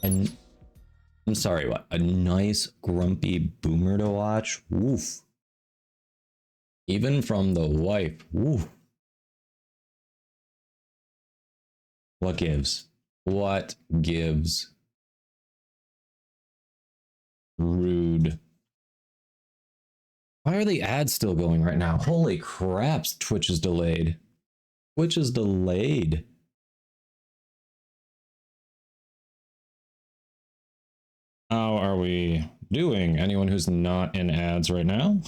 And I'm sorry, what? A nice grumpy boomer to watch? Woof. Even from the wife. Woof. What gives? What gives? Rude. Why are the ads still going right now? Holy craps, Twitch is delayed. Twitch is delayed. How are we doing? Anyone who's not in ads right now?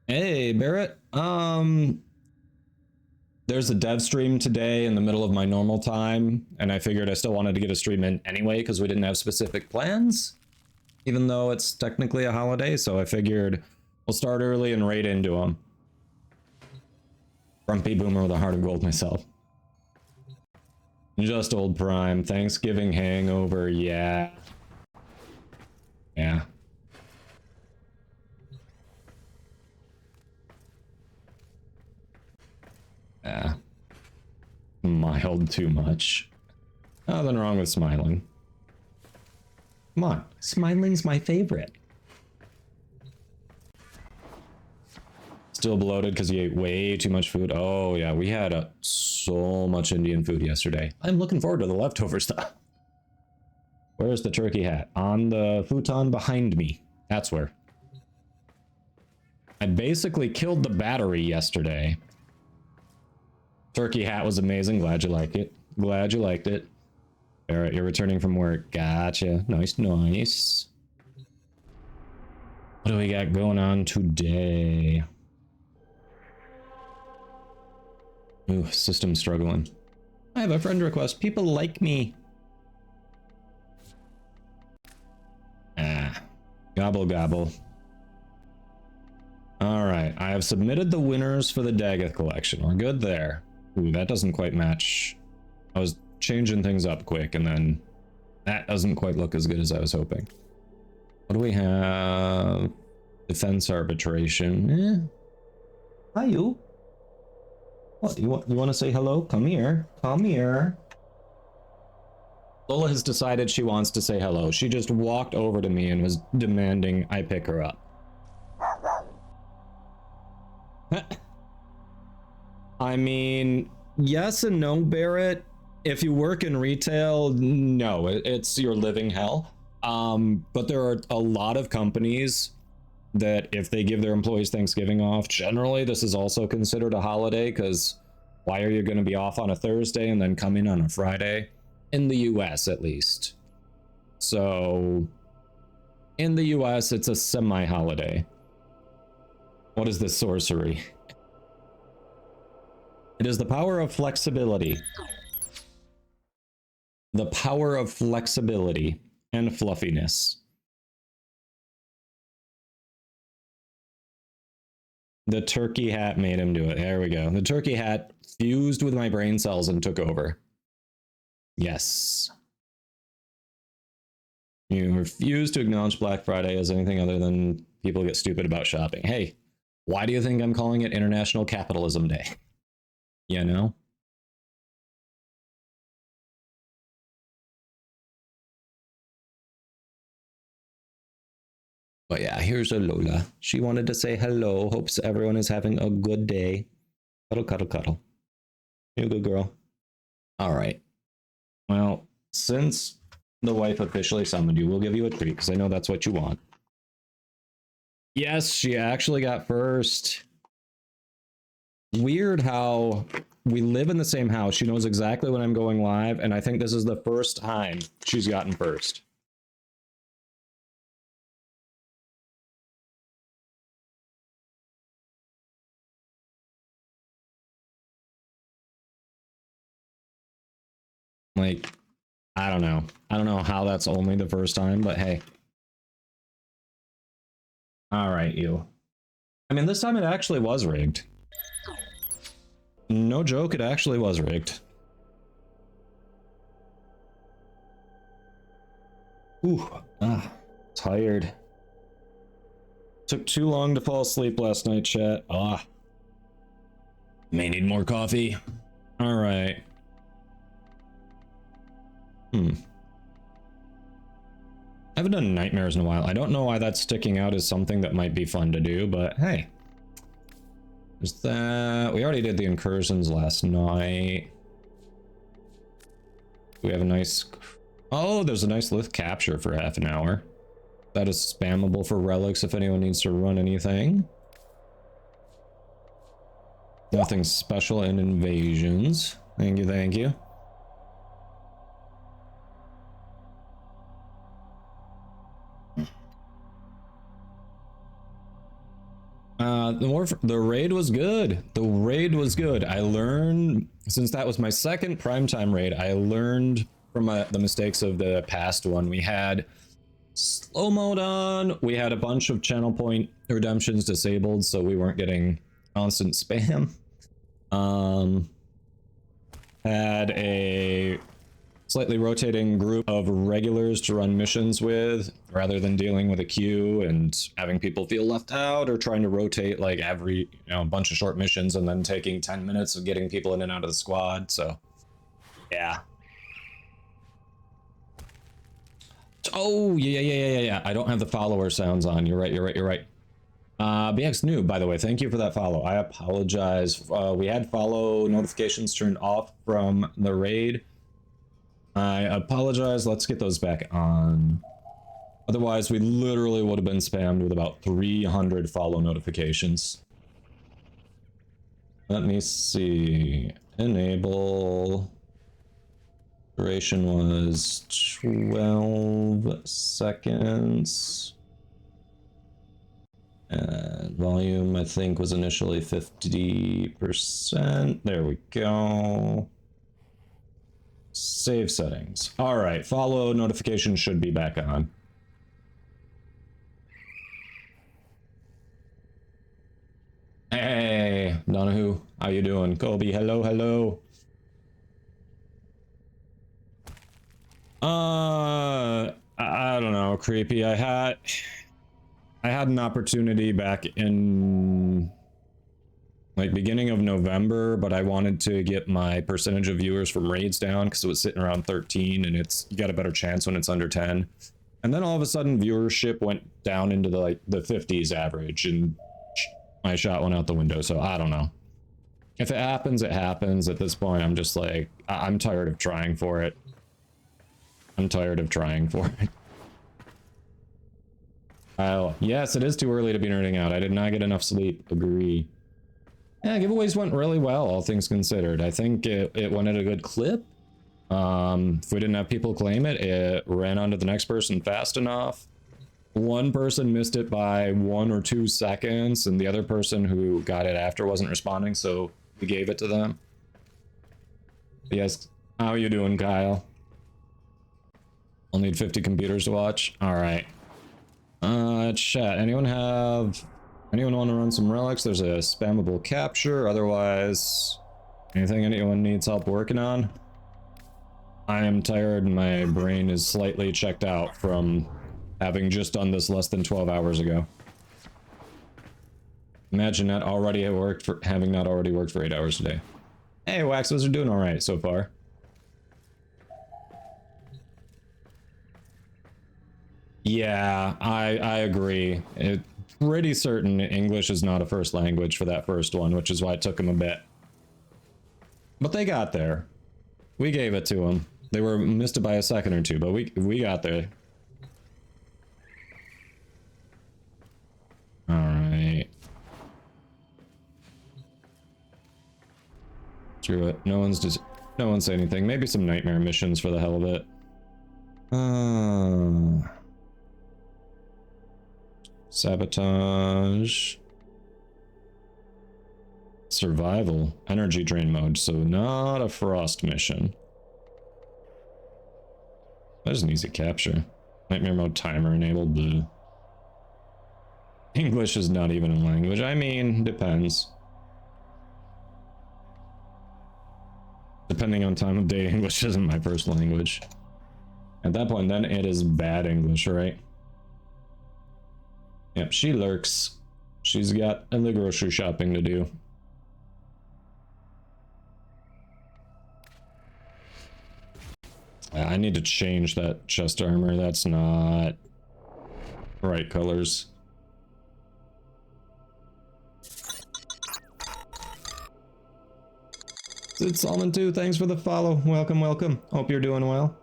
Hey, Barrett. There's a dev stream today in the middle of my normal time, and I figured I still wanted to get a stream in anyway because we didn't have specific plans, even though it's technically a holiday, so I figured we'll start early and raid into them. Grumpy boomer with a heart of gold myself. Just old prime. Thanksgiving hangover, yeah. Yeah. Yeah. Mild too much. Nothing wrong with smiling. Come on, smiling's my favorite. Still bloated because he ate way too much food. Oh yeah, we had so much Indian food yesterday. I'm looking forward to the leftover stuff. Where's the turkey hat? On the futon behind me. That's where. I basically killed the battery yesterday. Turkey hat was amazing. Glad you like it. Glad you liked it. Barrett, you're returning from work. Gotcha. Nice, nice. What do we got going on today? Ooh, system struggling. I have a friend request. People like me. Ah. Gobble gobble. Alright, I have submitted the winners for the Daggett collection. We're good there. Ooh, that doesn't quite match. I was changing things up quick, and then that doesn't quite look as good as I was hoping. What do we have? Defense arbitration. Hi, you. What, you want to say hello? Come here. Come here. Lola has decided she wants to say hello. She just walked over to me and was demanding I pick her up. I mean, yes and no, Barrett. If you work in retail, no, it's your living hell. But there are a lot of companies that if they give their employees Thanksgiving off, generally this is also considered a holiday, because why are you going to be off on a Thursday and then come in on a Friday? In the US, at least. So, in the US, it's a semi-holiday. What is this sorcery? It is the power of flexibility. The power of flexibility and fluffiness. The turkey hat made him do it. There we go. The turkey hat fused with my brain cells and took over. Yes. You refuse to acknowledge Black Friday as anything other than people get stupid about shopping. Hey, why do you think I'm calling it International Capitalism Day? You know? But yeah, here's a Lola. She wanted to say hello. Hopes everyone is having a good day. Cuddle, cuddle, cuddle. You're a good girl. All right. Well, since the wife officially summoned you, we'll give you a treat, because I know that's what you want. Yes, she actually got first. Weird how we live in the same house. She knows exactly when I'm going live, and I think this is the first time she's gotten first. Like, I don't know. I don't know how that's only the first time, but hey. All right, you. I mean, this time it actually was rigged. No joke, it actually was rigged. Ooh, tired. Took too long to fall asleep last night, chat. Ah. May need more coffee. All right. I haven't done nightmares in a while. I don't know why that's sticking out as something that might be fun to do, but hey. Is that... We already did the incursions last night. We have a nice... Oh, there's a nice lift capture for half an hour. That is spammable for relics if anyone needs to run anything. Nothing special in invasions. Thank you, thank you. The raid was good. The raid was good. I learned, since that was my second primetime raid, I learned from the mistakes of the past one. We had slow mode on. We had a bunch of channel point redemptions disabled, so we weren't getting constant spam. Had a slightly rotating group of regulars to run missions with, rather than dealing with a queue and having people feel left out, or trying to rotate like every, a bunch of short missions and then taking 10 minutes of getting people in and out of the squad. So yeah. Oh yeah. I don't have the follower sounds on. You're right. BX Noob, by the way, thank you for that follow. I apologize. We had follow notifications turned off from the raid. I apologize. Let's get those back on. Otherwise, we literally would have been spammed with about 300 follow notifications. Let me see. Enable. Duration was 12 seconds. And volume, I think, was initially 50%. There we go. Save settings. All right, follow notification should be back on. Hey, Donahue, how you doing? Kobe, hello. I don't know, creepy. I had an opportunity back in like beginning of November, but I wanted to get my percentage of viewers from raids down because it was sitting around 13, and you got a better chance when it's under 10. And then all of a sudden viewership went down into the 50s average, and my shot went out the window. So I don't know. If it happens, it happens. At this point, I'm just like, I'm tired of trying for it. Oh, yes, it is too early to be nerding out. I did not get enough sleep. Agree. Yeah, giveaways went really well, all things considered. I think it went at a good clip. If we didn't have people claim it, it ran on to the next person fast enough. One person missed it by 1 or 2 seconds, and the other person who got it after wasn't responding, so we gave it to them. Yes, how you doing, Kyle? I'll need 50 computers to watch. All right. Chat, anyone want to run some relics? There's a spammable capture. Otherwise, anything anyone needs help working on? I am tired and my brain is slightly checked out from having just done this less than 12 hours ago. Imagine that having not already worked for 8 hours a day. Hey, Waxos are doing all right so far. Yeah, I agree. Pretty certain English is not a first language for that first one, which is why it took them a bit. But they got there. We gave it to them. They were missed it by a second or two, but we got there. All right. Screw it. No one's saying anything. Maybe some nightmare missions for the hell of it. Sabotage. Survival. Energy drain mode, so not a frost mission. That is an easy capture. Nightmare mode timer enabled. Bleh. English is not even a language. I mean, depends. Depending on time of day, English isn't my first language. At that point, then it is bad English, right? Yep, she lurks. She's got the grocery shopping to do. I need to change that chest armor. That's not right colors. It's Salmon 2, thanks for the follow. Welcome, welcome. Hope you're doing well.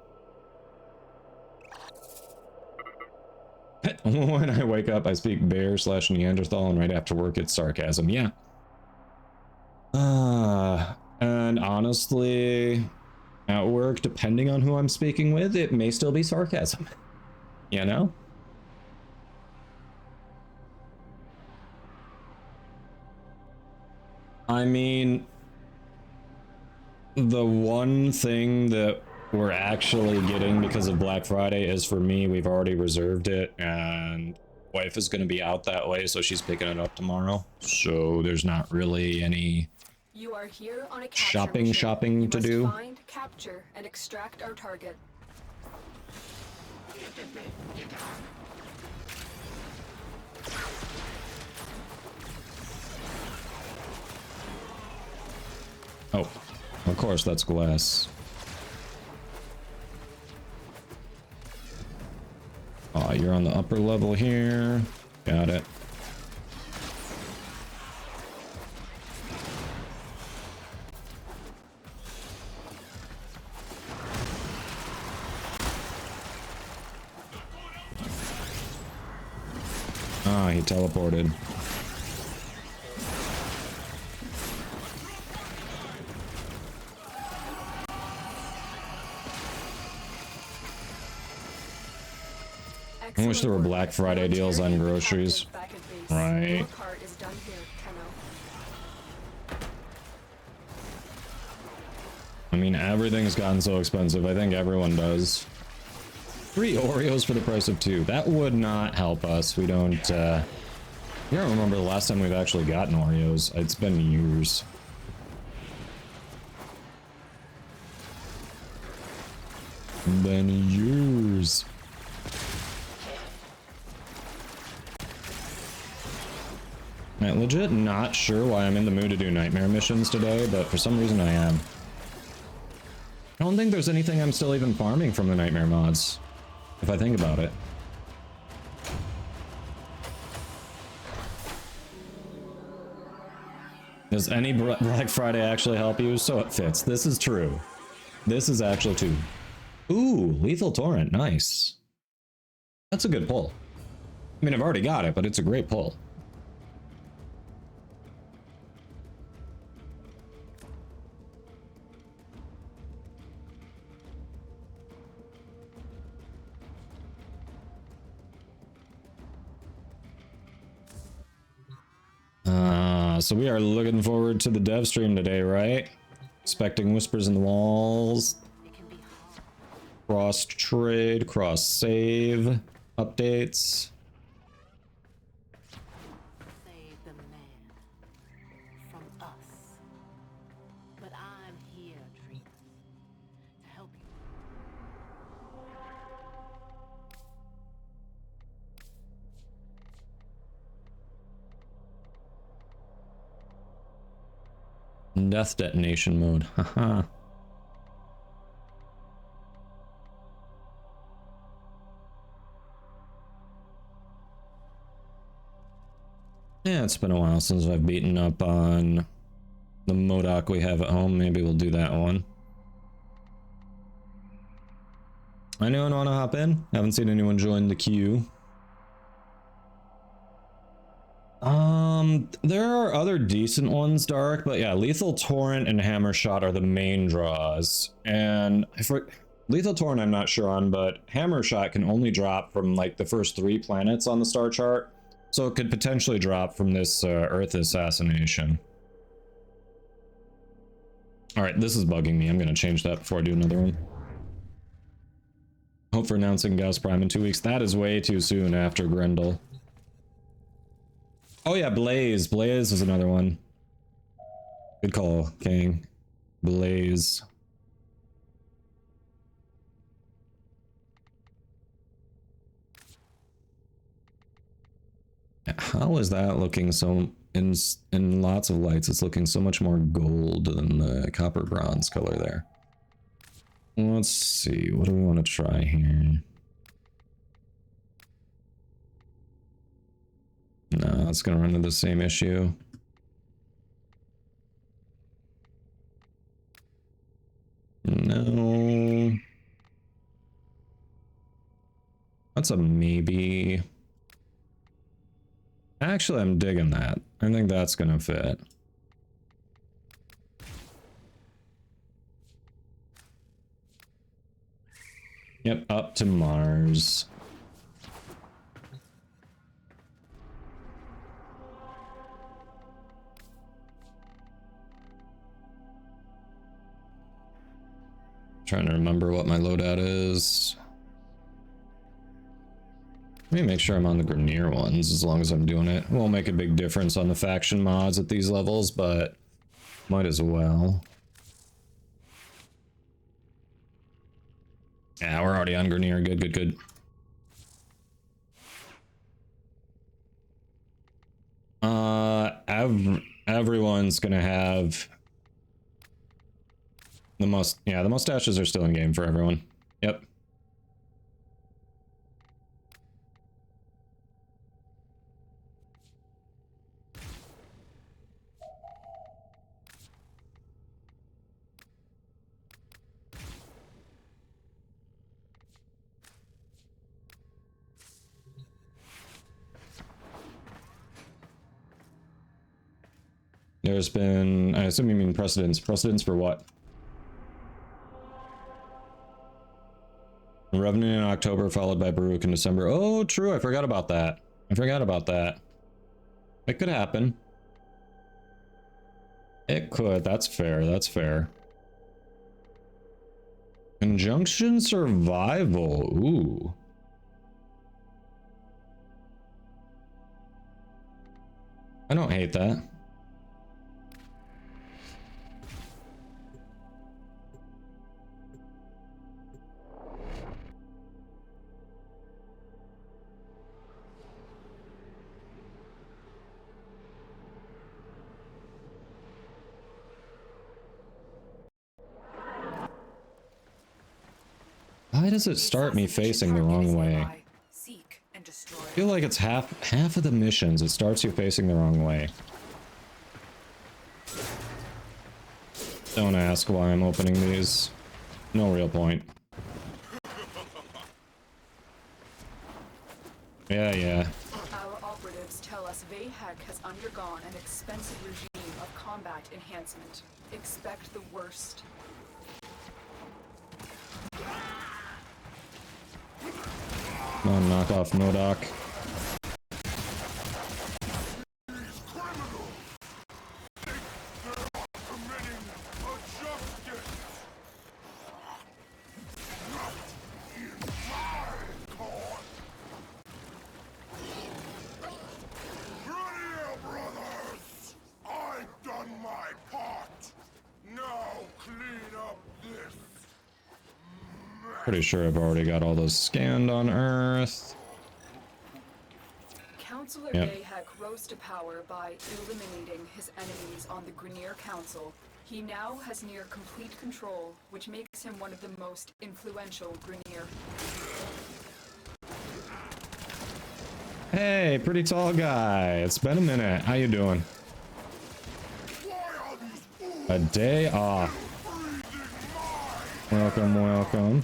When I wake up, I speak bear/Neanderthal, and right after work, it's sarcasm. Yeah. And honestly, at work, depending on who I'm speaking with, it may still be sarcasm. You know? I mean, the one thing that we're actually getting because of Black Friday is, for me, we've already reserved it, and wife is going to be out that way, so she's picking it up tomorrow. So there's not really any you are here on a shopping to do. Find, capture, and extract our target. Oh, of course, that's glass. Oh, you're on the upper level here. Got it. Ah, he teleported. I wish there were Black Friday deals on groceries. Right. I mean, everything's gotten so expensive. I think everyone does. 3 Oreos for the price of 2. That would not help us. We don't, I don't remember the last time we've actually gotten Oreos. It's been years. Been years. I'm legit not sure why I'm in the mood to do nightmare missions today, but for some reason I am. I don't think there's anything I'm still even farming from the nightmare mods, if I think about it. Does any Black Friday actually help you? So it fits. This is true. This is actually true. Ooh, Lethal Torrent. Nice. That's a good pull. I mean, I've already got it, but it's a great pull. So we are looking forward to the dev stream today, right? Expecting whispers in the walls. Cross trade, cross save updates. Save the man from us. But I'm here, Dreamers, to help you. Death detonation mode. Haha. Yeah, it's been a while since I've beaten up on the MODOK we have at home. Maybe we'll do that one. Anyone want to hop in? Haven't seen anyone join the queue. There are other decent ones, Dark, but yeah, Lethal Torrent and Hammer Shot are the main draws. And Lethal Torrent I'm not sure on, but Hammer Shot can only drop from like the first 3 planets on the star chart. So it could potentially drop from this Earth assassination. Alright, this is bugging me. I'm going to change that before I do another one. Hope for announcing Gauss Prime in 2 weeks. That is way too soon after Grendel. Oh yeah, Blaze. Blaze is another one. Good call, King. Blaze. How is that looking so in lots of lights? It's looking so much more gold than the copper bronze color there. Let's see. What do we want to try here? No, it's going to run into the same issue. No. That's a maybe. Actually, I'm digging that. I think that's gonna fit. Yep, up to Mars. Trying to remember what my loadout is. Let me make sure I'm on the Grenier ones as long as I'm doing it. Won't make a big difference on the faction mods at these levels, but might as well. Yeah, we're already on Grenier. Good, good, good. Everyone's gonna have the the mustaches are still in game for everyone. Yep. There's been, I assume you mean precedents. Precedents for what? Revenue in October followed by Baruch in December. Oh, true. I forgot about that. I forgot about that. It could happen. It could. That's fair. That's fair. Conjunction survival. Ooh. I don't hate that. Why does it start me facing the wrong way? I feel like it's half of the missions. It starts you facing the wrong way. Don't ask why I'm opening these. No real point. Yeah. Our operatives tell us Vahek has undergone an expensive regime of combat enhancement. Expect the worst. Come on, knock off Modok. Pretty sure I've already got all those scanned on Earth. Councillor Yep. Vahek rose to power by eliminating his enemies on the Grenier Council. He now has near complete control, which makes him one of the most influential Grenier. Hey, pretty tall guy. It's been a minute. How you doing? A day off. Welcome, welcome.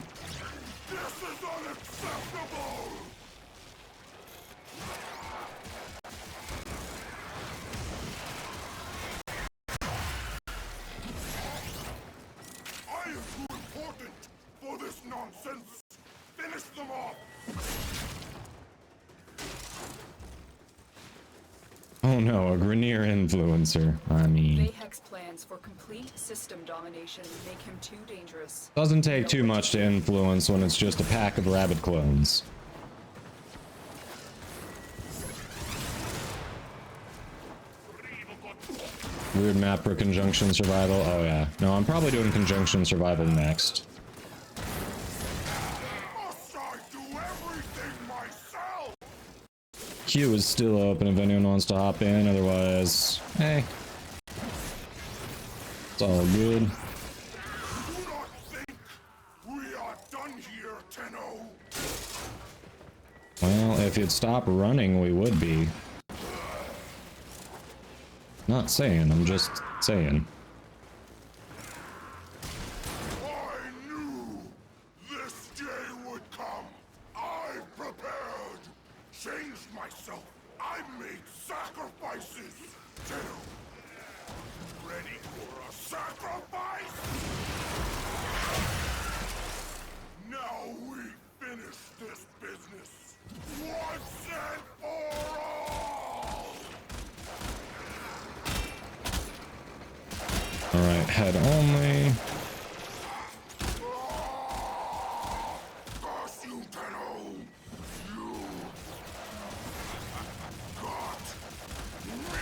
Oh no, a Grenier influencer. I mean, Vahek's plans for complete system domination make him too dangerous. doesn't take too much to influence when it's just a pack of rabid clones. Weird map for conjunction survival. Oh yeah. No, I'm probably doing conjunction survival next. queue is still open if anyone wants to hop in. Otherwise, hey, it's all good. Do not think we are done here, Tenno. Well, if you'd stop running, we would be. Not saying, I'm just saying. I knew this day would come. I prepared. Changed myself. I made sacrifices. Tenno, ready for a sacrifice? Now we finish this business once and for all. Alright, head only. Curse you, Tenno! You got me!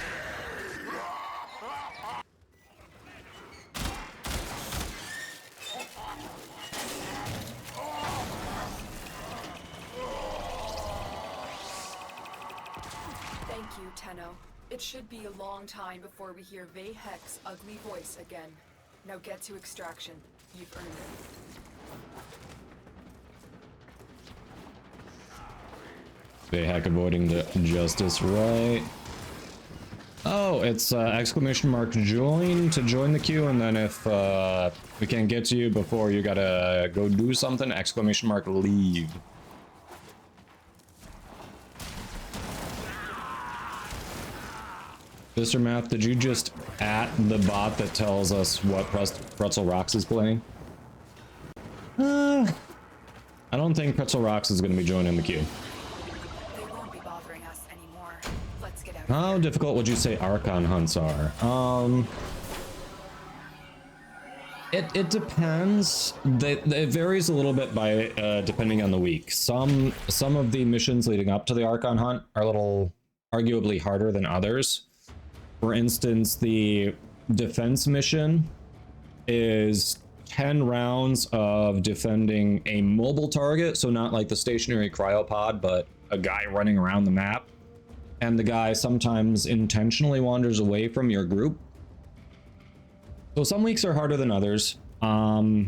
Thank you, Tenno. It should be a long time before we hear Vayhek's ugly voice again. Now get to extraction. You've earned it. Vayhek avoiding the justice, right? Oh, it's exclamation mark join to join the queue, and then if we can't get to you before you gotta go do something, exclamation mark leave. Mr. Math, did you just at the bot that tells us what Pretzel Rocks is playing? I don't think Pretzel Rocks is going to be joining the queue. They won't be bothering us anymore. Let's get out of How here. difficult would you say Archon hunts are? It depends. It varies a little bit by depending on the week. Some of the missions leading up to the Archon hunt are a little arguably harder than others. For instance, the defense mission is 10 rounds of defending a mobile target, so not like the stationary cryopod, but a guy running around the map. And the guy sometimes intentionally wanders away from your group. So some weeks are harder than others. I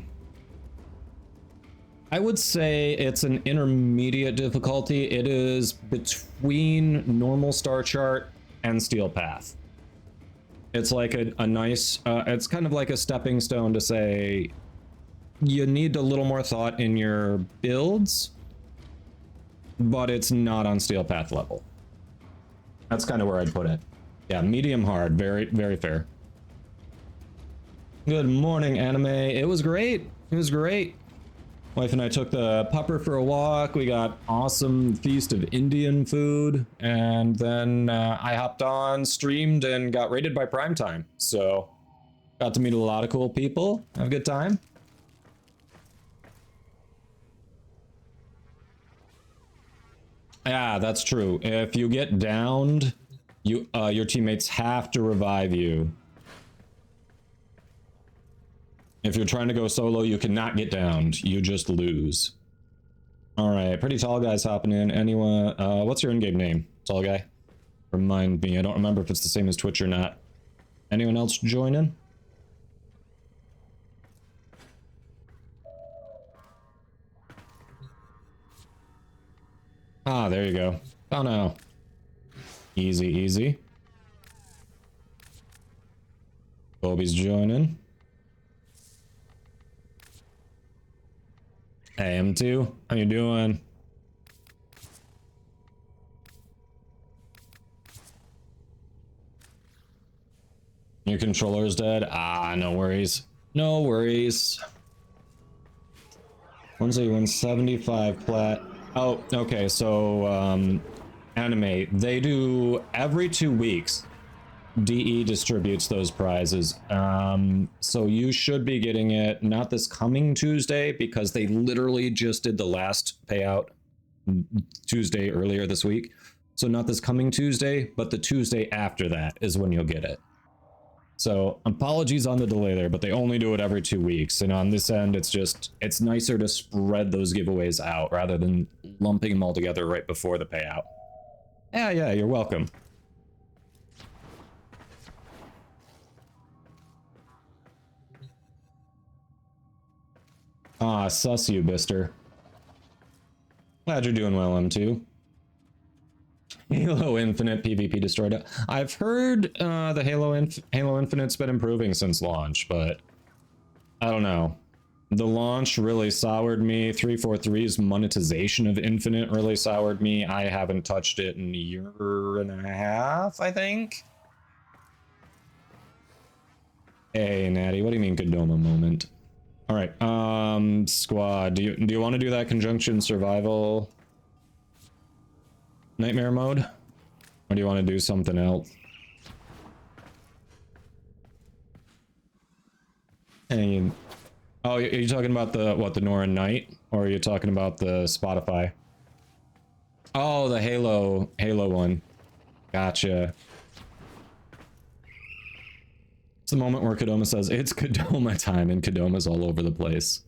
would say it's an intermediate difficulty. It is between normal star chart and steel path. It's like a nice, it's kind of like a stepping stone to say, you need a little more thought in your builds, but it's not on steel path level. That's kind of where I'd put it. Yeah, medium hard, very, very fair. Good morning, anime. It was great. It was great. Wife and I took the pupper for a walk. We got awesome feast of Indian food, and then I hopped on, streamed, and got rated by Primetime. So got to meet a lot of cool people. Have a good time. Yeah, that's true. If you get downed, your teammates have to revive you. If you're trying to go solo, you cannot get downed. You just lose. All right, pretty tall guys hopping in. Anyone? What's your in-game name, tall guy? Remind me. I don't remember if it's the same as Twitch or not. Anyone else join in? Ah, there you go. Oh no. Easy, easy. Bobby's joining. Hey, M2, how you doing? Your controller's dead? Ah, no worries. No worries. Wednesday 175 plat. Oh, okay, so, anime, they do every 2 weeks. DE distributes those prizes. So you should be getting it not this coming Tuesday, because they literally just did the last payout Tuesday earlier this week. So not this coming Tuesday, but the Tuesday after that is when you'll get it. So apologies on the delay there, but they only do it every 2 weeks. And on this end, it's nicer to spread those giveaways out rather than lumping them all together right before the payout. Yeah, you're welcome. Ah, sus you, Bister. Glad you're doing well, M2. Halo Infinite PvP destroyed it. I've heard the Halo Infinite's been improving since launch, but I don't know. The launch really soured me. 343's monetization of Infinite really soured me. I haven't touched it in a year and a half, I think. Hey, Natty, what do you mean Kodama moment? All right, squad, do you want to do that conjunction survival nightmare mode? Or do you want to do something else? Hey, oh, are you talking about the, what, the Northern Night? Or are you talking about the Spotify? Oh, the Halo one. Gotcha. It's the moment where Kodama says, it's Kodama time, and Kodoma's all over the place.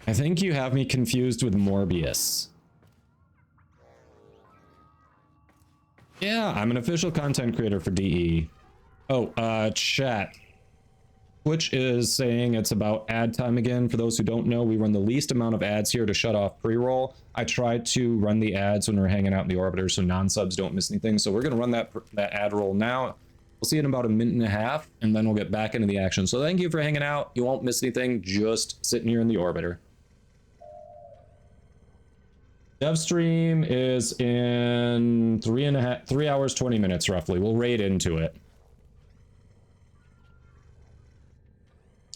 I think you have me confused with Morbius. Yeah, I'm an official content creator for DE. Oh, chat. Twitch is saying it's about ad time again. For those who don't know, we run the least amount of ads here to shut off pre-roll. I try to run the ads when we're hanging out in the orbiter so non-subs don't miss anything. So we're going to run that ad roll now. We'll see in about a minute and a half, and then we'll get back into the action. So thank you for hanging out. You won't miss anything, just sitting here in the orbiter. Dev stream is in 3 hours, 20 minutes roughly. We'll raid into it.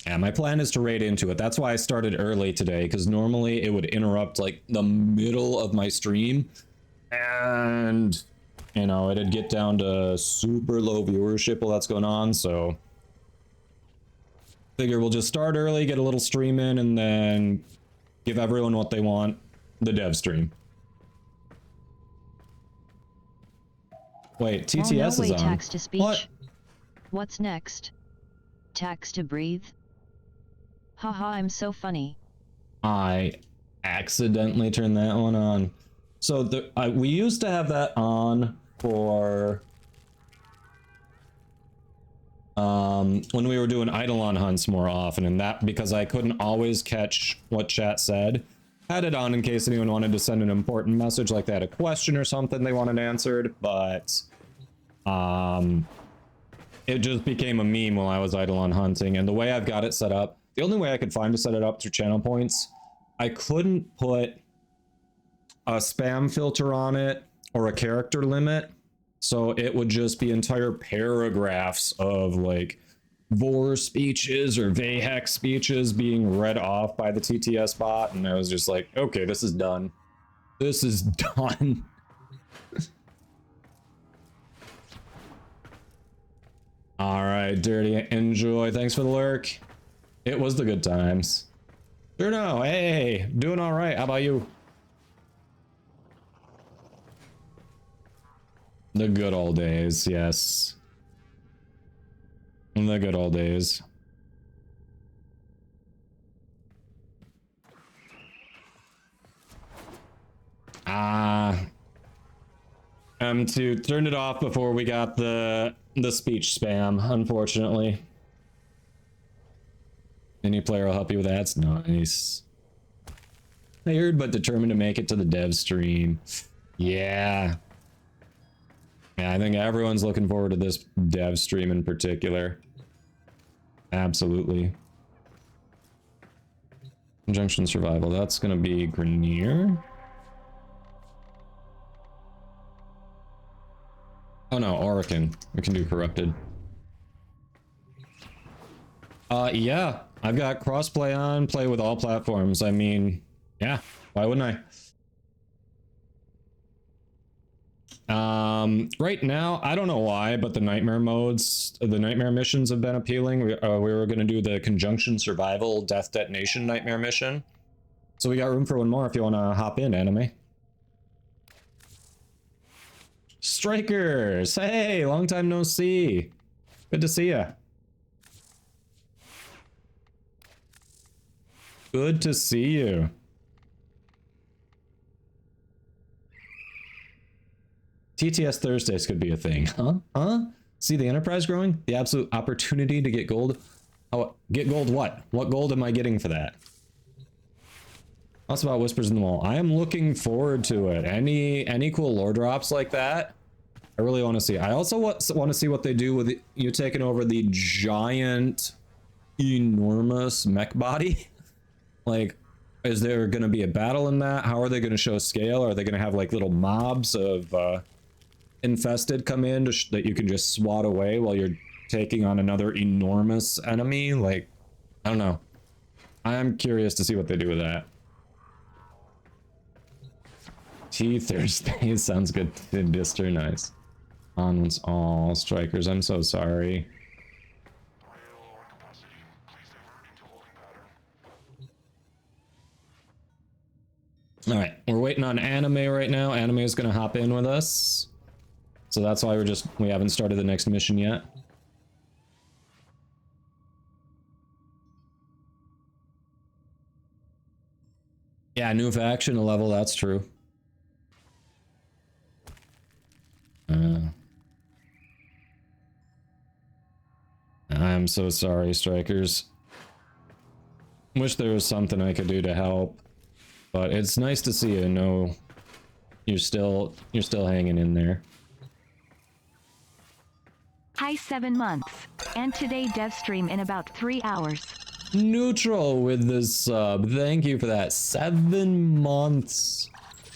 Yeah, my plan is to raid into it. That's why I started early today, because normally it would interrupt like the middle of my stream. And, you know, it'd get down to super low viewership while that's going on, so figure we'll just start early, get a little stream in, and then give everyone what they want, the dev stream. Wait, TTS is on. Text to speech. What? What's next? Text to breathe? Haha, I'm so funny. I accidentally turned that one on. So we used to have that on for when we were doing Eidolon hunts more often, and that because I couldn't always catch what chat said. Had it on in case anyone wanted to send an important message, like they had a question or something they wanted answered, but it just became a meme while I was Eidolon hunting. And the way I've got it set up, the only way I could find to set it up through channel points, I couldn't put a spam filter on it or a character limit, so it would just be entire paragraphs of like Vor speeches or Vayhek speeches being read off by the TTS bot, and I was just like, okay, this is done. This is done. All right, Dirty, enjoy. Thanks for the lurk. It was the good times. Sure, no, hey, doing all right. How about you? The good old days, yes. The good old days. M2 turned it off before we got the speech spam, unfortunately. Any player will help you with ads? Nice. Tired but determined to make it to the dev stream. Yeah. Yeah, I think everyone's looking forward to this dev stream in particular. Absolutely. Conjunction survival, that's gonna be Grenier. Oh no, Orican. We can do corrupted. Yeah, I've got crossplay on, play with all platforms. I mean, yeah, why wouldn't I? Right now, I don't know why, but the nightmare modes, the nightmare missions have been appealing. We were going to do the conjunction survival death detonation nightmare mission. So we got room for one more if you want to hop in, anime. Strikers, hey, long time no see. Good to see ya. Good to see you. TTS Thursdays could be a thing. Huh? See the enterprise growing? The absolute opportunity to get gold? Oh, get gold what? What gold am I getting for that? That's about Whispers in the Wall. I am looking forward to it. Any cool lore drops like that? I really want to see. I also want to see what they do with you taking over the giant, enormous mech body. Like, is there going to be a battle in that? How are they going to show scale? Are they going to have like little mobs of infested come in that you can just swat away while you're taking on another enormous enemy? Like, I don't know. I am curious to see what they do with that. Tea Thursday sounds good. Dister, nice. On all strikers. I'm so sorry. All right, we're waiting on Anime right now. Anime is gonna hop in with us, so that's why we haven't started the next mission yet. Yeah, new faction, a level. That's true. I'm so sorry, strikers. Wish there was something I could do to help, but it's nice to see you know you're still hanging in there. Hi 7 months, and today dev stream in about 3 hours. Neutral with the sub. Thank you for that. 7 months.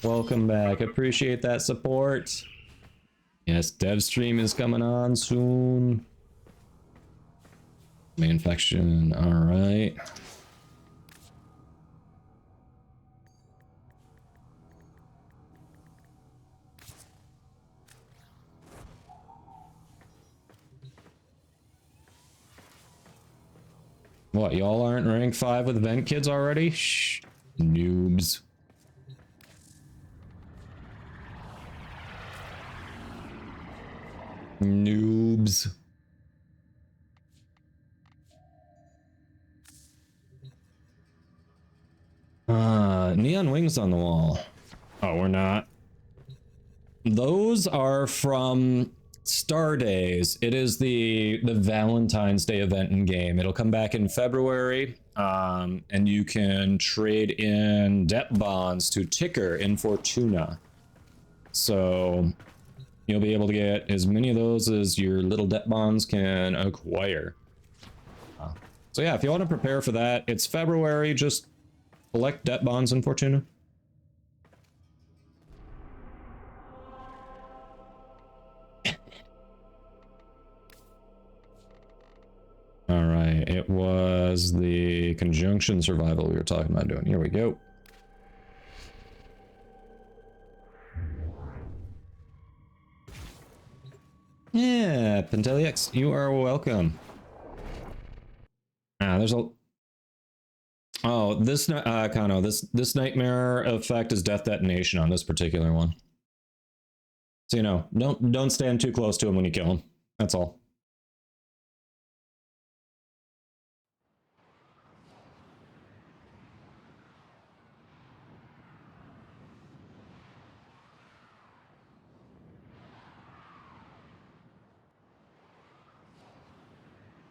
Welcome back. Appreciate that support. Yes, dev stream is coming on soon. Main faction, alright. What, y'all aren't rank 5 with event kids already? Shh, noobs. Noobs. Neon wings on the wall. Oh, we're not. Those are from Star Days. It is the Valentine's Day event in game. It'll come back in February, and you can trade in debt bonds to Ticker in Fortuna. So you'll be able to get as many of those as your little debt bonds can acquire. So yeah, if you want to prepare for that, it's February. Just collect debt bonds in Fortuna. All right, it was the conjunction survival we were talking about doing. Here we go. Yeah, Pentelix, you are welcome. There's a... Oh, this Kano, this nightmare effect is death detonation on this particular one. So you know, don't stand too close to him when you kill him. That's all.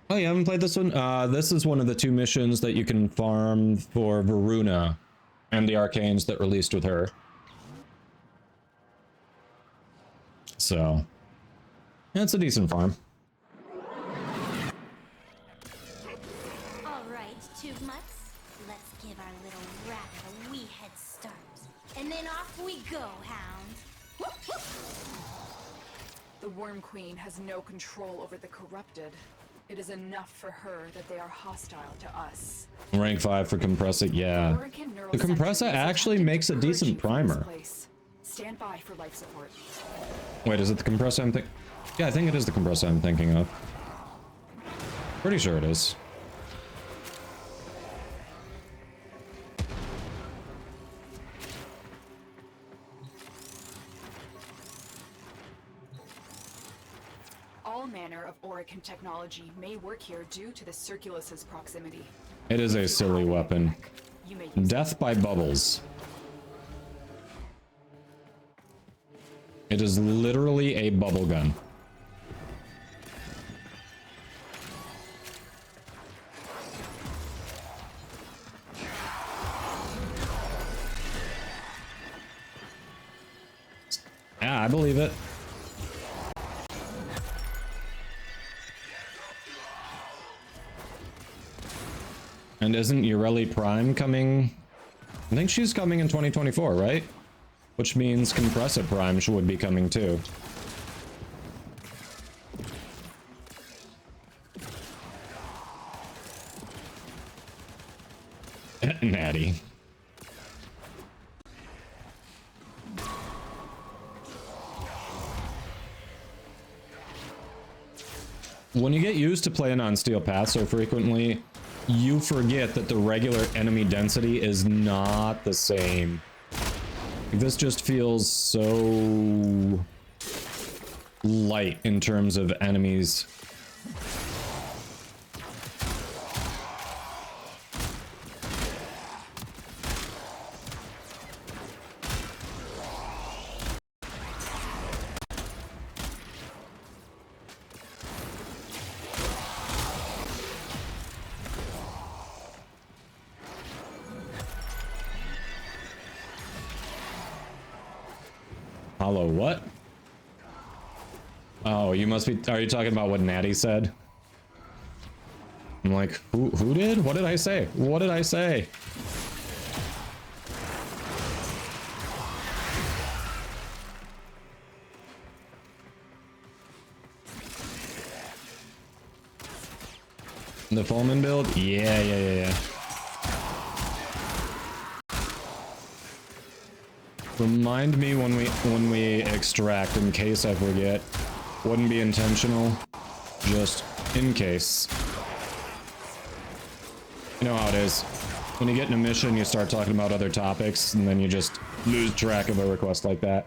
Oh, you haven't played this one? This is one of the 2 missions that you can farm for Varuna and the arcanes that released with her. So, yeah, it's a decent farm. All right, Tube Mutts. Let's give our little rabbit a wee head start. And then off we go, Hound. The Worm Queen has no control over the corrupted. It is enough for her that they are hostile to us. Rank 5 for Compressor, yeah. The Compressor actually makes a decent primer. Stand by for life support. Wait, is it the Compressor I'm thinking? Yeah, I think it is the Compressor I'm thinking of. Pretty sure it is. All manner of Orican technology may work here due to the Circulus's proximity. It is a silly weapon. You may use Death by bubbles. It is literally a bubble gun. Yeah, I believe it. And isn't Ureli Prime coming? I think she's coming in 2024, right? Which means Compressor Prime would be coming too. Natty. When you get used to playing on Steel Path so frequently, you forget that the regular enemy density is not the same. This just feels so light in terms of enemies. Hello, what? Oh, you must be... Are you talking about what Natty said? I'm like, who did? What did I say? What did I say? The Fulman build? Yeah. Remind me when we extract, in case I forget. Wouldn't be intentional, just in case. You know how it is. When you get in a mission, you start talking about other topics, and then you just lose track of a request like that.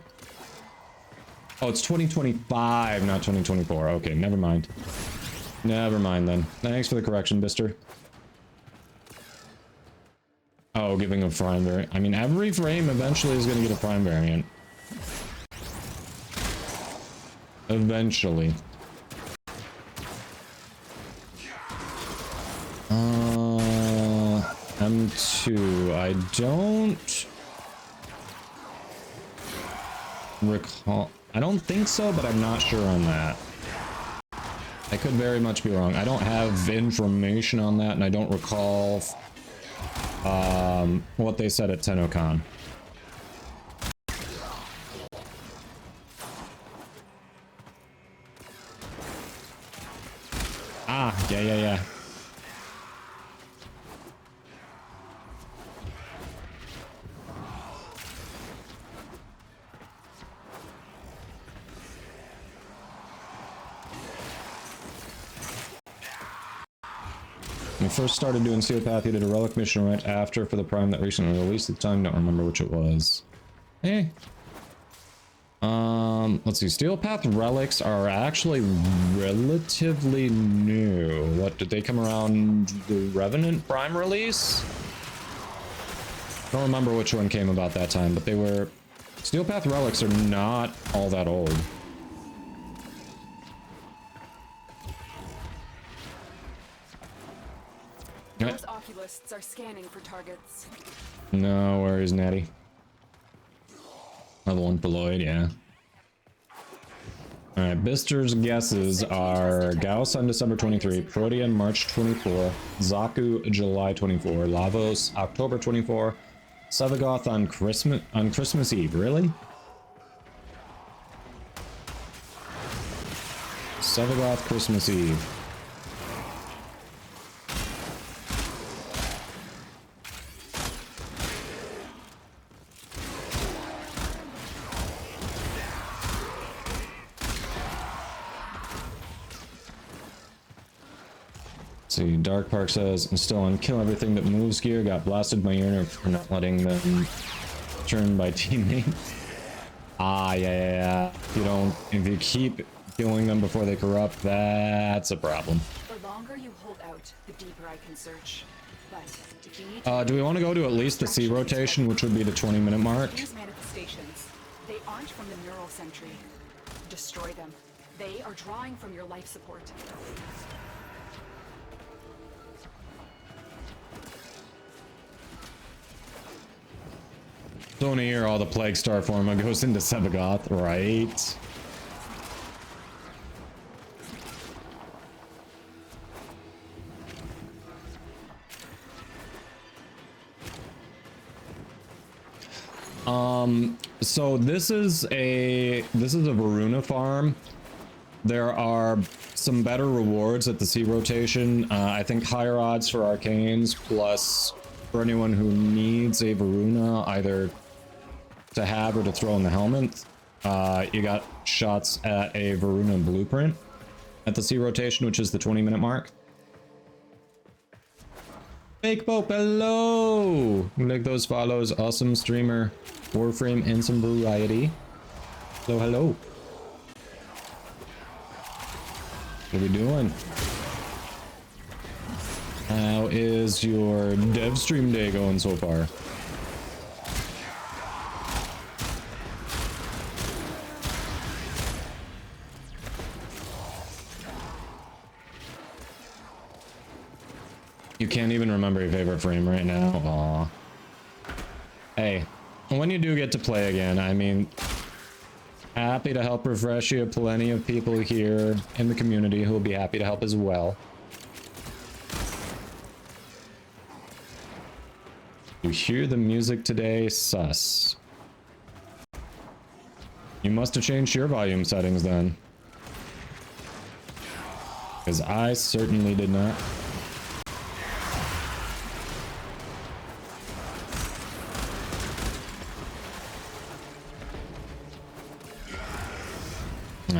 Oh, it's 2025, not 2024. Okay, never mind. Never mind then. Thanks for the correction, Bister. Oh, giving a prime variant. I mean, every frame eventually is going to get a prime variant. Eventually. M2. I don't recall. I don't think so, but I'm not sure on that. I could very much be wrong. I don't have information on that, and I don't recall what they said at TennoCon. Ah, yeah. When I first started doing Steel Path, you did a relic mission right after for the Prime that recently released at the time. Don't remember which it was. Hey. Let's see. Steel Path relics are actually relatively new. What, did they come around the Revenant Prime release? Don't remember which one came about that time, but they were... Steel Path relics are not all that old. Those oculists are scanning for targets. No worries, Natty. Level 1 for Lloyd, yeah. Alright, Bister's guesses are Gauss on December 23, Protean March 24, Zaku July 24, Lavos October 24, Sevagoth on Christmas Eve. Really? Sevagoth Christmas Eve. See, Dark Park says, I'm still on kill everything that moves gear. Got blasted by Urner for not letting them turn by teammates. Ah, yeah. If you keep killing them before they corrupt, that's a problem. The longer you hold out, the deeper I can search. But if you need do we want to go to at least the C rotation, which would be the 20-minute mark? use manifestations. They aren't from the neural sentry. Destroy them. They are drawing from your life support. Don't hear all the Plague Star Forma goes into Sebagoth, right? So this is a Varuna farm. There are some better rewards at the sea rotation. I think higher odds for arcanes, plus for anyone who needs a Varuna, either to have or to throw in the helmet. You got shots at a Varuna blueprint at the sea rotation, which is the 20-minute mark. Fake Pope, hello! Like those follows, awesome streamer, Warframe and some variety. So hello. What are we doing? How is your dev stream day going so far? You can't even remember your favorite frame right now. Aw. Hey, when you do get to play again, I mean, happy to help refresh you. Plenty of people here in the community who will be happy to help as well. You hear the music today? Sus. You must have changed your volume settings then. Because I certainly did not.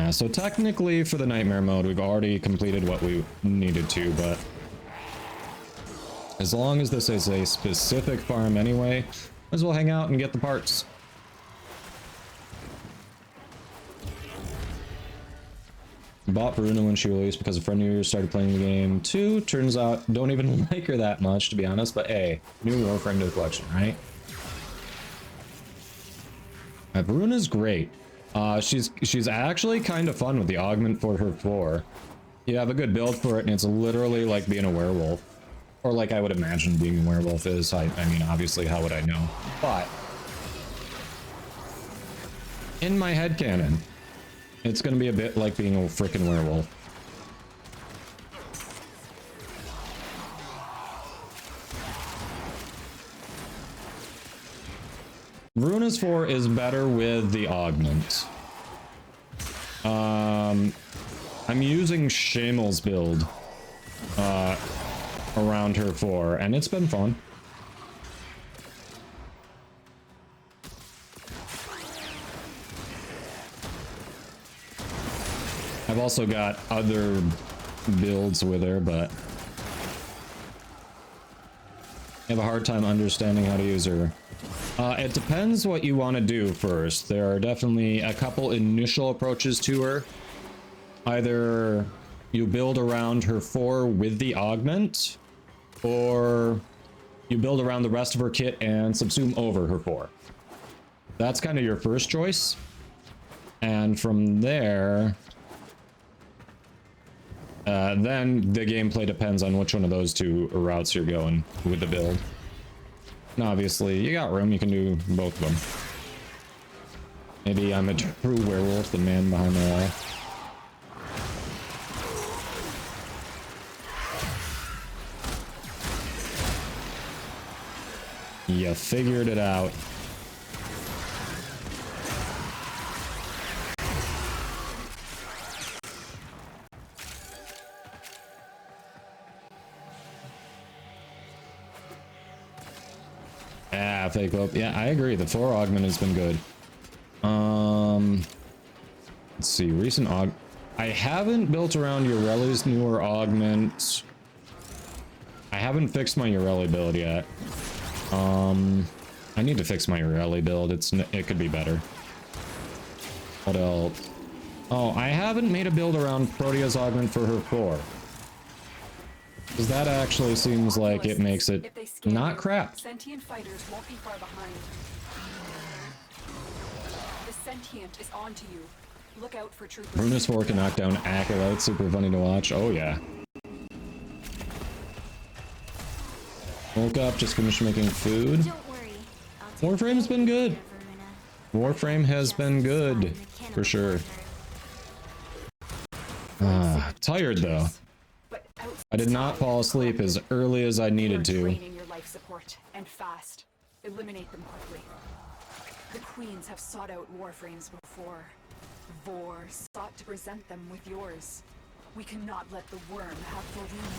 So technically for the nightmare mode, we've already completed what we needed to, but as long as this is a specific farm anyway, might as well hang out and get the parts. Bought Bruna when she released because a friend of yours started playing the game too. Turns out, don't even like her that much, to be honest, but hey, new Warframe to the collection, right? Bruna's great. She's actually kind of fun with the augment for her 4. You have a good build for it, and it's literally like being a werewolf. Or like I would imagine being a werewolf is. I mean, obviously, how would I know? But in my headcanon, it's gonna be a bit like being a freaking werewolf. Runa's 4 is better with the augment. I'm using Shamel's build around her 4, and it's been fun. I've also got other builds with her, but I have a hard time understanding how to use her. It depends what you want to do first. There are definitely a couple initial approaches to her. Either you build around her 4 with the augment, or you build around the rest of her kit and subsume over her 4. That's kind of your first choice. And from there, then the gameplay depends on which one of those 2 routes you're going with the build. And obviously, you got room, you can do both of them. Maybe I'm a true werewolf, the man behind the wall. You figured it out. Ah, fake up. Yeah, I agree. The 4 augment has been good. Let's see. Recent I haven't built around Ureli's newer augment. I haven't fixed my Ureli build yet. I need to fix my Ureli build. It could be better. What else? Oh, I haven't made a build around Protea's augment for her 4. Because that actually seems like it makes it not crap. Sentient fighters won't be far behind. The sentient is onto you. Look out for troopers. Ruinous 4 can knock down acolytes. Super funny to watch. Oh yeah. Woke up, just finished making food. Don't worry. I'll take Warframe's been good. care of Verona. Warframe has been good, for sure. Tired though. But I did not fall asleep as early as I needed to. Draining your life support and fast. Eliminate them quickly. The queens have sought out warframes before. Vor sought to present them with yours. We cannot let the worm have Volune.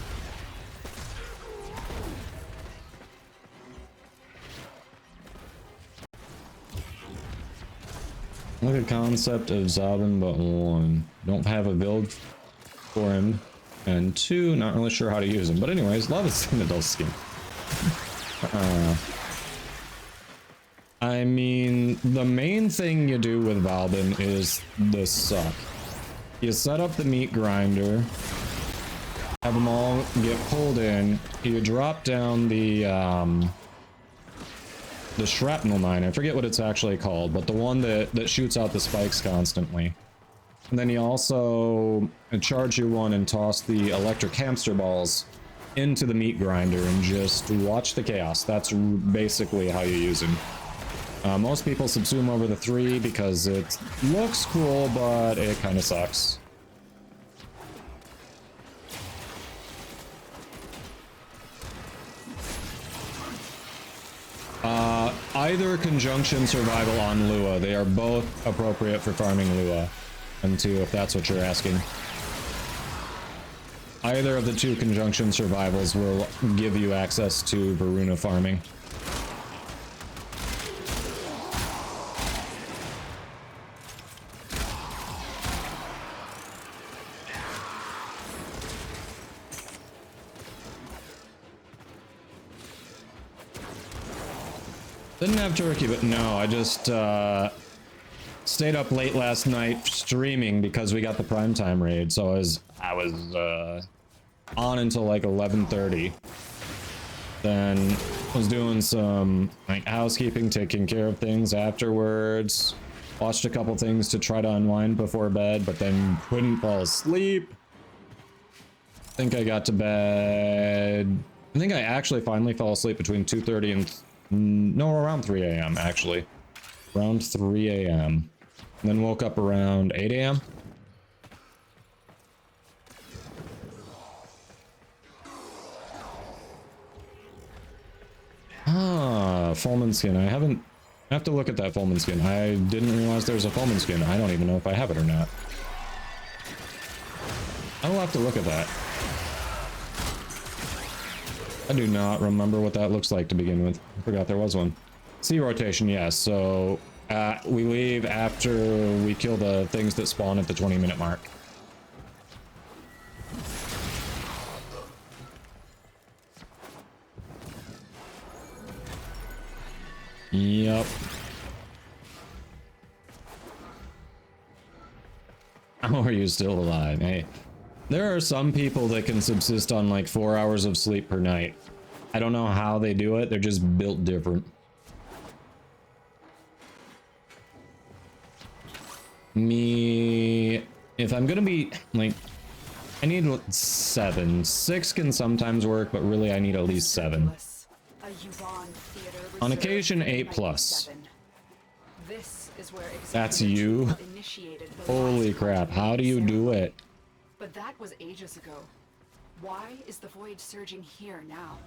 Look at concept of Zabin, but 1. Don't have a build for him. And 2, not really sure how to use him. But anyways, love his Cyndahl skin. I mean, the main thing you do with Valbin is this suck. You set up the meat grinder, have them all get pulled in, you drop down the shrapnel mine. I forget what it's actually called, but the one that shoots out the spikes constantly. And then you also charge your one and toss the electric hamster balls into the meat grinder and just watch the chaos. That's basically how you use him. Most people subsume over the 3 because it looks cool, but it kind of sucks. Either conjunction survival on Lua. They are both appropriate for farming Lua. And 2, if that's what you're asking. Either of the 2 conjunction survivals will give you access to Varuna farming. Didn't have turkey, but no, I just stayed up late last night streaming because we got the primetime raid, so I was on until like 11:30. Then was doing some like housekeeping, taking care of things afterwards. Watched a couple things to try to unwind before bed, but then couldn't fall asleep. I think I got to bed. I think I actually finally fell asleep between 2:30 and no, around 3 a.m. actually. Around 3 a.m. And then woke up around 8 a.m. Ah, Fulman skin. I have to look at that Fulman skin. I didn't realize there was a Fulman skin. I don't even know if I have it or not. I'll have to look at that. I do not remember what that looks like to begin with. I forgot there was one. Sea rotation, yes. So we leave after we kill the things that spawn at the 20-minute mark. Yep. How are you still alive? Hey. There are some people that can subsist on like 4 hours of sleep per night. I don't know how they do it. They're just built different. Me, if I'm gonna be like, I need 7. 6 can sometimes work, but really I need at least 7. On occasion, 8+. That's you? Holy crap, how do you do it? But that was ages ago. Why is the void surging here now?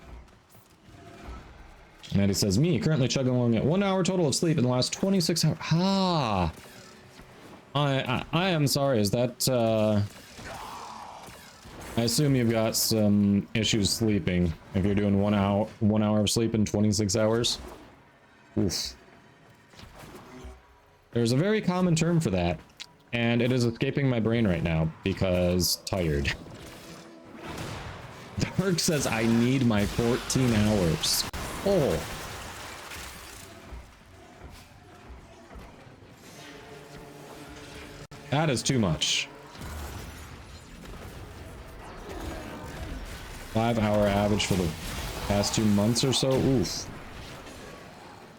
Maddie says, me, currently chugging along at 1 hour total of sleep in the last 26 hours. Ah! I am sorry, is that, I assume you've got some issues sleeping if you're doing 1 hour of sleep in 26 hours. Oof. There's a very common term for that. And it is escaping my brain right now because tired. Dark says I need my 14 hours. Oh. That is too much. 5 hour average for the past 2 months or so. Oof.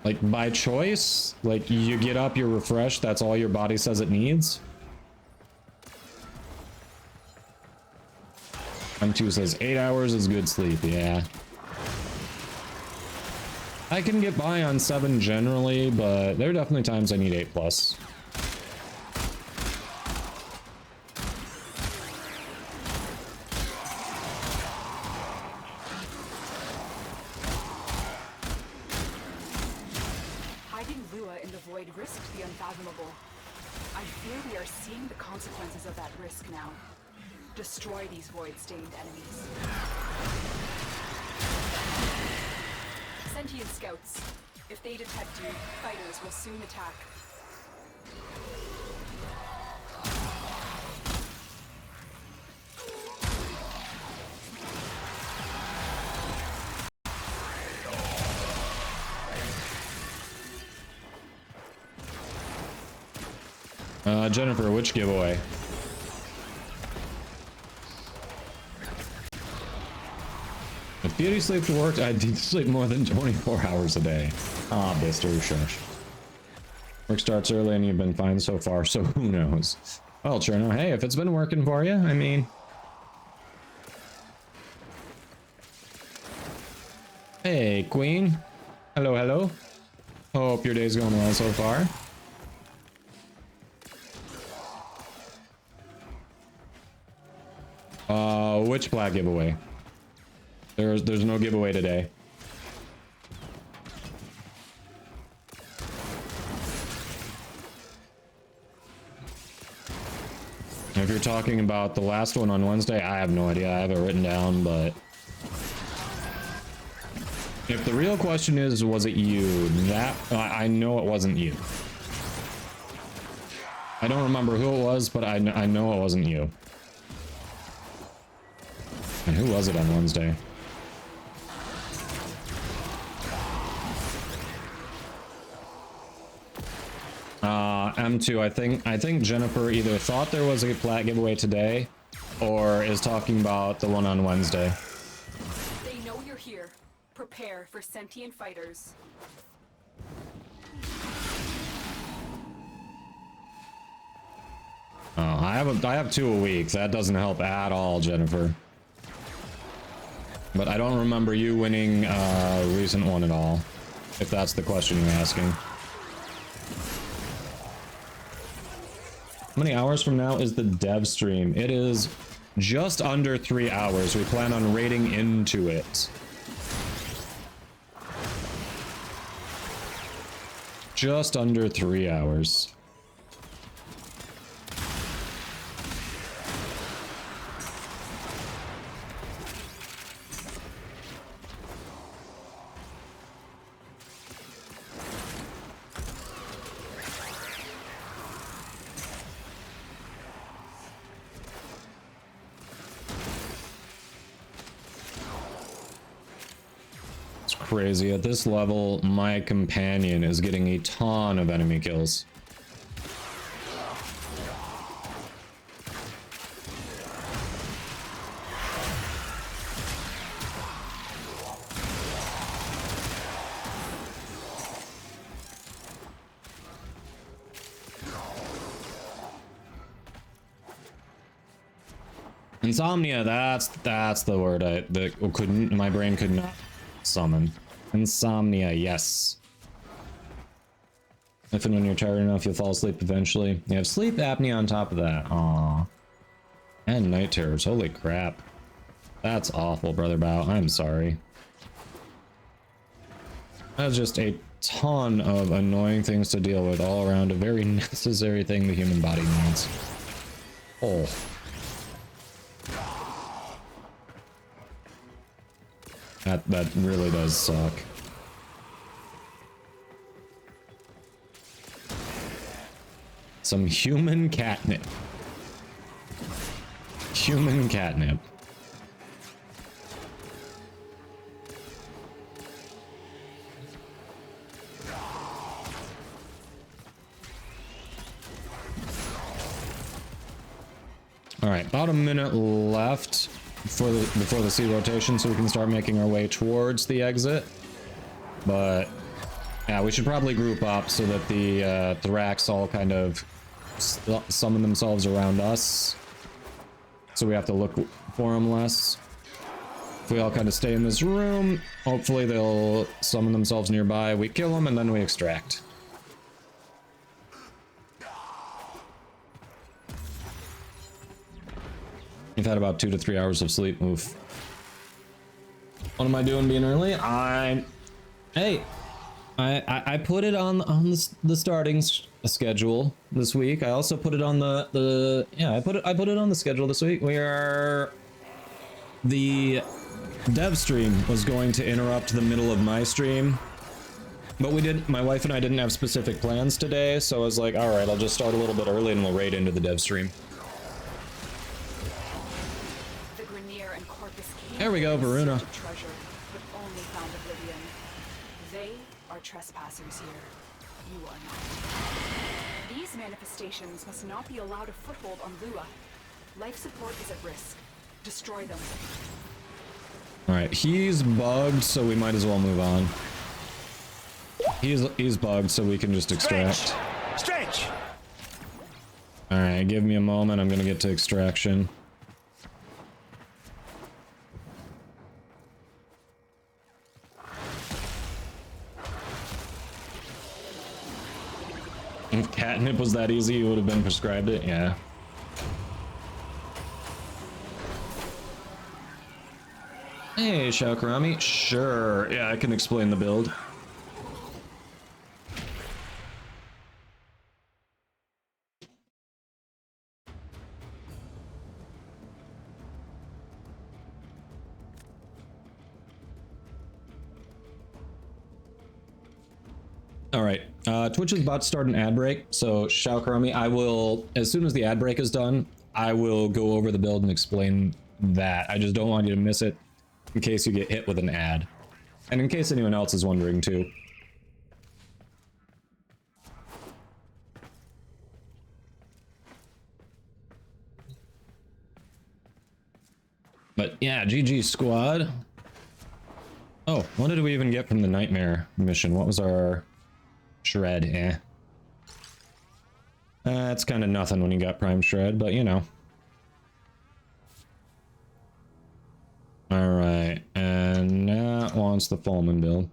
Like, by choice, like, you get up, you're refreshed, that's all your body says it needs. M2 says 8 hours is good sleep, yeah. I can get by on 7 generally, but there are definitely times I need 8 plus. Hiding Lua in the void risked the unfathomable. I fear we are seeing the consequences of that risk now. Destroy these void-stained enemies. Sentient scouts. If they detect you, fighters will soon attack. Jennifer, which giveaway? If beauty sleep worked, I'd need to sleep more than 24 hours a day. Ah, Bister, shush. Work starts early and you've been fine so far, so who knows? Well, Cherno, hey, if it's been working for you, I mean... Hey, Queen. Hello, hello. Hope your day's going well so far. Which plat giveaway? There's no giveaway today. If you're talking about the last one on Wednesday, I have no idea. I have it written down, but if the real question is, was it you? That I know it wasn't you. I don't remember who it was, but I know it wasn't you. And who was it on Wednesday? M2, I think Jennifer either thought there was a plat giveaway today or is talking about the one on Wednesday. They know you're here. Prepare for sentient fighters. Oh, I have 2 a week. That doesn't help at all, Jennifer. But I don't remember you winning a recent one at all, if that's the question you're asking. How many hours from now is the dev stream? It is just under 3 hours. We plan on raiding into it. Just under 3 hours. Crazy. At this level, my companion is getting a ton of enemy kills. Insomnia, that's the word my brain could not summon. Insomnia, yes. If and when you're tired enough, you'll fall asleep eventually. You have sleep apnea on top of that. Aww. And night terrors, holy crap. That's awful, Brother Bao. I'm sorry. That's just a ton of annoying things to deal with all around, a very necessary thing the human body needs. Oh. That really does suck. Some human catnip. Human catnip. All right, about a minute left before the C rotation, so we can start making our way towards the exit. But Yeah, we should probably group up so that the Thrax all kind of summon themselves around us. So we have to look for them less. If we all kind of stay in this room, hopefully they'll summon themselves nearby. We kill them and then we extract. We've had about 2 to 3 hours of sleep. Oof. What am I doing being early? Hey, I put it on the starting schedule this week. I also put it on I put it on the schedule this week. The dev stream was going to interrupt the middle of my stream, but my wife and I didn't have specific plans today, so I was like, all right, I'll just start a little bit early and we'll raid into the dev stream. There we go, Varuna. Treasure, but only found oblivion. They are trespassers here. You are not. These manifestations must not be allowed a foothold on Lua. Life support is at risk. Destroy them. Alright, he's bugged, so we might as well move on. He's bugged, so we can just extract. Stretch! Alright, give me a moment, I'm gonna get to extraction. If catnip was that easy, you would have been prescribed it, yeah. Hey, Shaokarami. Sure, yeah, I can explain the build. Alright, Twitch is about to start an ad break, so Shaokarami, I will, as soon as the ad break is done, I will go over the build and explain that. I just don't want you to miss it in case you get hit with an ad. And in case anyone else is wondering too. But yeah, GG squad. Oh, what did we even get from the nightmare mission? What was our... Shred, eh. It's kind of nothing when you got Prime Shred, but you know. Alright, and that wants the Fulman build.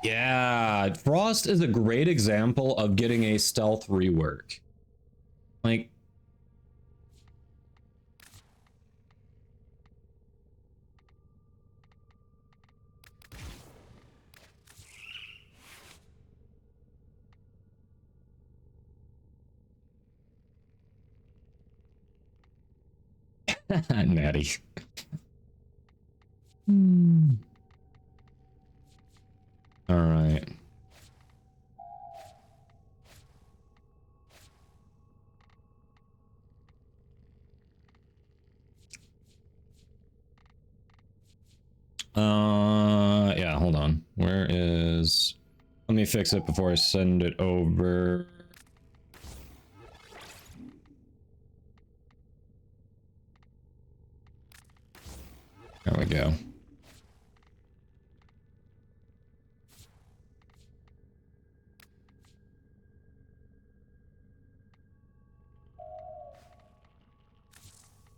Yeah, Frost is a great example of getting a stealth rework. Like... Natty. All right. Yeah, hold on. Where is... Let me fix it before I send it over. There we go.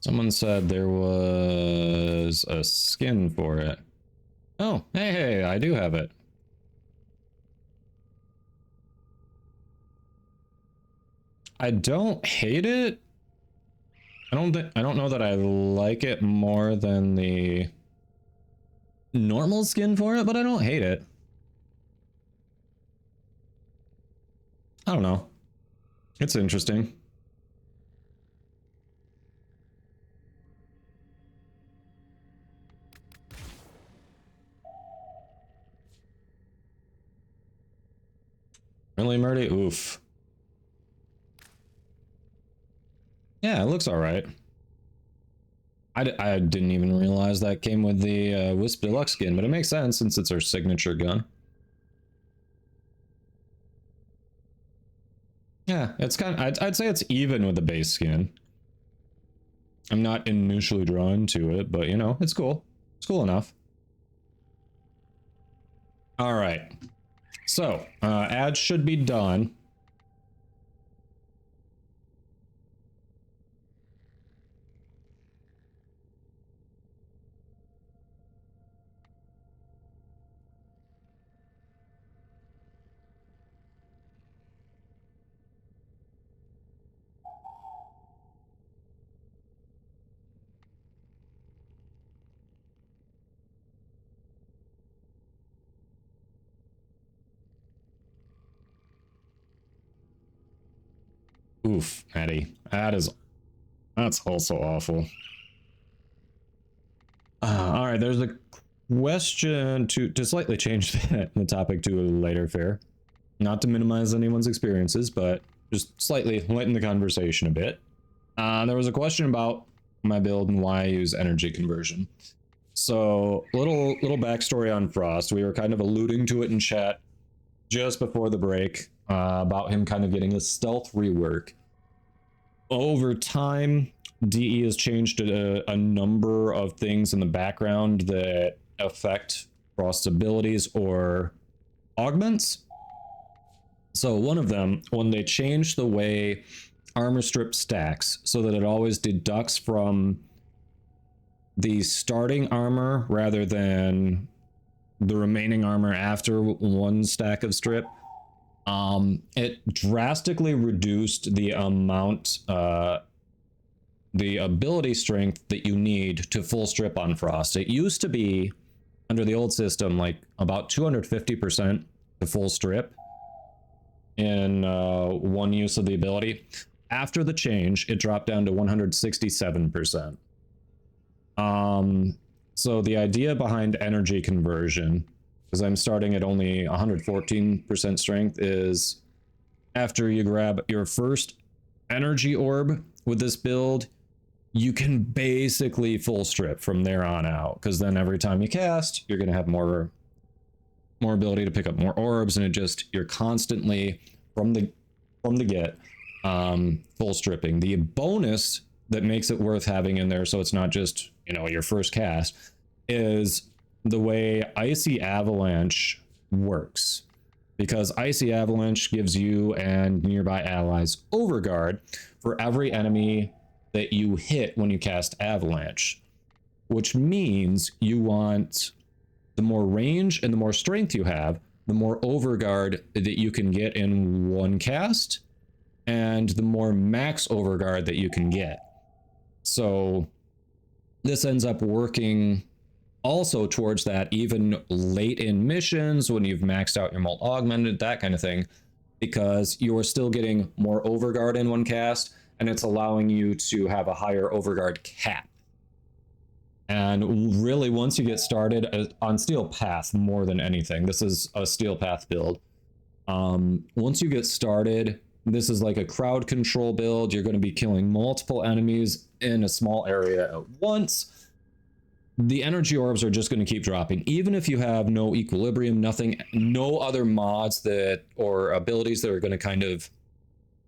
Someone said there was a skin for it. Oh, hey, I do have it. I don't hate it. I don't know that I like it more than the normal skin for it, but I don't hate it. I don't know. It's interesting. Really, Murdy? Oof. Yeah, it looks alright. I didn't even realize that came with the Wisp Deluxe skin, but it makes sense since it's our signature gun. Yeah, it's kind of, I'd say it's even with the base skin. I'm not initially drawn to it, but you know, it's cool. It's cool enough. All right. So, ads should be done. Oof, Eddie. That's also awful. All right, there's a question to slightly change the topic to a lighter fare. Not to minimize anyone's experiences, but just slightly lighten the conversation a bit. There was a question about my build and why I use energy conversion. So, little backstory on Frost. We were kind of alluding to it in chat just before the break about him kind of getting a stealth rework. Over time, DE has changed a number of things in the background that affect Frost's abilities or augments. So one of them, when they changed the way armor strip stacks so that it always deducts from the starting armor rather than the remaining armor after one stack of strip, it drastically reduced the amount, the ability strength that you need to full strip on Frost. It used to be, under the old system, like about 250% to full strip in one use of the ability. After the change, it dropped down to 167%. So the idea behind energy conversion, because I'm starting at only 114% strength, is after you grab your first energy orb with this build, you can basically full strip from there on out, because then every time you cast, you're going to have more ability to pick up more orbs, and you're constantly from the get full stripping. The bonus that makes it worth having in there, so it's not just, your first cast, is the way Icy Avalanche works. Because Icy Avalanche gives you and nearby allies overguard for every enemy that you hit when you cast Avalanche, which means you want the more range and the more strength you have, the more overguard that you can get in one cast, and the more max overguard that you can get. So this ends up working also towards that even late in missions when you've maxed out your molt augmented, that kind of thing, because you're still getting more overguard in one cast, and it's allowing you to have a higher overguard cap. And really, once you get started on Steel Path, more than anything, this is a Steel Path build. Once you get started, this is like a crowd control build. You're going to be killing multiple enemies in a small area at once. The energy orbs are just going to keep dropping, even if you have no equilibrium, no other mods or abilities that are going to kind of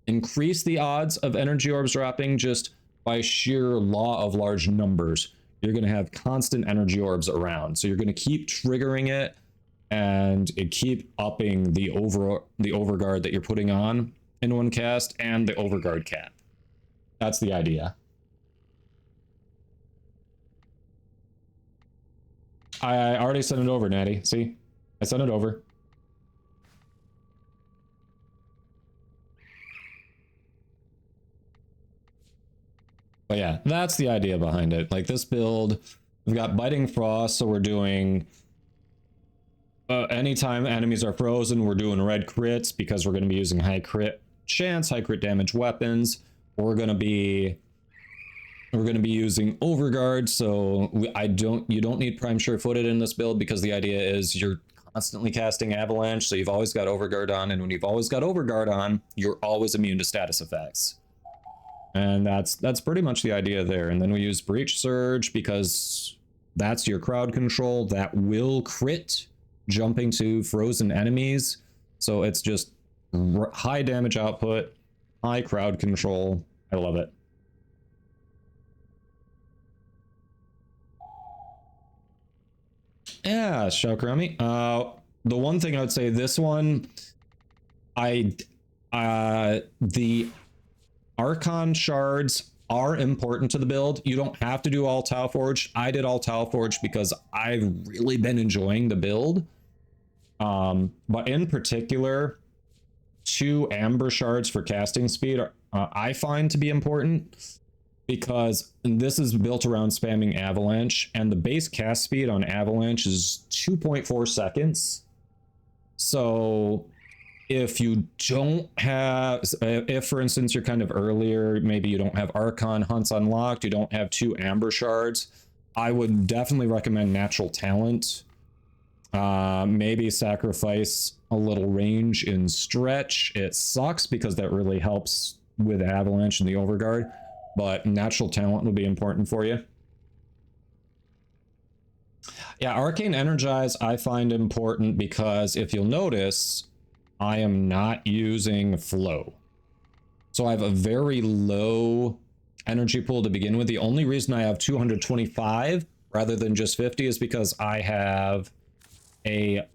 increase the odds of energy orbs dropping. Just by sheer law of large numbers, you're going to have constant energy orbs around. So you're going to keep triggering it, and it keep upping the overguard that you're putting on in one cast and the overguard cap. That's the idea. I already sent it over, Natty. See? I sent it over. But yeah, that's the idea behind it. Like this build, we've got Biting Frost, so we're doing anytime enemies are frozen, we're doing red crits because we're going to be using high crit chance, high crit damage weapons. We're going to be using overguard, so you don't need prime sure-footed in this build, because the idea is you're constantly casting avalanche, so you've always got overguard on, and when you've always got overguard on, you're always immune to status effects. And that's pretty much the idea there. And then we use Breach Surge because that's your crowd control that will crit jumping to frozen enemies. So it's just high damage output, high crowd control. I love it. Yeah, Shaukrami. the one thing I would say, this one, the Archon shards are important to the build. You don't have to do all Tau Forged. I did all Tau Forged because I've really been enjoying the build. But in particular, 2 Amber shards for casting speed I find to be important, because this is built around spamming Avalanche, and the base cast speed on Avalanche is 2.4 seconds. So if you don't have, if for instance you're kind of earlier, maybe you don't have Archon hunts unlocked, you don't have 2 Amber shards, I would definitely recommend Natural Talent. Maybe sacrifice a little range in Stretch. It sucks because that really helps with Avalanche and the Overguard, but Natural Talent would be important for you. Yeah, Arcane Energize I find important because if you'll notice, I am not using Flow. So I have a very low energy pool to begin with. The only reason I have 225 rather than just 50 is because I have a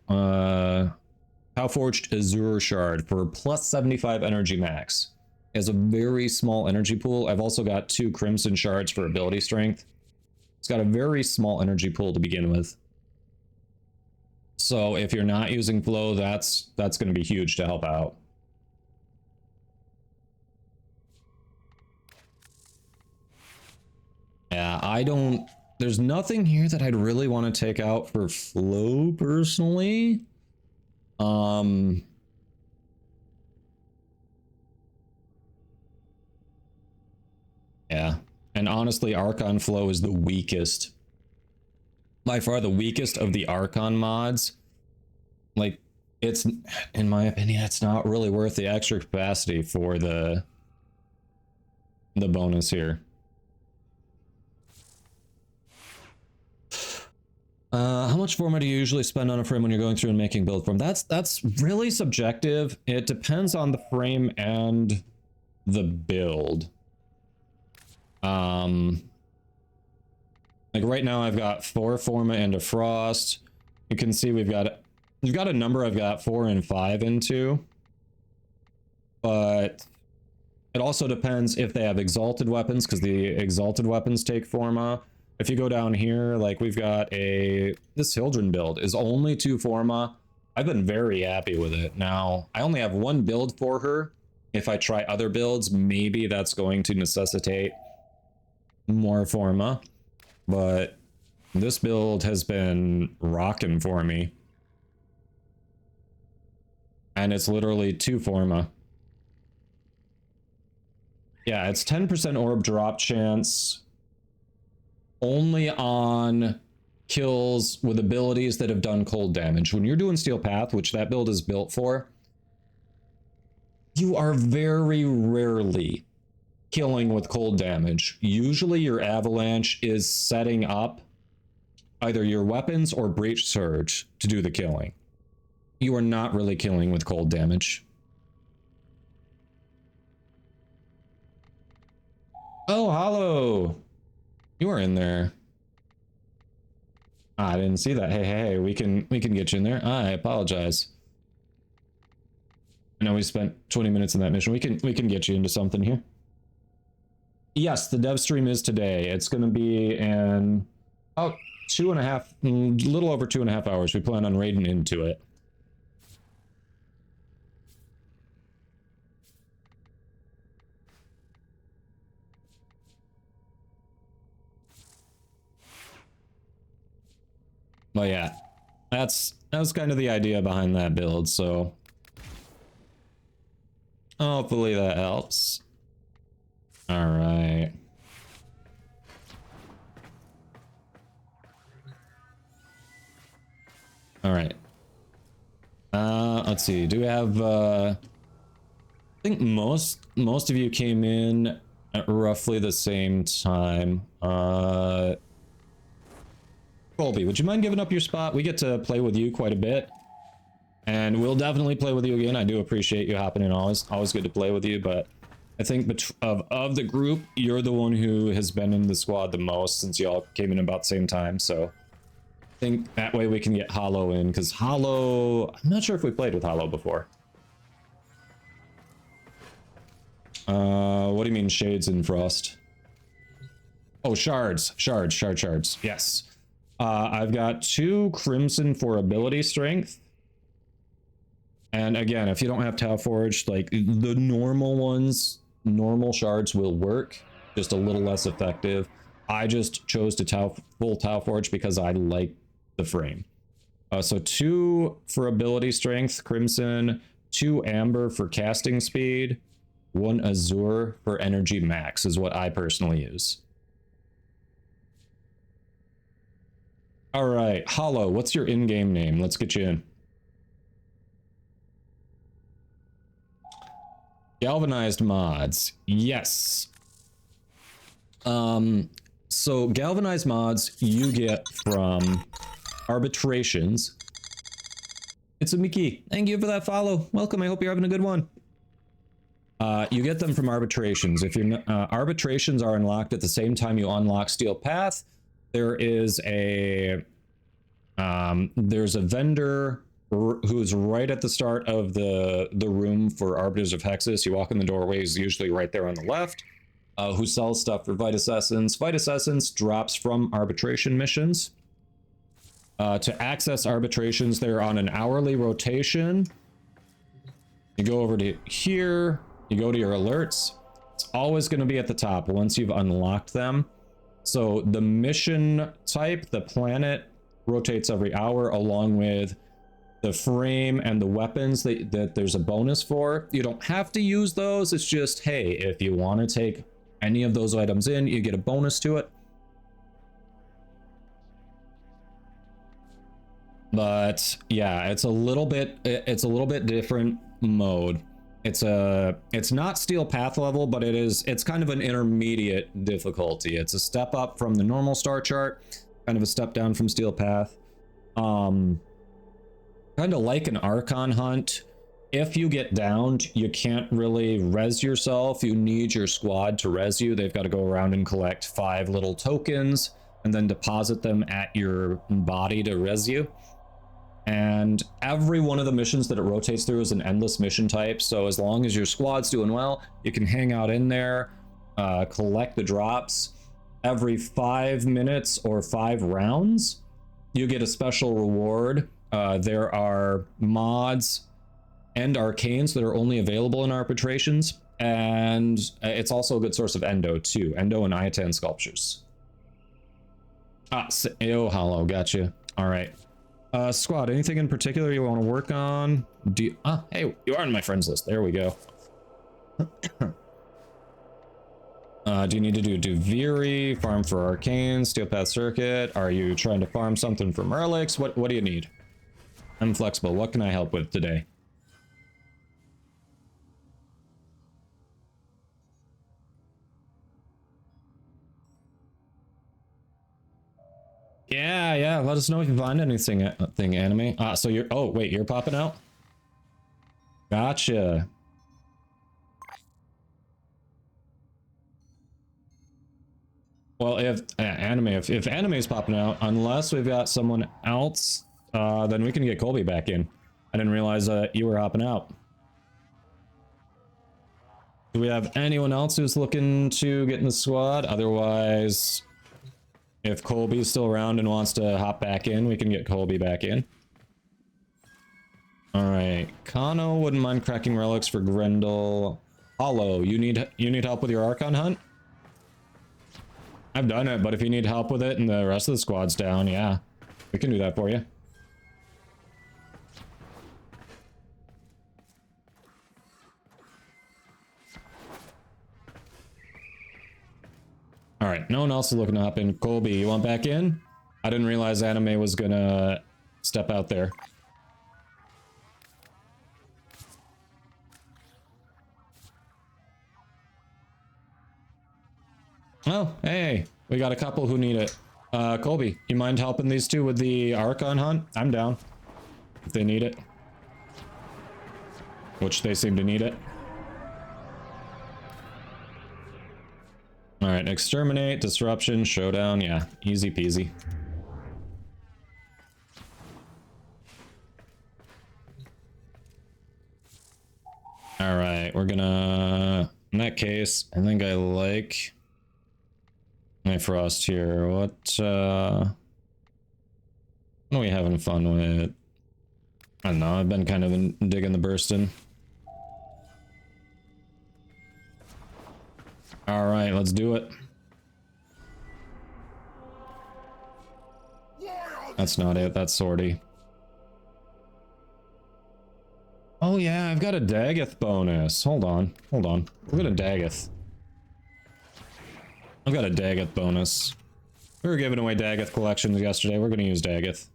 Tau Forged Azure Shard for plus 75 energy max. It has a very small energy pool. I've also got 2 Crimson Shards for ability strength. It's got a very small energy pool to begin with. So if you're not using Flow, that's going to be huge to help out. Yeah, there's nothing here that I'd really want to take out for Flow personally. Yeah, and honestly, Archon Flow is the weakest. By far the weakest of the Archon mods. Like, it's, in my opinion, it's not really worth the extra capacity for the bonus here. How much format do you usually spend on a frame when you're going through and making build form? That's really subjective. It depends on the frame and the build. Like right now I've got 4 Forma into Frost. You can see we've got a number I've got 4 and 5 into. But it also depends if they have exalted weapons, because the exalted weapons take Forma. If you go down here, like we've got this Hildren build is only 2 Forma. I've been very happy with it. Now, I only have 1 build for her. If I try other builds, maybe that's going to necessitate more Forma. But this build has been rocking for me. And it's literally 2 Forma. Yeah, it's 10% orb drop chance. Only on kills with abilities that have done cold damage. When you're doing Steel Path, which that build is built for, you are very rarely killing with cold damage. Usually your Avalanche is setting up either your weapons or Breach Surge to do the killing. You are not really killing with cold damage. Oh, Hollow! You are in there. I didn't see that. Hey, we can get you in there. I apologize. I know we spent 20 minutes in that mission. We can get you into something here. Yes, the dev stream is today. It's going to be in 2.5, a little over 2.5 hours. We plan on raiding into it. But yeah, that was kind of the idea behind that build, so hopefully that helps. All right. All right. Let's see. Do we have I think most of you came in at roughly the same time. Colby, would you mind giving up your spot? We get to play with you quite a bit, and we'll definitely play with you again. I do appreciate you hopping in. Always good to play with you, but I think of the group, you're the one who has been in the squad the most since y'all came in about the same time, so think that way we can get Hollow in, because Hollow... I'm not sure if we played with Hollow before. What do you mean Shades and Frost? Oh, Shards. Shards. Yes. I've got 2 Crimson for ability strength. And again, if you don't have Tau Forged, like the normal ones, normal shards will work, just a little less effective. I just chose to full Tau Forge because I like the frame. So 2 for ability strength, Crimson, 2 Amber for casting speed, 1 Azure for energy max is what I personally use. All right, Hollow, what's your in-game name? Let's get you in. Galvanized mods, yes. So galvanized mods you get from arbitrations. It's a Mickey. Thank you for that follow. Welcome. I hope you're having a good one. You get them from arbitrations. If you're arbitrations are unlocked at the same time you unlock Steel Path. There is a there's a vendor who's right at the start of the room for Arbiters of Hexus. You walk in the doorway, he's usually right there on the left, who sells stuff for Vitus Essence. Vitus Essence drops from arbitration missions. To access arbitrations, they're on an hourly rotation. You go over to here, you go to your alerts. It's always going to be at the top once you've unlocked them. So the mission type, the planet, rotates every hour along with the frame and the weapons that there's a bonus for. You don't have to use those. It's just, hey, if you want to take any of those items in, you get a bonus to it. But yeah, it's a little bit different mode. It's not Steel Path level, but it's kind of an intermediate difficulty. It's a step up from the normal star chart, kind of a step down from Steel Path. Kind of like an Archon hunt. If you get downed, you can't really res yourself. You need your squad to res you. They've got to go around and collect 5 little tokens and then deposit them at your body to res you. And every one of the missions that it rotates through is an endless mission type. So as long as your squad's doing well, you can hang out in there, collect the drops. Every 5 minutes or 5 rounds, you get a special reward. There are mods and arcanes that are only available in arbitrations. And it's also a good source of endo too. Endo and Iatan sculptures. Oh, Hollow, gotcha. All right. Squad, anything in particular you want to work on? Hey, you are on my friends list. There we go. Do you need to do Duviri, farm for Arcane, Steel Path Circuit? Are you trying to farm something for Merlix? What do you need? I'm flexible. What can I help with today? Yeah. Let us know if you find anything, anime. So you're... Oh, wait, you're popping out? Gotcha. Well, if anime is popping out, unless we've got someone else, then we can get Colby back in. I didn't realize you were hopping out. Do we have anyone else who's looking to get in the squad? Otherwise, if Colby's still around and wants to hop back in, we can get Colby back in. All right, Kano wouldn't mind cracking relics for Grendel. Hollow, you need help with your Archon hunt? I've done it, but if you need help with it and the rest of the squad's down, yeah, we can do that for you. All right, no one else is looking to hop in. Colby, you want back in? I didn't realize anime was gonna step out there. Oh, hey, we got a couple who need it. Colby, you mind helping these two with the Archon hunt? I'm down, if they need it. Which they seem to need it. All right, exterminate, disruption, showdown, yeah, easy peasy. All right, we're gonna, in that case, I think I like my frost here. What are we having fun with? I don't know, I've been kind of digging the bursting. All right, let's do it. That's not it, that's sortie. Oh yeah, I've got a Daggeth bonus. Hold on. We're gonna Daggeth. I've got a Daggeth bonus. We were giving away Daggeth collections yesterday. We're gonna use Daggeth.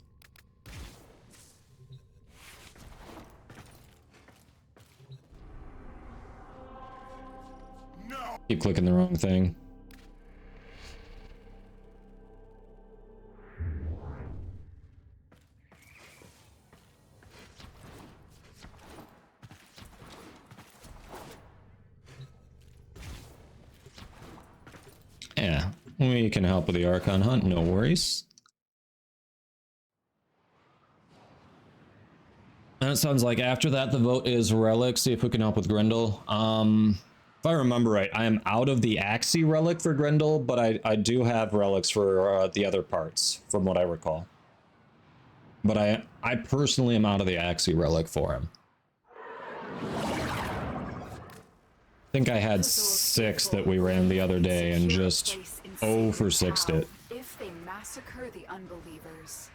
No. Keep clicking the wrong thing. Yeah, we can help with the Archon hunt, no worries. And it sounds like after that the vote is Relic, see if we can help with Grendel. If I remember right, I am out of the Axie Relic for Grendel, but I do have relics for the other parts, from what I recall. But I personally am out of the Axie Relic for him. I think I had 6 that we ran the other day and just 0 for 6'd it. If they massacre the unbelievers,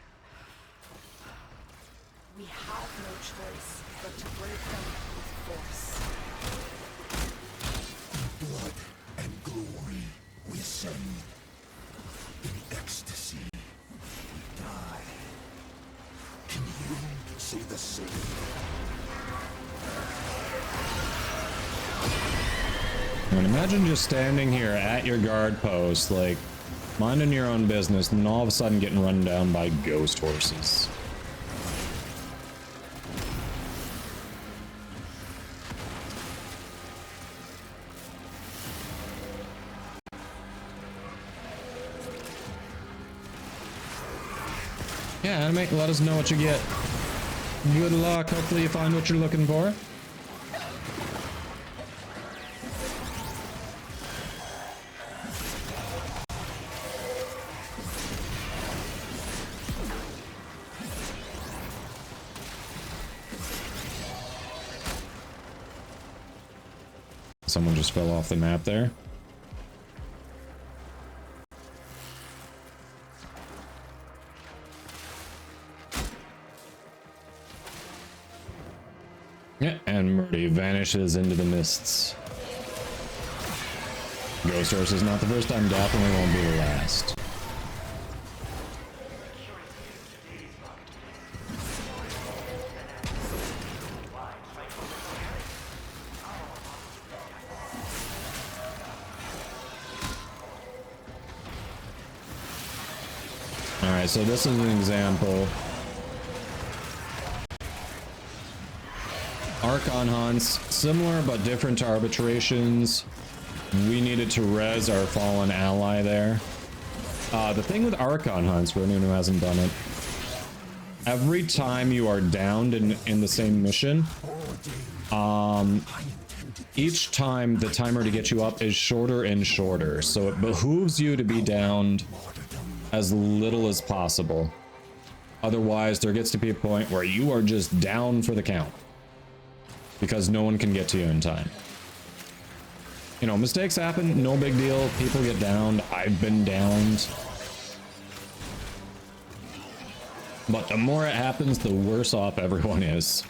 we have no choice but to break them with force. Blood and glory we send. In ecstasy we die. Can you say the same? And imagine just standing here at your guard post, like, minding your own business, and then all of a sudden getting run down by ghost horses. Yeah, animate, let us know what you get. Good luck, hopefully you find what you're looking for. Someone just fell off the map there. Yeah, and Murdy vanishes into the mists. Ghost Horse is not the first time, definitely won't be the last. Alright, so this is an example. Archon hunts, similar but different to arbitrations. We needed to res our fallen ally there. The thing with Archon hunts, for anyone who hasn't done it, every time you are downed in the same mission, each time the timer to get you up is shorter and shorter, so it behooves you to be downed as little as possible. Otherwise, there gets to be a point where you are just down for the count, because no one can get to you in time. You know, mistakes happen, no big deal. People get downed. I've been downed. But the more it happens, the worse off everyone is.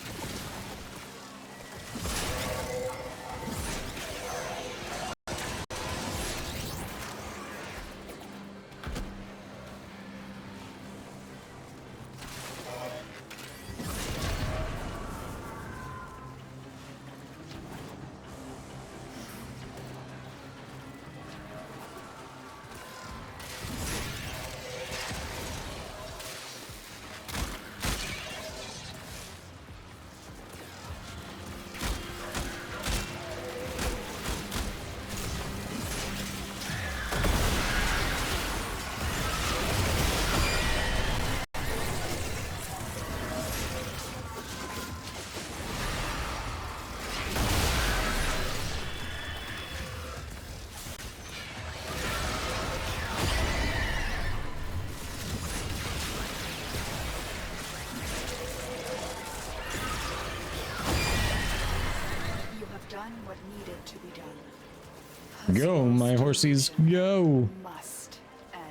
done what needed to be done. Go, my horsies, go. Must end.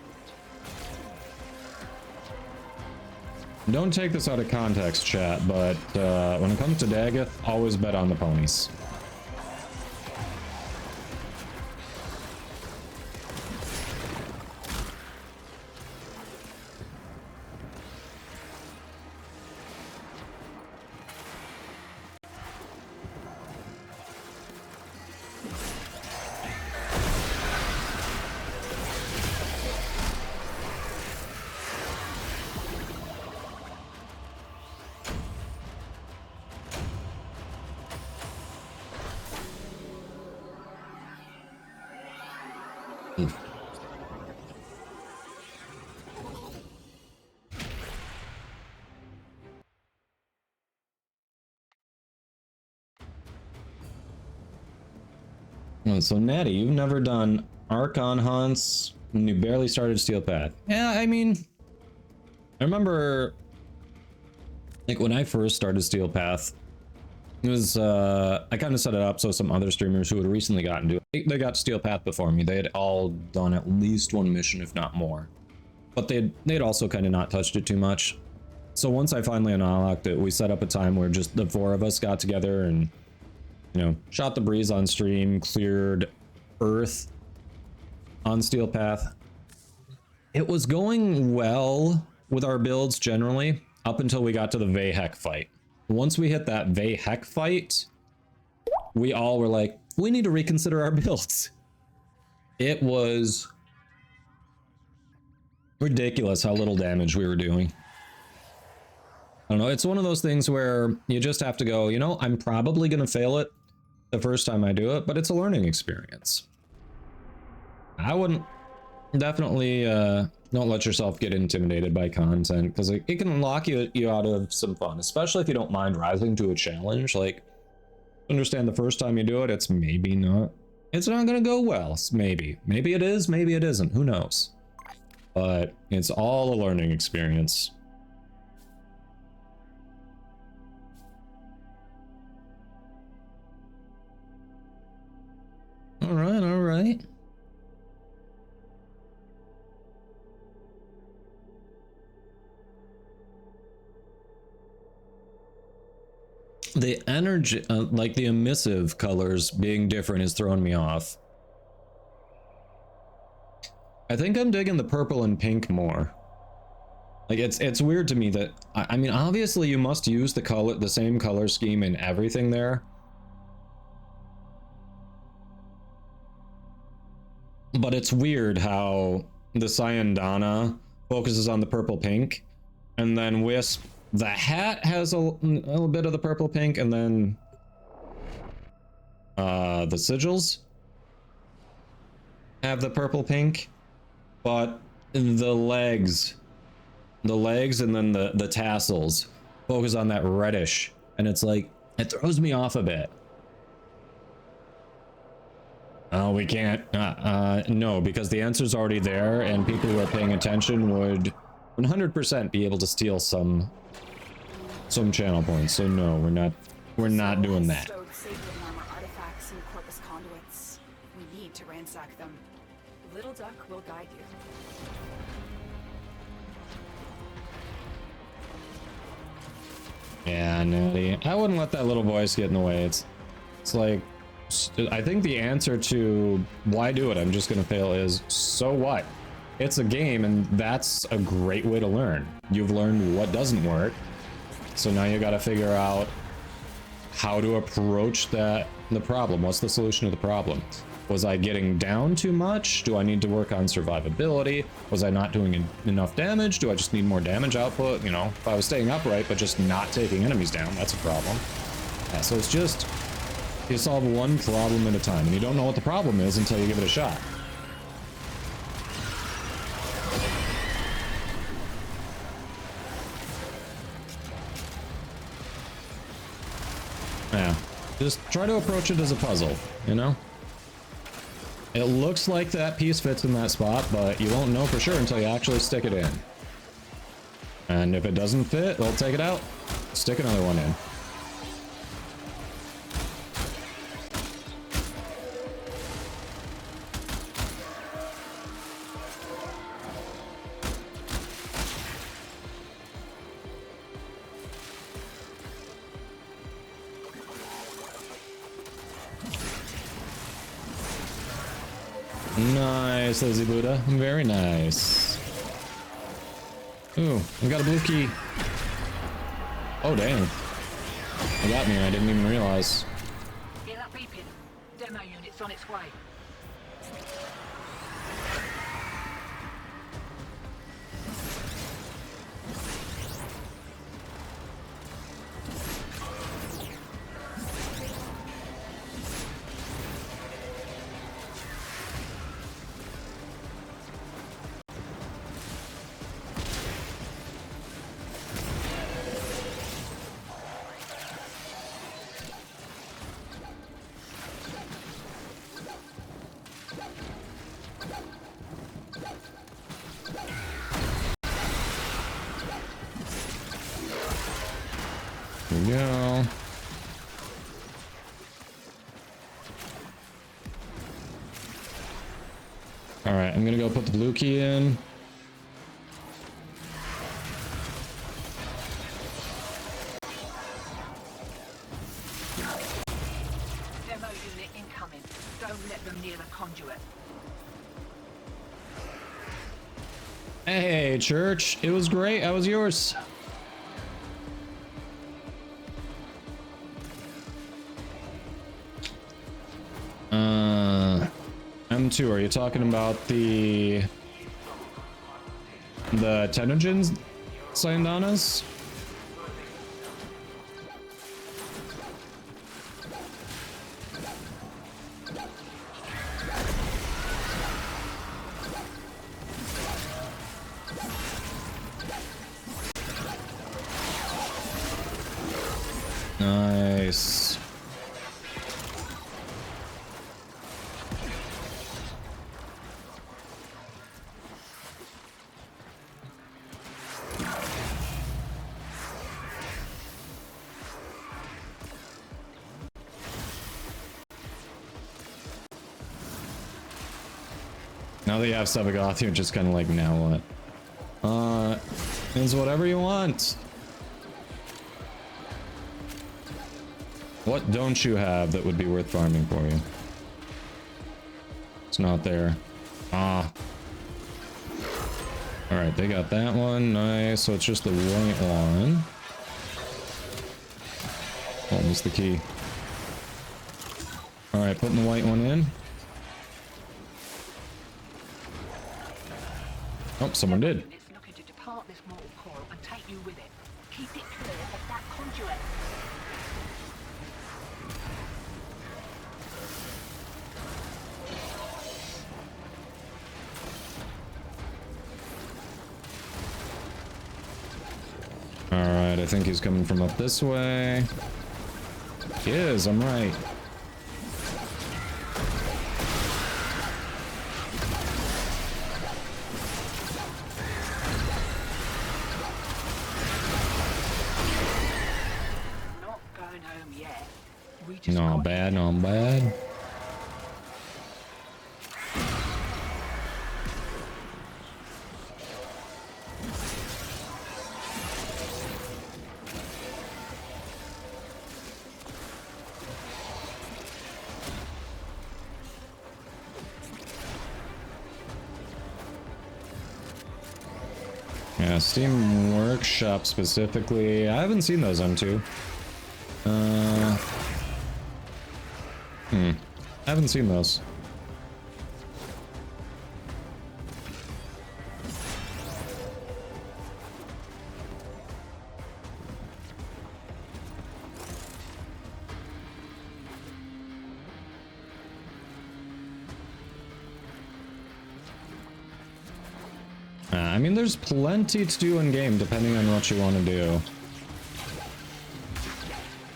Don't take this out of context, chat, but when it comes to Daggett, always bet on the ponies. So Natty, you've never done Archon hunts, and you barely started Steel Path. Yeah, I mean, I remember, like, when I first started Steel Path, it was, I kind of set it up so some other streamers who had recently gotten to it, they got Steel Path before me. They had all done at least one mission, if not more. But they'd also kind of not touched it too much. So once I finally unlocked it, we set up a time where just the 4 of us got together and, you know, shot the breeze on stream, cleared Earth on Steel Path. It was going well with our builds generally, up until we got to the Vahek fight. Once we hit that Vahek fight, we all were like, we need to reconsider our builds. It was ridiculous how little damage we were doing. I don't know, it's one of those things where you just have to go, you know, I'm probably going to fail it the first time I do it, but it's a learning experience. I wouldn't, definitely don't let yourself get intimidated by content, because it can lock you out of some fun, especially if you don't mind rising to a challenge. Like, understand the first time you do it, it's maybe not, it's not gonna go well. Maybe it is, maybe it isn't, who knows, but it's all a learning experience. All right. The energy, like the emissive colors being different, is throwing me off. I think I'm digging the purple and pink more. Like, it's weird to me that, I mean, obviously you must use the same color scheme in everything there. But it's weird how the Cyandana focuses on the purple pink, and then Wisp, the hat, has a little bit of the purple pink, and then the sigils have the purple pink, but the legs and then the tassels focus on that reddish, and it's like, it throws me off a bit. Oh, we can't. No, because the answer's already there, and people who are paying attention would 100% be able to steal some channel points. So no, we're not doing that. Stowed sacred armor artifacts and corpus conduits. We need to ransack them. Little Duck will guide you. Yeah, Natty, I wouldn't let that little voice get in the way. It's like, I think the answer to why do it, I'm just gonna fail, is so what? It's a game, and that's a great way to learn. You've learned what doesn't work, so now you got to figure out how to approach the problem. What's the solution to the problem? Was I getting down too much? Do I need to work on survivability? Was I not doing enough damage? Do I just need more damage output? You know, if I was staying upright but just not taking enemies down, that's a problem. Yeah, so it's just, you solve one problem at a time, and you don't know what the problem is until you give it a shot. Yeah, just try to approach it as a puzzle, you know? It looks like that piece fits in that spot, but you won't know for sure until you actually stick it in. And if it doesn't fit, well, take it out, stick another one in. Nice, Lazy Buddha. Very nice. Ooh, I got a blue key. Oh, dang. It got me and I didn't even realize. Hear that beeping? Demo unit's on its way. Here we go. Alright, I'm gonna go put the blue key in. Demo unit incoming. Don't let them near the conduit. Hey, church. It was great. How was yours? M2, are you talking about the Tenogens Syandanas? Nice. Now that you have Sabagoth, you're just kind of like, now what? It's whatever you want. What don't you have that would be worth farming for you? It's not there. Ah. Alright, they got that one. Nice. So it's just the white one. Oh, missed the key. Alright, putting the white one in. Oh, someone did. Unit's looking to depart this mortal coil and take you with it. Keep it clear of that conduit. Alright, I think he's coming from up this way. He is, I'm right. Not going home yet. We just Not got bad, not bad. Yeah, Steam Workshop specifically. I haven't seen those M2. I haven't seen those. I mean, there's plenty to do in game, depending on what you want to do.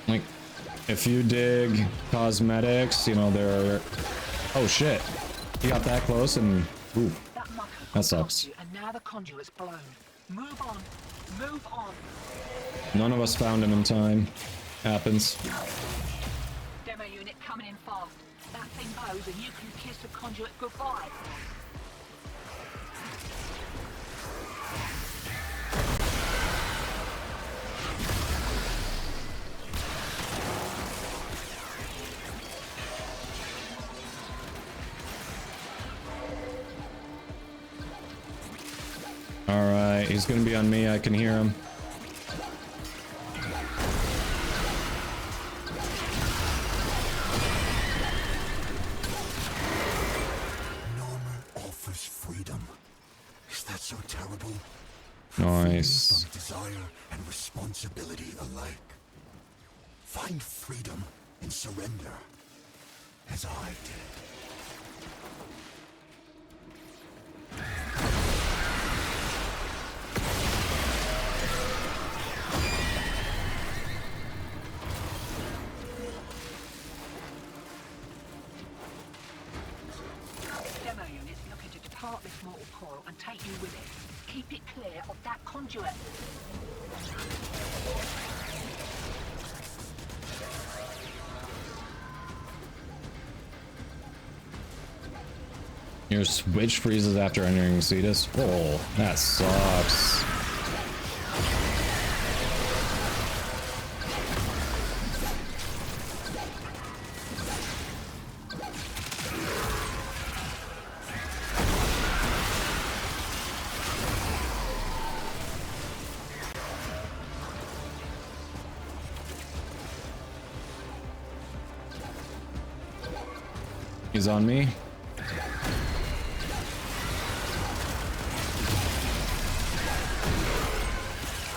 Like, if you dig cosmetics, you know, there are... Oh, shit. You got that close and... Ooh, that sucks. And now the conduit's blown. Move on. Move on. None of us found him in time. Happens. Demo unit coming in fast. That thing blows and you can kiss the conduit goodbye. Alright, he's gonna be on me, I can hear him. Normal offers freedom. Is that so terrible? Nice. Freedom from desire and responsibility alike. Find freedom and surrender, as I did. Demo units looking to depart this mortal coil and take you with it. Keep it clear of that conduit. Your switch freezes after entering VODS. Oh, that sucks. He's on me.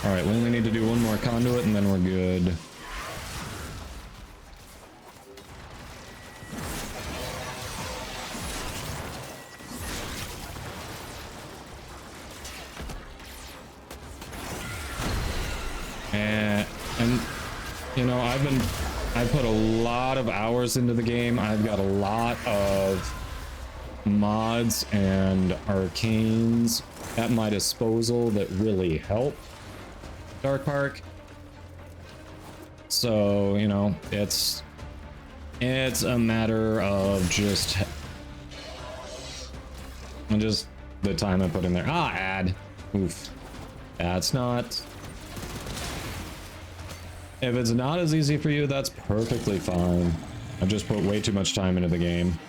Alright, we only need to do one more conduit and then we're good. And you know, I put a lot of hours into the game. I've got a lot of mods and arcanes at my disposal that really help Dark Park. So, you know, it's a matter of just the time I put in there. Ah, ad. Oof. That's not... If it's not as easy for you, that's perfectly fine. I've just put way too much time into the game.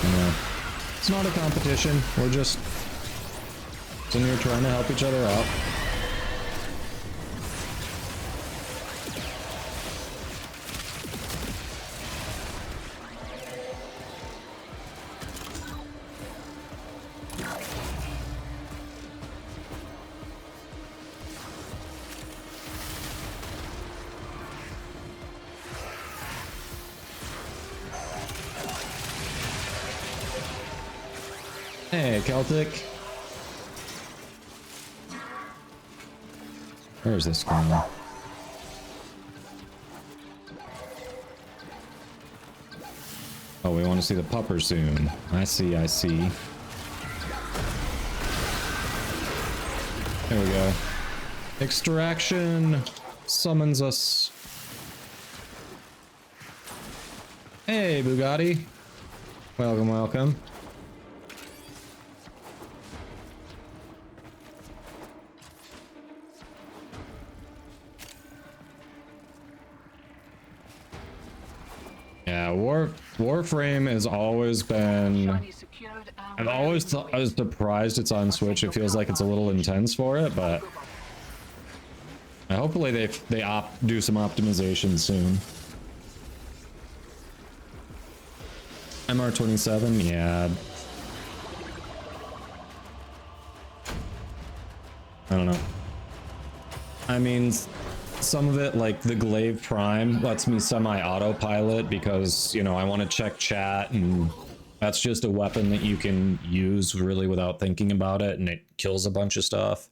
No. It's not a competition. We're just sitting here trying to help each other out. Hey, Celtic. Where is this going? Oh, we want to see the pupper soon. I see, I see. There we go. Extraction summons us. Hey, Bugatti. Welcome, welcome. Yeah, Warframe has always been... I've always thought, I was surprised it's on Switch. It feels like it's a little intense for it, but hopefully they do some optimization soon. MR27, yeah. I don't know. I mean, some of it, like the Glaive Prime, lets me semi-autopilot because, you know, I want to check chat, and that's just a weapon that you can use really without thinking about it, and it kills a bunch of stuff.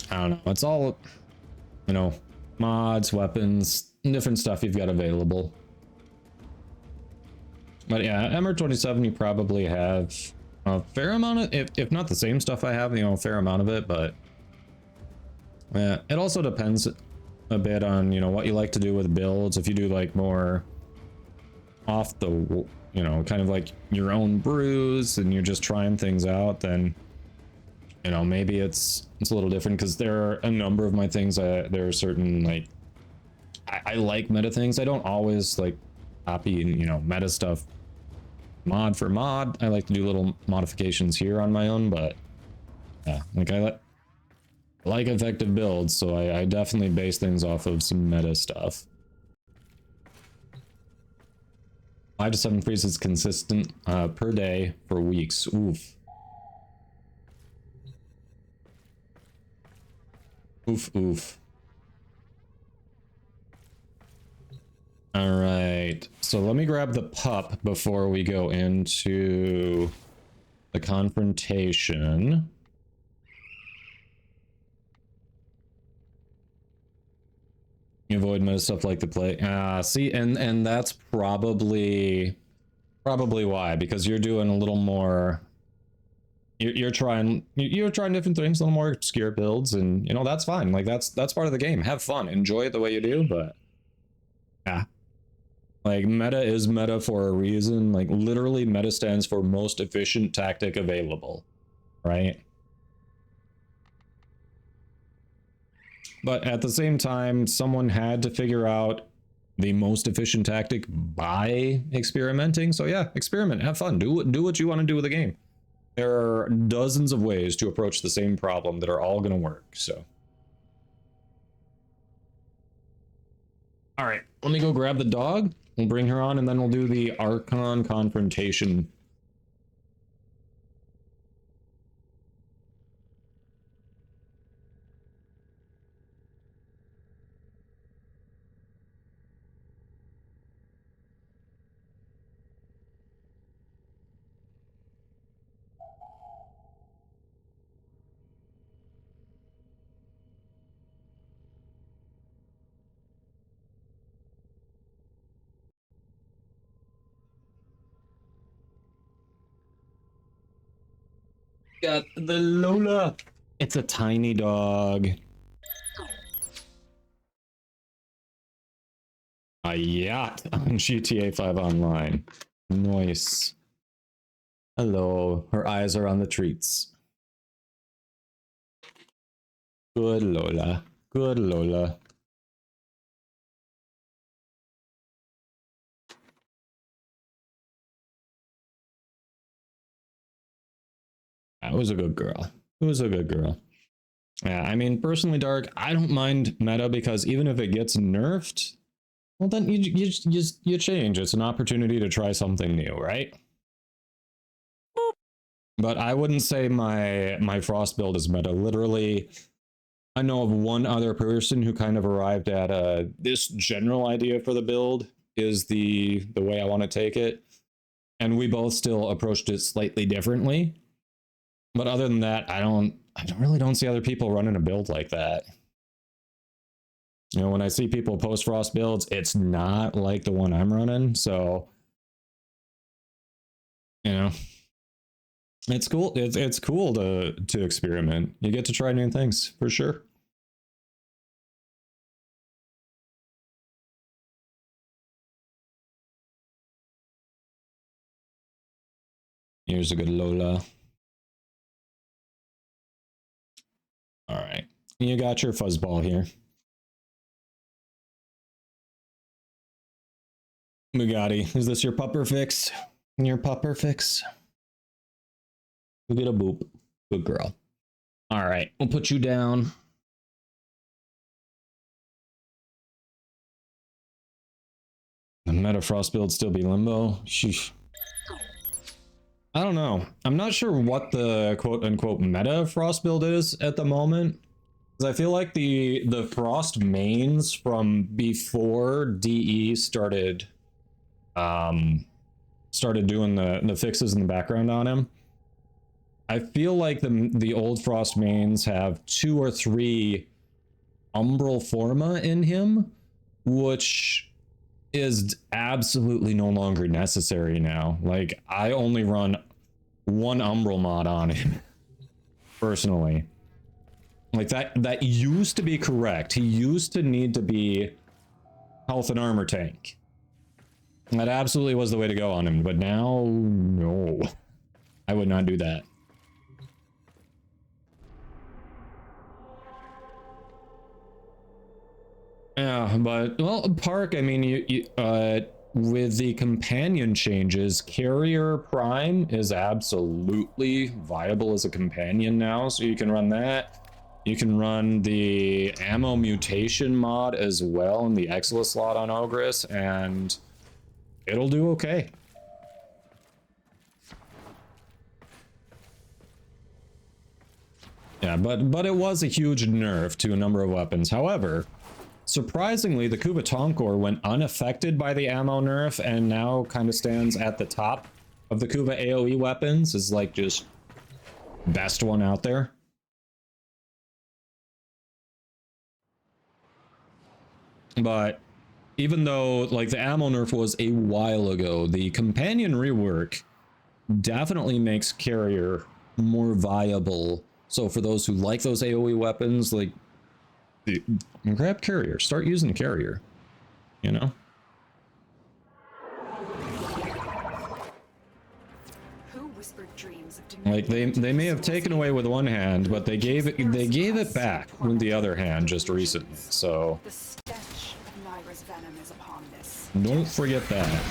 I don't know. It's all, you know, mods, weapons, different stuff you've got available. But yeah, MR27 you probably have a fair amount of, if not the same stuff I have, you know, a fair amount of it, but yeah, it also depends a bit on, you know, what you like to do with builds. If you do like more off the, you know, kind of like your own brews and you're just trying things out, then you know, maybe it's a little different because there are a number of my things. There are certain like I like meta things. I don't always like copy, you know, meta stuff mod for mod. I like to do little modifications here on my own, but yeah, like I like effective builds, so I definitely base things off of some meta stuff. 5 to 7 freezes consistent per day for weeks. Oof. Oof, oof. All right, so let me grab the pup before we go into the confrontation. You avoid meta stuff like the play. See, and that's probably why, because you're doing a little more. You're trying different things, a little more obscure builds, and you know that's fine. Like that's part of the game. Have fun, enjoy it the way you do, but yeah. Like, meta is meta for a reason. Like, literally, meta stands for most efficient tactic available, right? But at the same time, someone had to figure out the most efficient tactic by experimenting. So yeah, experiment, have fun, do what you want to do with the game. There are dozens of ways to approach the same problem that are all going to work, so. All right, let me go grab the dog. We'll bring her on, and then we'll do the Archon confrontation. Got the Lola. It's a tiny dog. A yacht on GTA 5 Online. Nice. Hello. Her eyes are on the treats. Good Lola. Good Lola. That was a good girl. It was a good girl. Yeah, I mean, personally, Dark, I don't mind meta because even if it gets nerfed, well, then you change. It's an opportunity to try something new, right? But I wouldn't say my Frost build is meta. Literally, I know of one other person who kind of arrived at this general idea for the build is the way I want to take it, and we both still approached it slightly differently. But other than that, I really don't see other people running a build like that. You know, when I see people post Frost builds, it's not like the one I'm running, so you know, it's cool. It's cool to experiment. You get to try new things for sure. Here's a good Lola. All right, you got your fuzzball here. Bugatti, is this your pupper fix? Your pupper fix? You get a boop. Good girl. All right, we'll put you down. The meta Frost build still be limbo? Sheesh. I don't know. I'm not sure what the quote-unquote meta Frost build is at the moment. Because I feel like the Frost mains from before DE started doing the fixes in the background on him. I feel like the old Frost mains have 2 or 3 Umbral Forma in him, which is absolutely no longer necessary now. Like, I only run 1 Umbral mod on him, personally. Like, that used to be correct. He used to need to be health and armor tank. That absolutely was the way to go on him, but now, no. I would not do that. Yeah, but well, Park, I mean, with the companion changes, Carrier Prime is absolutely viable as a companion now, so you can run that. You can run the ammo mutation mod as well in the Exila slot on Ogress, and it'll do okay. Yeah, but it was a huge nerf to a number of weapons. However, surprisingly, the Kuva Tonkor went unaffected by the ammo nerf and now kind of stands at the top of the Kuva AoE weapons, is like just best one out there. But even though like the ammo nerf was a while ago, the companion rework definitely makes Carrier more viable. So for those who like those AoE weapons, like, grab Carrier, start using Carrier, you know? Who whispered dreams of Like they may have taken away with one hand, but they gave it back with the other hand just recently. So the stench of Nyra's venom is upon this. don't forget that.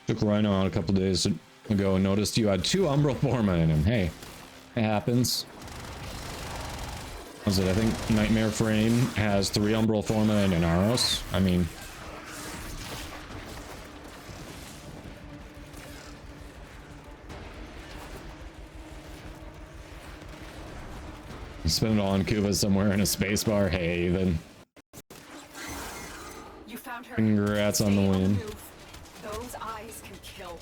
Took Rhino out a couple days ago and noticed you had 2 Umbral Forma in him. Hey, it happens. Was it? I think Nightmare Frame has 3 Umbral Forma and an Aros. I mean, spend it all on Kuva somewhere in a spacebar. Hey, then. You found her. Congrats on the win. Those eyes can kill.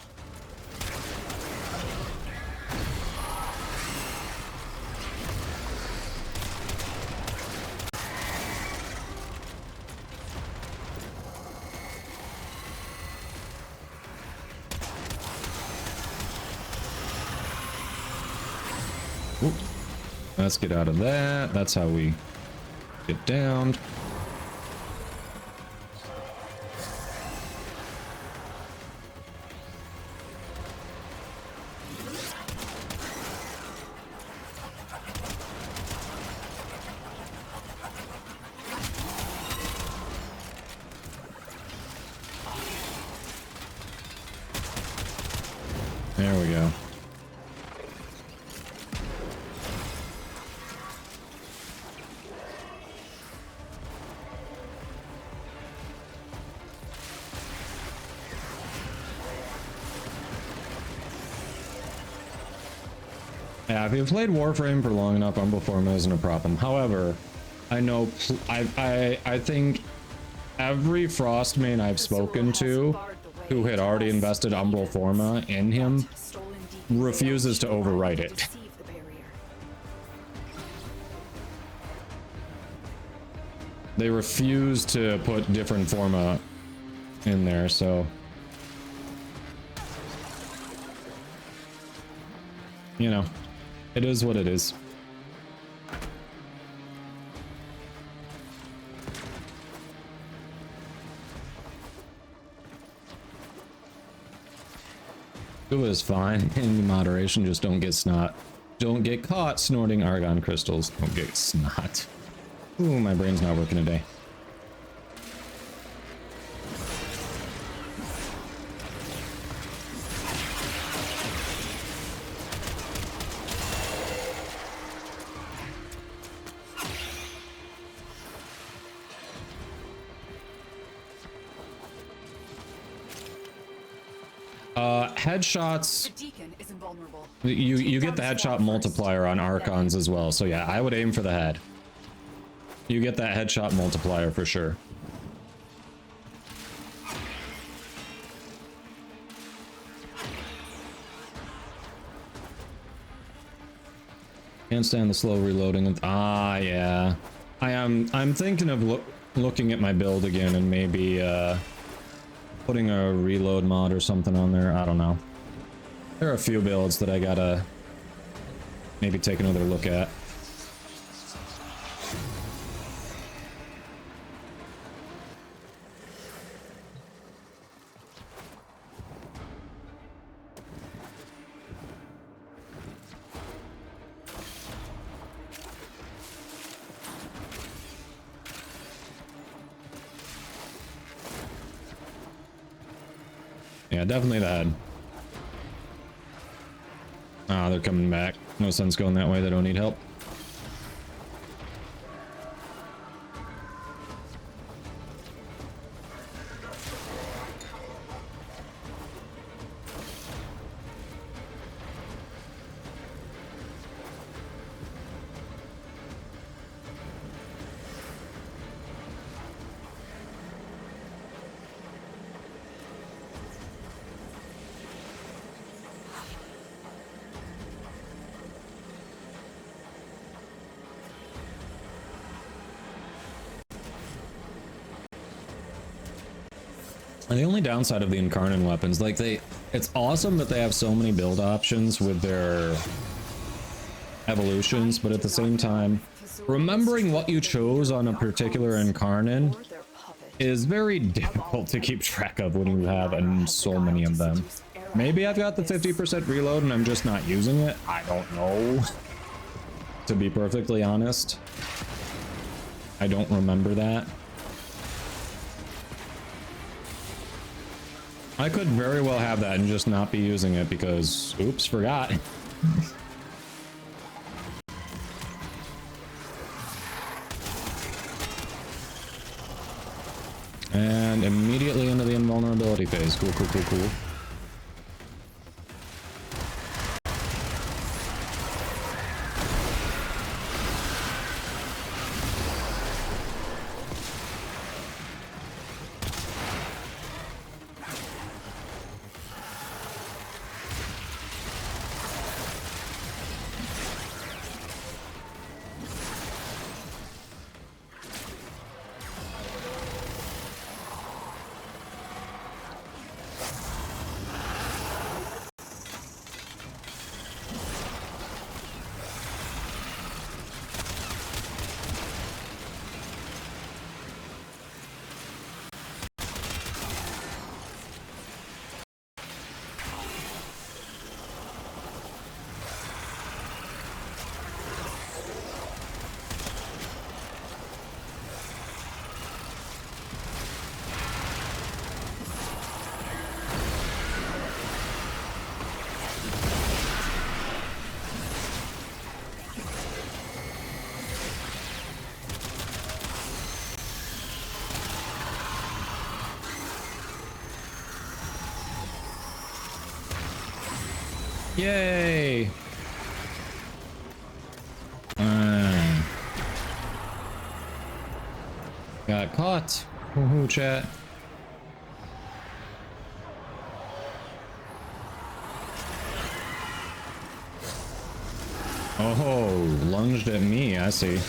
Oop. Let's get out of that. That's how we get downed. There we go. Yeah, if you've played Warframe for long enough, Umbral Forma isn't a problem. However, I know I think every Frost main I've spoken to who had already invested Umbral Forma in him refuses to overwrite it. They refuse to put different Forma in there, so you know, it is what it is. It was fine in moderation, just don't get caught snorting argon crystals. Don't get snot. Ooh, my brain's not working today. Headshots. The Deacon is invulnerable. You get the headshot multiplier on Archons as well. So yeah, I would aim for the head. You get that headshot multiplier for sure. Can't stand the slow reloading. Ah, yeah. I'm thinking of looking at my build again and maybe putting a reload mod or something on there. I don't know. There are a few builds that I gotta maybe take another look at. Yeah, definitely the head. Ah, they're coming back. No sense going that way. They don't need help. And the only downside of the Incarnate weapons, like it's awesome that they have so many build options with their evolutions, but at the same time, remembering what you chose on a particular Incarnate is very difficult to keep track of when you have so many of them. Maybe I've got the 50% reload and I'm just not using it. I don't know. To be perfectly honest, I don't remember that. I could very well have that and just not be using it because, oops, forgot. And immediately into the invulnerability phase. Cool, cool, cool, cool. Yay! Got caught. Woohoo, chat. Oh, lunged at me, I see.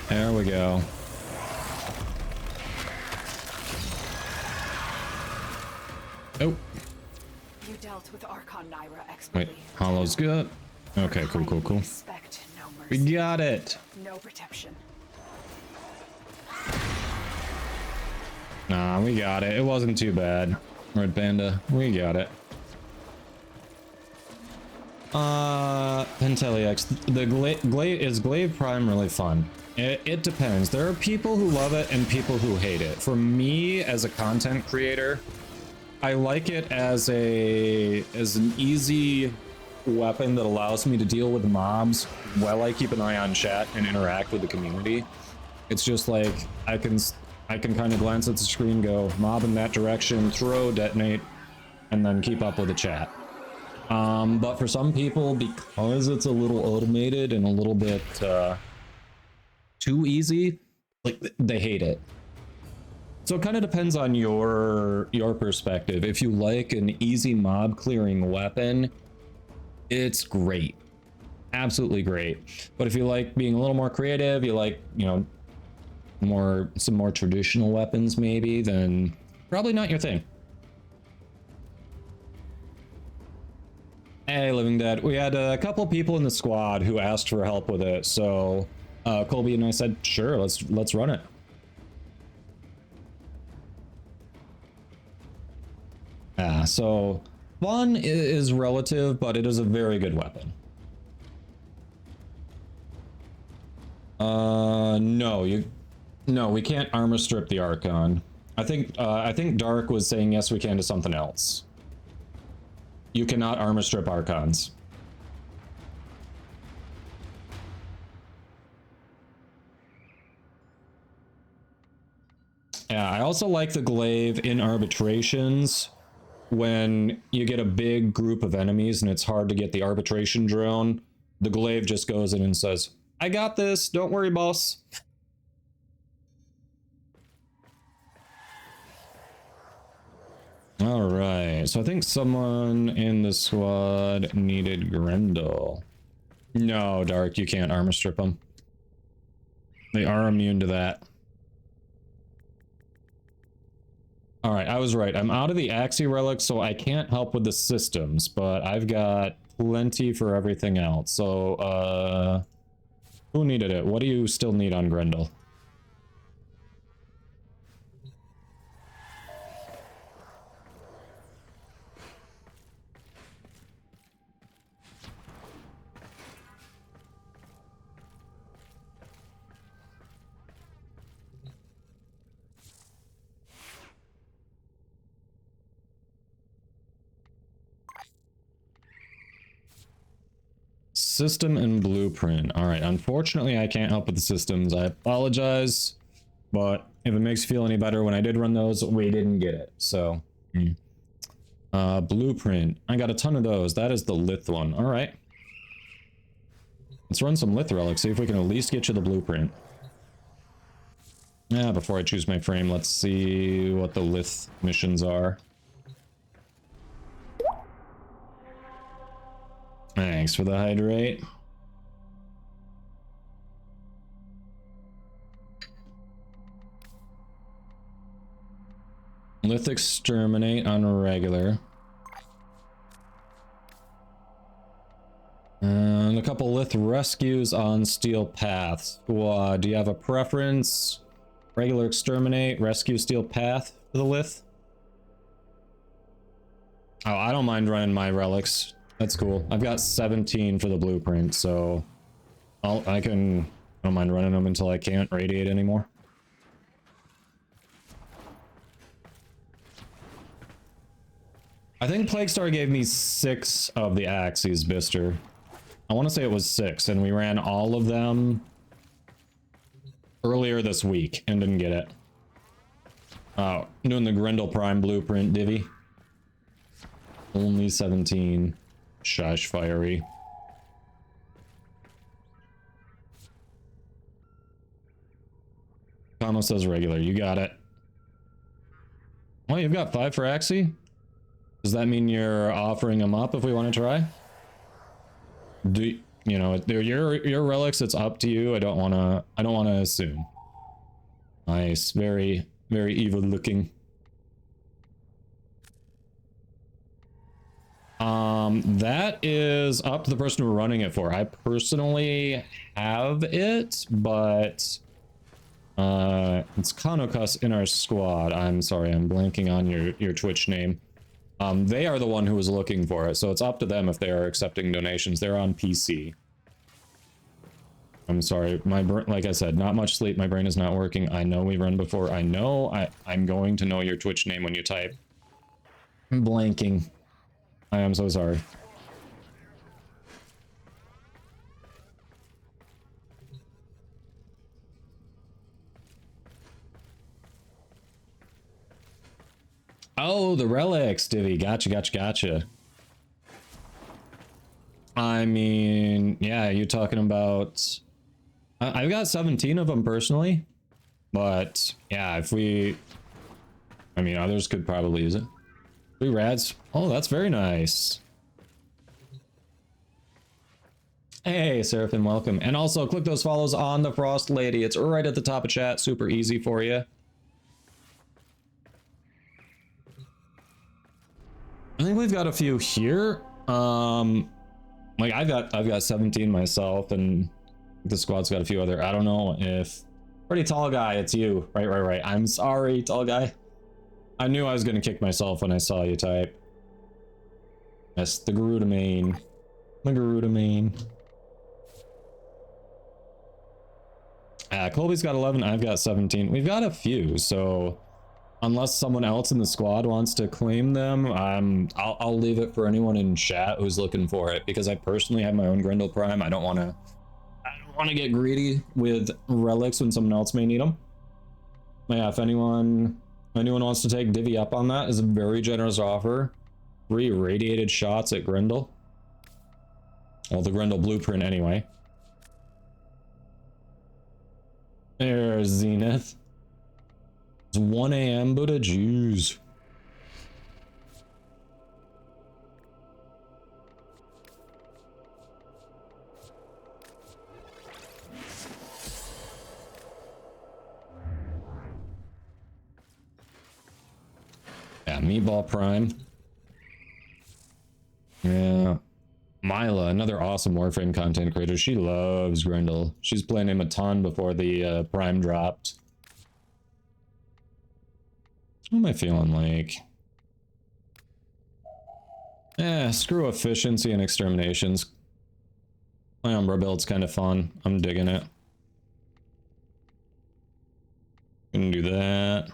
There we go. Oh. You dealt with Archon Naira expertly. Wait, Hollow's good. Okay, cool, cool, cool. Expect no We mercy, got it. no protection. Nah, we got it. It wasn't too bad. Red Panda, we got it. Pentelix, is Glaive Prime really fun? It depends. There are people who love it and people who hate it. For me, as a content creator, I like it as an easy weapon that allows me to deal with mobs while I keep an eye on chat and interact with the community. It's just like I can kind of glance at the screen, go mob in that direction, throw, detonate, and then keep up with the chat. But for some people, because it's a little automated and a little bit too easy, like they hate it. So it kind of depends on your perspective. If you like an easy mob clearing weapon, it's great. absolutely great. But if you like being a little more creative, you like, you know, some more traditional weapons maybe, then probably not your thing. Hey, Living Dead. We had a couple people in the squad who asked for help with it, so Colby and I said, sure, let's run it. Yeah, so fun is relative, but it is a very good weapon. No, we can't armor strip the Archon. I think Dark was saying yes, we can to something else. You cannot armor strip Archons. Yeah, I also like the glaive in arbitrations when you get a big group of enemies and it's hard to get the arbitration drone. The glaive just goes in and says, I got this, don't worry, boss. All right, so I think someone in the squad needed Grendel. No, Dark, you can't armor strip them. They are immune to that. All right, I was right. I'm out of the Axie relic, so I can't help with the systems, but I've got plenty for everything else. So, who needed it? What do you still need on Grendel? System and blueprint. All right, unfortunately I can't help with the systems. I apologize, but if it makes you feel any better, when I did run those, we didn't get it. So blueprint, I got a ton of those. That is the lith one. All right, let's run some lith relics, see if we can at least get you the blueprint. Yeah, before I choose my frame, let's see what the lith missions are. Thanks for the hydrate. Lith exterminate on a regular. And a couple lith rescues on steel paths. Do you have a preference? Regular exterminate, rescue steel path for the lith? Oh, I don't mind running my relics. That's cool. I've got 17 for the blueprint, so I don't mind running them until I can't radiate anymore. I think Plaguestar gave me 6 of the Axies, Bister. I want to say it was 6, and we ran all of them earlier this week and didn't get it. Oh, doing the Grendel Prime blueprint, Divvy. Only 17. Shush, Fiery. Kamo says regular. You got it. Well, you've got 5 for Axie? Does that mean you're offering them up if we want to try? You know, your relics, it's up to you. I don't want to assume. Nice. Very, very evil looking. That is up to the person we're running it for. I personally have it, but it's Kanokas in our squad. I'm sorry, I'm blanking on your Twitch name. They are the one who was looking for it, so it's up to them if they are accepting donations. They're on PC. I'm sorry, like I said, not much sleep. My brain is not working. I know we run before. I know I'm going to know your Twitch name when you type. I'm blanking. I am so sorry. Oh, the relics, Divvy. Gotcha. I mean, yeah, you're talking about... I've got 17 of them personally, but yeah, I mean, others could probably use it. 3 rads. Oh, that's very nice. Hey, Seraphim, welcome. And also, click those follows on the Frost Lady. It's right at the top of chat. Super easy for you. I think we've got a few here. Like I've got 17 myself, and the squad's got a few other. I don't know if pretty tall guy, it's you. Right. I'm sorry, tall guy. I knew I was gonna kick myself when I saw you type. Yes, the Garuda main. The Garuda main. Colby's got 11. I've got 17. We've got a few, so. Unless someone else in the squad wants to claim them, I'll leave it for anyone in chat who's looking for it, because I personally have my own Grendel Prime. I don't want to get greedy with relics when someone else may need them. But yeah, if anyone wants to take divvy up on that, is a very generous offer. 3 radiated shots at Grendel. Well, the Grendel blueprint anyway. There's Zenith. It's 1 a.m. Buddha Jews. Yeah, Meatball Prime. Yeah. Mila, another awesome Warframe content creator. She loves Grendel. She's playing him a ton before the Prime dropped. What am I feeling like? Screw efficiency and exterminations. My Umbra build's kind of fun. I'm digging it. Gonna do that.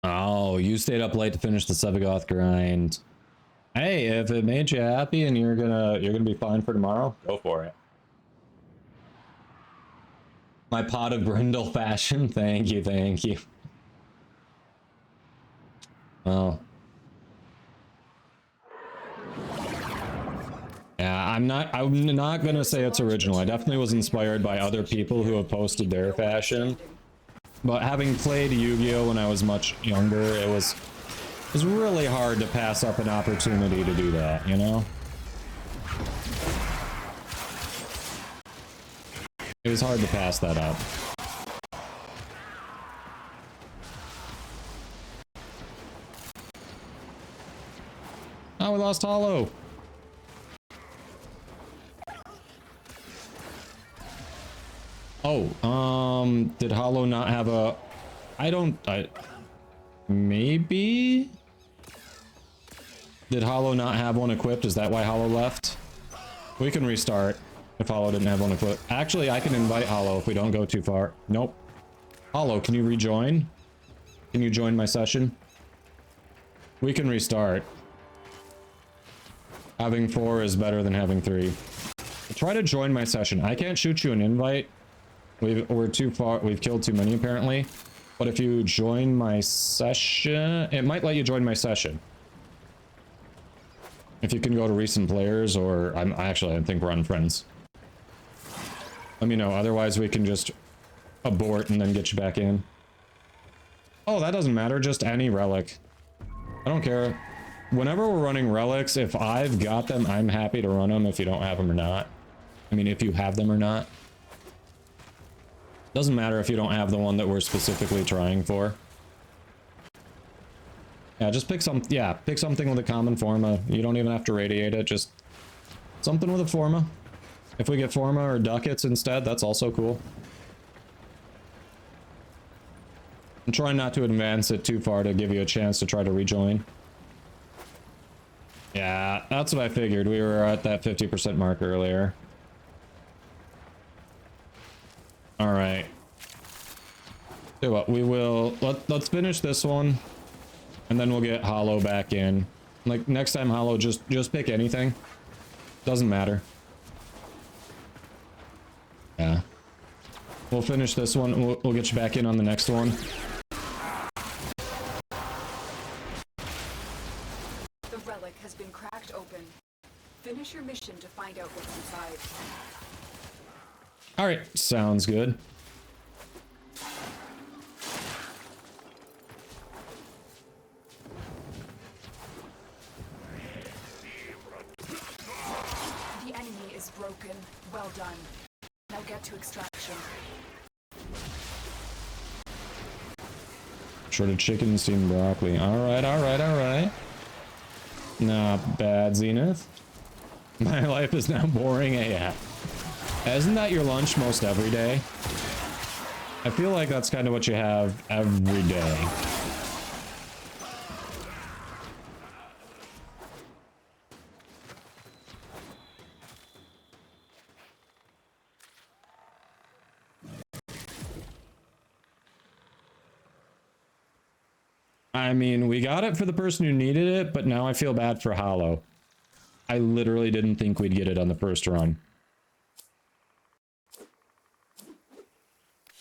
Oh, you stayed up late to finish the Sevagoth grind. Hey, if it made you happy and you're gonna be fine for tomorrow, go for it. My pot of Grendel fashion. Thank you. Well. Yeah, I'm not gonna say it's original. I definitely was inspired by other people who have posted their fashion. But having played Yu-Gi-Oh when I was much younger, it was really hard to pass up an opportunity to do that, you know? It was hard to pass that up. Oh, we lost Hollow. Oh, did Hollow not have a... Maybe? Did Hollow not have one equipped? Is that why Hollow left? We can restart if Hollow didn't have one equipped. Actually, I can invite Hollow if we don't go too far. Nope. Hollow, can you rejoin? Can you join my session? We can restart. Having 4 is better than having 3. Try to join my session. I can't shoot you an invite. We're too far. We've killed too many apparently. But if you join my session, it might let you join my session. If you can go to recent players, or I think we're on friends. Let me know. Otherwise, we can just abort and then get you back in. Oh, that doesn't matter. Just any relic. I don't care. Whenever we're running relics, if I've got them, I'm happy to run them if you don't have them or not. I mean, if you have them or not. Doesn't matter if you don't have the one that we're specifically trying for. Yeah, just pick something with a common forma. You don't even have to radiate it, just something with a forma. If we get forma or ducats instead, that's also cool. I'm trying not to advance it too far to give you a chance to try to rejoin. Yeah, that's what I figured. We were at that 50% mark earlier. All right. So what, we will let's finish this one, and then we'll get Hollow back in. Like next time, Hollow, just pick anything. Doesn't matter. Yeah. We'll finish this one. We'll get you back in on the next one. The relic has been cracked open. Finish your mission to find out what's inside. All right, sounds good. broken. Well done. Now get to extraction. Short of chicken, steamed broccoli. Alright, alright, alright. Not bad, Zenith. My life is now boring AF. Isn't that your lunch most every day? I feel like that's kind of what you have every day. I mean, we got it for the person who needed it, but now I feel bad for Hollow. I literally didn't think we'd get it on the first run.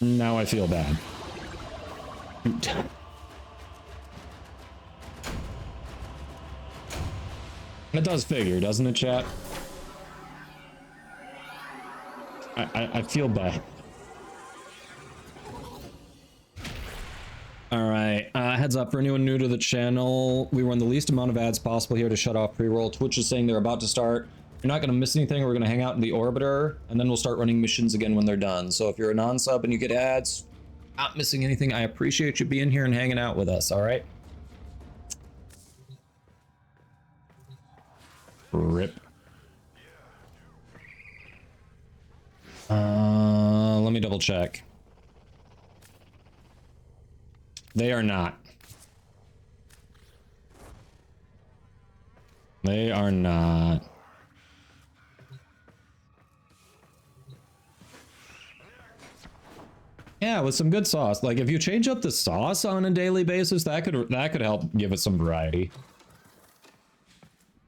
Now I feel bad. It does figure, doesn't it, chat? I feel bad. Alright, heads up for anyone new to the channel. We run the least amount of ads possible here to shut off pre-roll. Twitch is saying they're about to start. You're not going to miss anything. We're going to hang out in the orbiter, and then we'll start running missions again when they're done. So if you're a non-sub and you get ads, not missing anything, I appreciate you being here and hanging out with us, alright? Rip. Let me double check. They are not. They are not. Yeah, with some good sauce. Like if you change up the sauce on a daily basis, that could help give it some variety.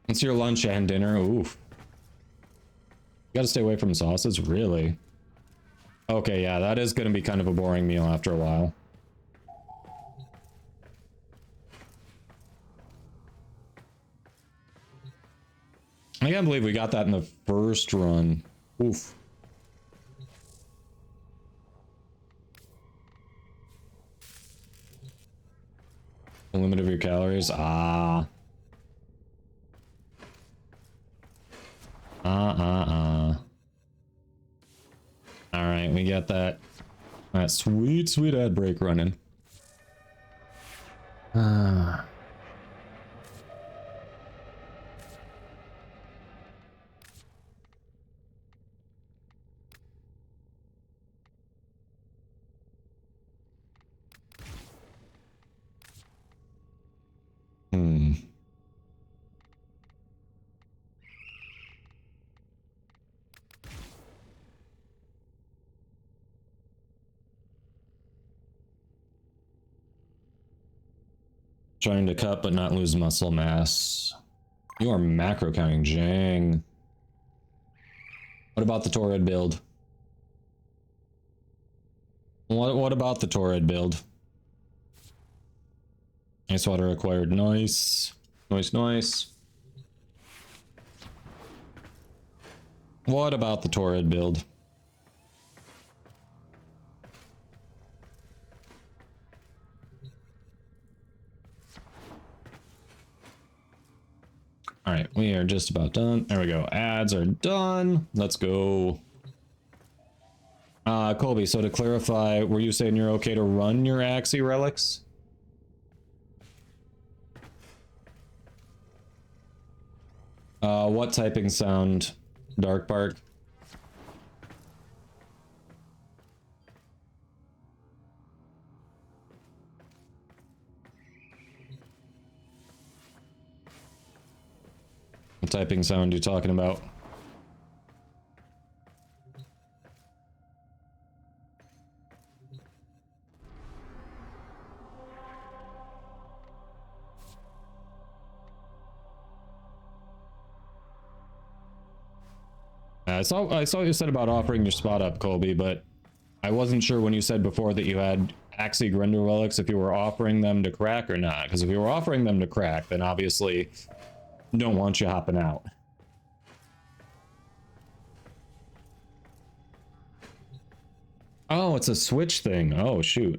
It's your lunch and dinner. Oof. You gotta stay away from sauces, really. Okay, yeah, that is gonna be kind of a boring meal after a while. I can't believe we got that in the first run. Oof. The limit of your calories? Ah. Alright, we got that sweet, sweet ad break running. Trying to cut but not lose muscle mass. You are macro counting, Jang. What about the Torrid build? What about the Torrid build? Ice water acquired. Nice. Nice, nice. What about the Torrid build? All right, we are just about done. There we go. Ads are done. Let's go. Colby, so to clarify, were you saying you're okay to run your Axie relics? What typing sound, Dark Bark? What typing sound you talking about? I saw what you said about offering your spot up, Colby, but I wasn't sure when you said before that you had Axie Grendel relics if you were offering them to crack or not. Because if you were offering them to crack, then obviously don't want you hopping out. Oh, it's a Switch thing. Oh, shoot.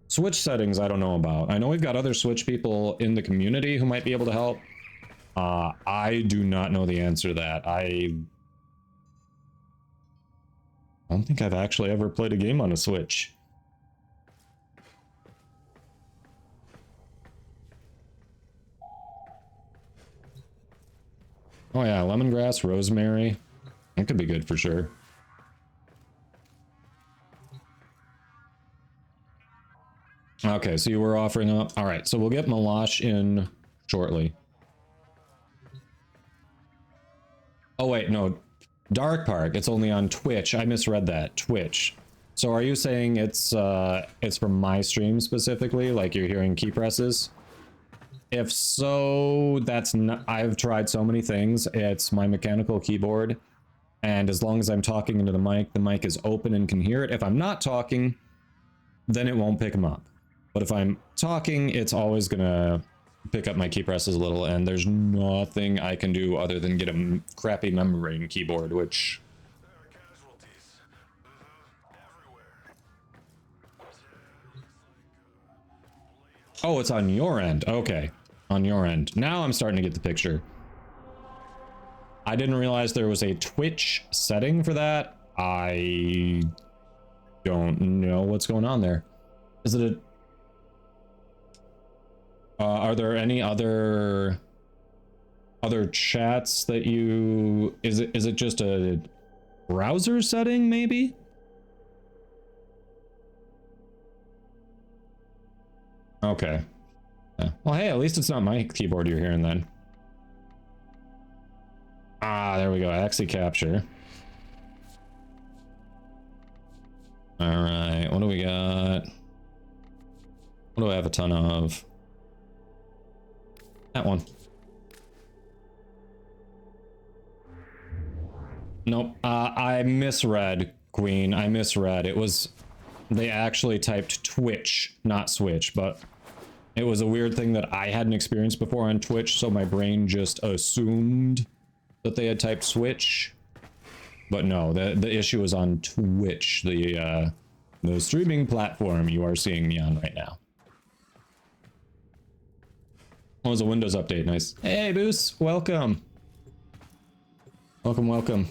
Switch settings I don't know about. I know we've got other Switch people in the community who might be able to help. I do not know the answer to that. I don't think I've actually ever played a game on a Switch. Oh yeah, lemongrass, rosemary. That could be good for sure. Okay, so you were offering up. All right, so we'll get Malash in shortly. Oh wait, no. Dark Park, it's only on Twitch. I misread that. Twitch. So are you saying it's from my stream specifically, like you're hearing key presses? If so, that's not, I've tried so many things. It's my mechanical keyboard, and as long as I'm talking into the mic is open and can hear it. If I'm not talking, then it won't pick them up. But if I'm talking, it's always gonna pick up my key presses a little, and there's nothing I can do other than get a crappy membrane keyboard, which... Oh, it's on your end. Okay. On your end. Now I'm starting to get the picture. I didn't realize there was a Twitch setting for that. I don't know what's going on there. Is it a... are there any other chats that you... Is it just a browser setting, maybe? Okay. Yeah. Well, hey, at least it's not my keyboard you're hearing then. Ah, there we go. Axie capture. All right. What do we got? What do I have a ton of? That one. Nope. I misread, Queen. I misread. It was... They actually typed Twitch, not Switch, but it was a weird thing that I hadn't experienced before on Twitch, so my brain just assumed that they had typed Switch. But no, the issue is on Twitch, the streaming platform you are seeing me on right now. Oh, it was a Windows update, nice. Hey, Boos, welcome. Welcome, welcome.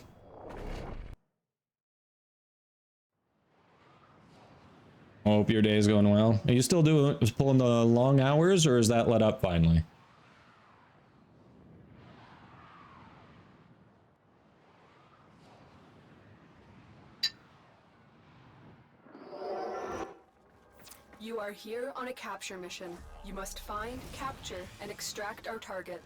Hope your day is going well. Are you still pulling the long hours, or is that let up finally? You are here on a capture mission. You must find, capture, and extract our target.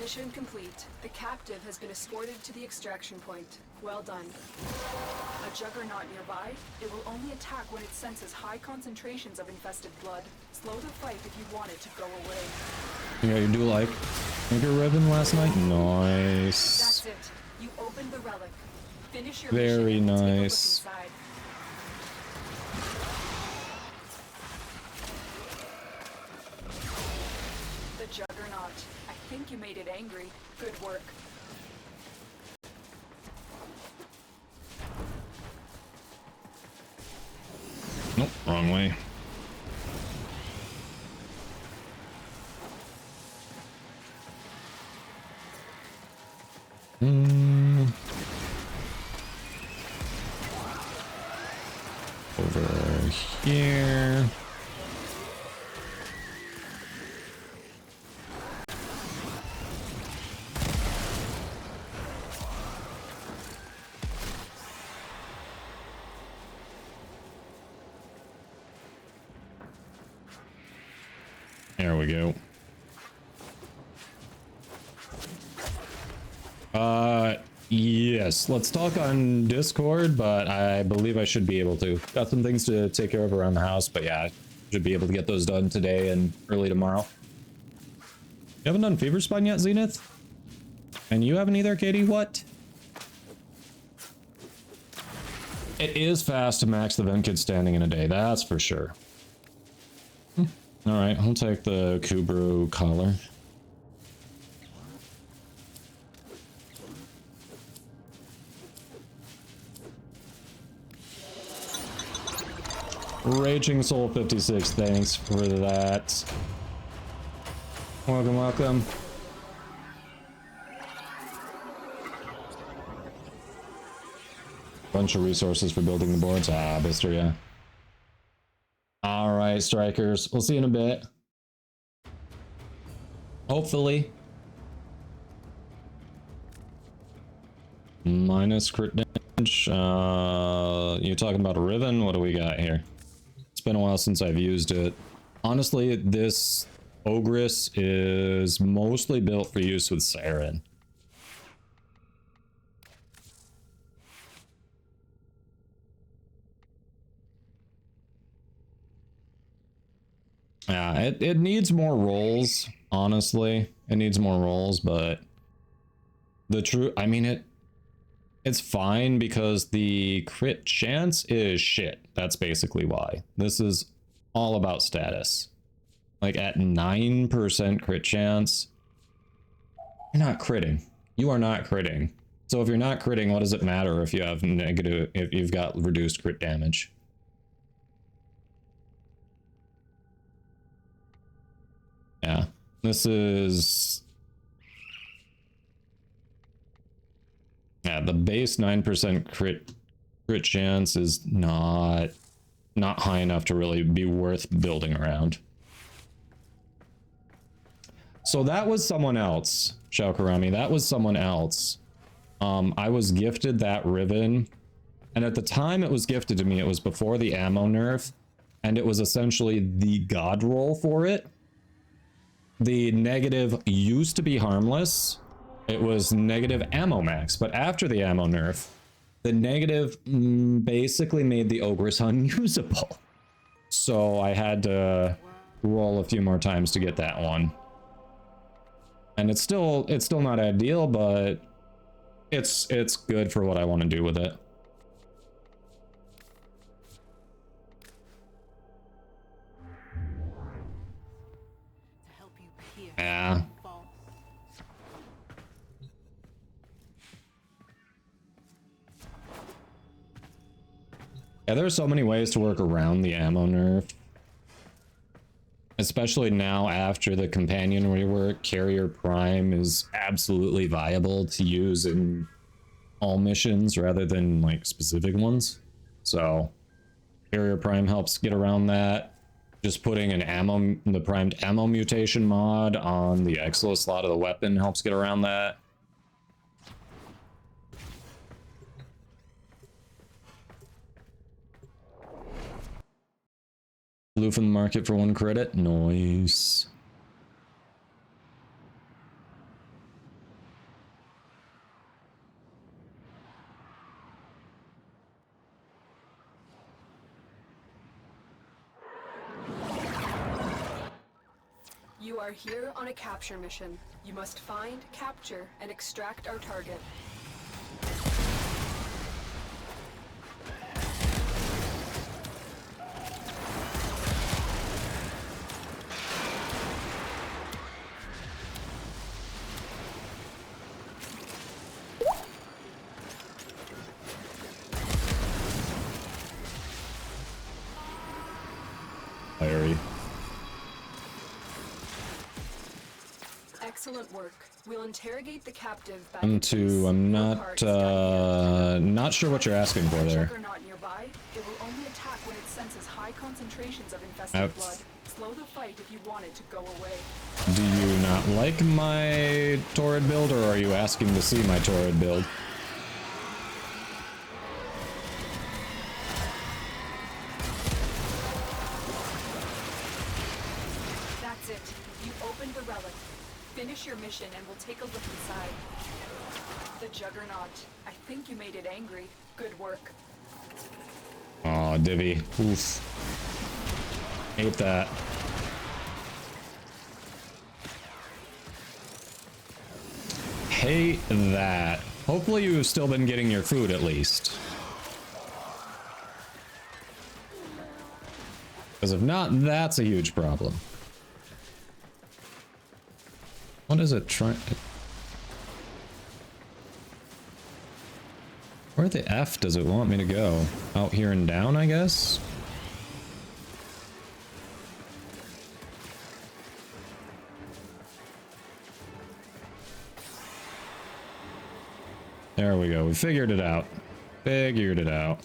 Mission complete. The captive has been escorted to the extraction point. Well done. A juggernaut nearby. It will only attack when it senses high concentrations of infested blood. Slow the fight if you want it to go away. Yeah, you do like Finger Ribbon last night? Nice. That's it. You opened the relic. Finish your Very mission and take a look nice. inside. The juggernaut. I think you made it angry. Good work. Nope, wrong way. Over here. There we go. Yes, let's talk on Discord, but I believe I should be able to. Got some things to take care of around the house, but yeah, Should be able to get those done today and early tomorrow. You haven't done Fever Spine yet, Zenith? And you haven't either, Katie? What? It is fast to max the vent kit standing in a day, that's for sure. Alright, I'll take the Kubru collar. Raging Soul 56, thanks for that. Welcome, welcome. Bunch of resources for building the boards. Ah, Bister, yeah. Alright, strikers. We'll see you in a bit. Hopefully. Minus crit damage. You're talking about a Riven? What do we got here? It's been a while since I've used it. Honestly, this Ogress is mostly built for use with Siren. Yeah, it needs more rolls, honestly. It needs more rolls, but the true, I mean, it's fine because the crit chance is shit. That's basically why. This is all about status. Like at 9% crit chance, you're not critting. You are not critting. So if you're not critting, what does it matter if you have negative, if you've got reduced crit damage? Yeah, this is... Yeah, the base 9% crit chance is not high enough to really be worth building around. So that was someone else, Shaukarami. That was someone else. I was gifted that Riven, and at the time it was gifted to me, it was before the ammo nerf, and it was essentially the god roll for it. The negative used to be harmless. It was negative ammo max, but after the ammo nerf, the negative basically made the Ogress unusable. So I had to roll a few more times to get that one. And it's still not ideal, but it's good for what I want to do with it. Yeah. Yeah, there are so many ways to work around the ammo nerf. Especially now after the companion rework, Carrier Prime is absolutely viable to use in all missions rather than like specific ones. So Carrier Prime helps get around that. Just putting the primed ammo mutation mod on the Exilo slot of the weapon helps get around that. Blue from the market for 1 credit. Nice. You are here on a capture mission. You must find, capture, and extract our target. Fiery. Excellent work. We'll interrogate the captive back I'm not sure what you're asking for there. Juggernaut nearby. It will only attack when it senses high concentrations of infested blood. Slow the fight if you want it to go away. Do you not like my Torrid build, or are you asking to see my Torrid build? That's it. You opened the relic. Finish your mission and we'll take a look inside. The Juggernaut. I think you made it angry. Good work. Aw, Divvy. Oof. Hate that. Hate that. Hopefully you've still been getting your food at least. Because if not, that's a huge problem. What is it trying? Where the F does it want me to go? Out here and down, I guess? There we go. We figured it out. Figured it out.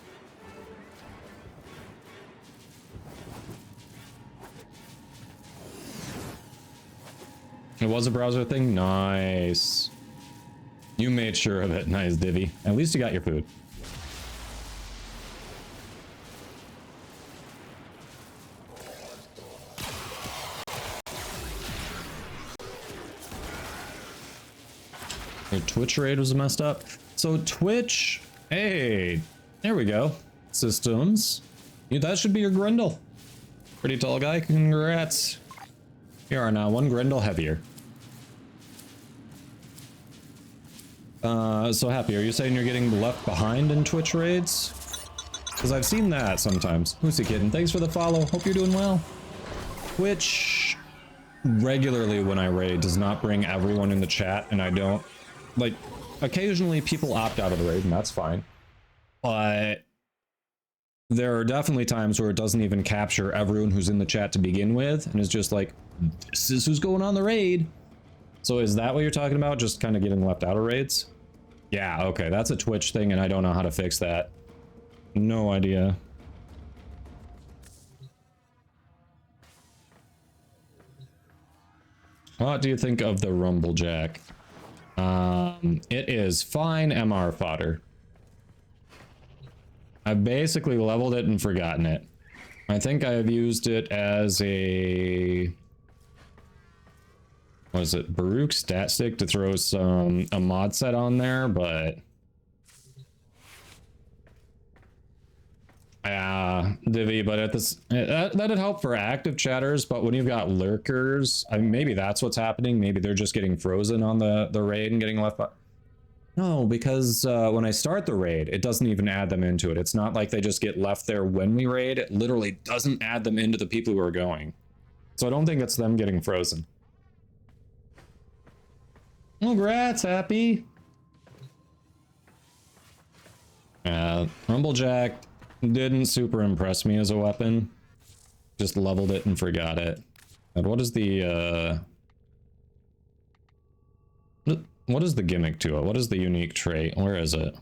It was a browser thing? Nice. You made sure of it. Nice, Divvy. At least you got your food. Your Twitch raid was messed up. So Twitch, hey, there we go. Systems. That should be your Grendel. Pretty tall guy. Congrats. You are now one Grendel heavier. So Happy, are you saying you're getting left behind in Twitch raids? Because I've seen that sometimes. Who's the kid? And thanks for the follow. Hope you're doing well. Twitch regularly when I raid does not bring everyone in the chat, and I don't like. Occasionally people opt out of the raid, and that's fine. But there are definitely times where it doesn't even capture everyone who's in the chat to begin with, and it's just like, this is who's going on the raid. So is that what you're talking about? Just kind of getting left out of raids? Yeah, okay, that's a Twitch thing, and I don't know how to fix that. No idea. What do you think of the Rumblejack? It is fine MR fodder. I've basically leveled it and forgotten it. I think I have used it as a... what is it? Baruch stat stick to throw a mod set on there, but... yeah, Divvy, but at this... that'd help for active chatters, but when you've got lurkers, I mean, maybe that's what's happening. Maybe they're just getting frozen on the raid and getting left by... No, because when I start the raid, it doesn't even add them into it. It's not like they just get left there when we raid. It literally doesn't add them into the people who are going. So I don't think it's them getting frozen. Congrats, Happy. Rumblejack didn't super impress me as a weapon. Just leveled it and forgot it. And what is the what is the gimmick to it? What is the unique trait? Where is it?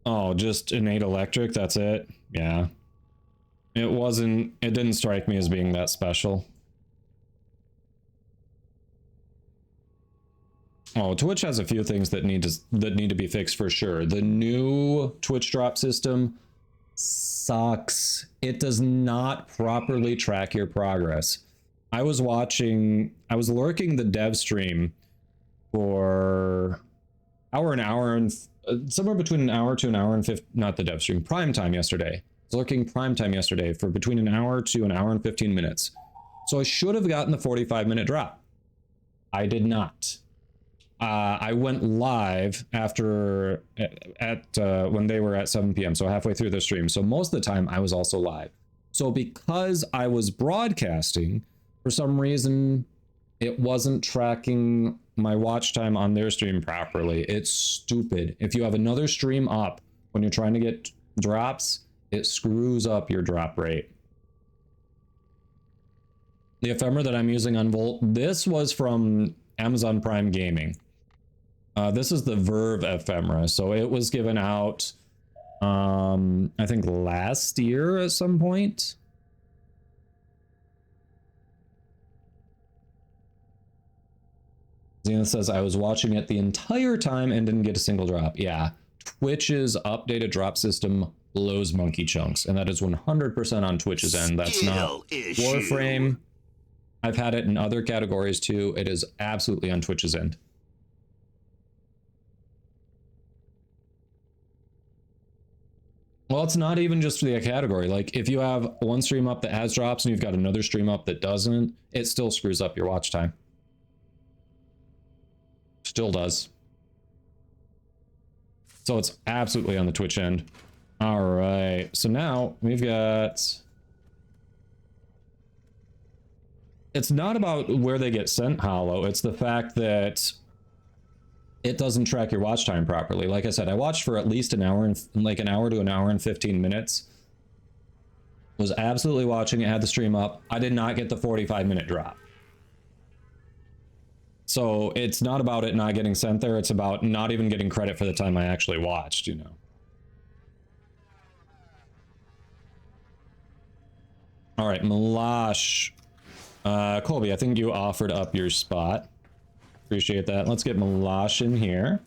Oh, just innate electric, that's it? Yeah. It didn't strike me as being that special. Oh, Twitch has a few things that need to be fixed for sure. The new Twitch drop system sucks. It does not properly track your progress. I was lurking the dev stream for somewhere between an hour to an hour and 50, not the dev stream, prime time yesterday. I was lurking prime time yesterday for between an hour to an hour and 15 minutes. So I should have gotten the 45-minute drop. I did not. I went live after when they were at 7 p.m. so halfway through the stream. So most of the time I was also live. So because I was broadcasting, for some reason it wasn't tracking my watch time on their stream properly. It's stupid. If you have another stream up when you're trying to get drops, it screws up your drop rate. The ephemera that I'm using on Volt, this was from Amazon Prime Gaming. This is the Verve ephemera, so it was given out, I think last year at some point. Xena says, I was watching it the entire time and didn't get a single drop. Yeah, Twitch's updated drop system blows monkey chunks, and that is 100% on Twitch's end. That's not Warframe. I've had it in other categories too. It is absolutely on Twitch's end. Well, it's not even just for the category. Like if you have one stream up that has drops and you've got another stream up that doesn't, it still screws up your watch time. Still does. So it's absolutely on the Twitch end. All right. So now we've got... It's not about where they get sent, Hollow. It's the fact that it doesn't track your watch time properly. Like I said, I watched for at least an hour and like an hour to an hour and 15 minutes. Was absolutely watching it, had the stream up. I did not get the 45-minute drop. So it's not about it not getting sent there. It's about not even getting credit for the time I actually watched, you know. All right, Malash. Colby, I think you offered up your spot. Appreciate that. Let's get Malash in here.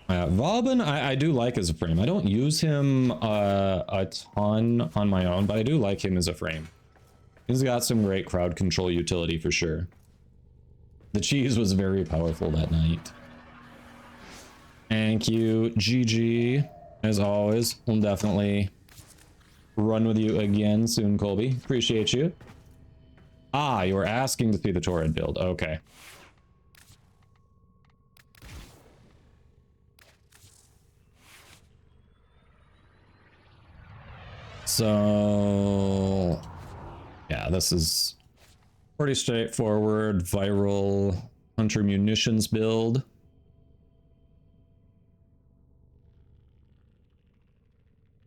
Vauban, I do like as a frame. I don't use him a ton on my own, but I do like him as a frame. He's got some great crowd control utility for sure. The cheese was very powerful that night. Thank you, GG. As always, we'll definitely run with you again soon, Colby. Appreciate you. Ah, you were asking to see the Torrid build. Okay. So, yeah, this is pretty straightforward viral hunter munitions build.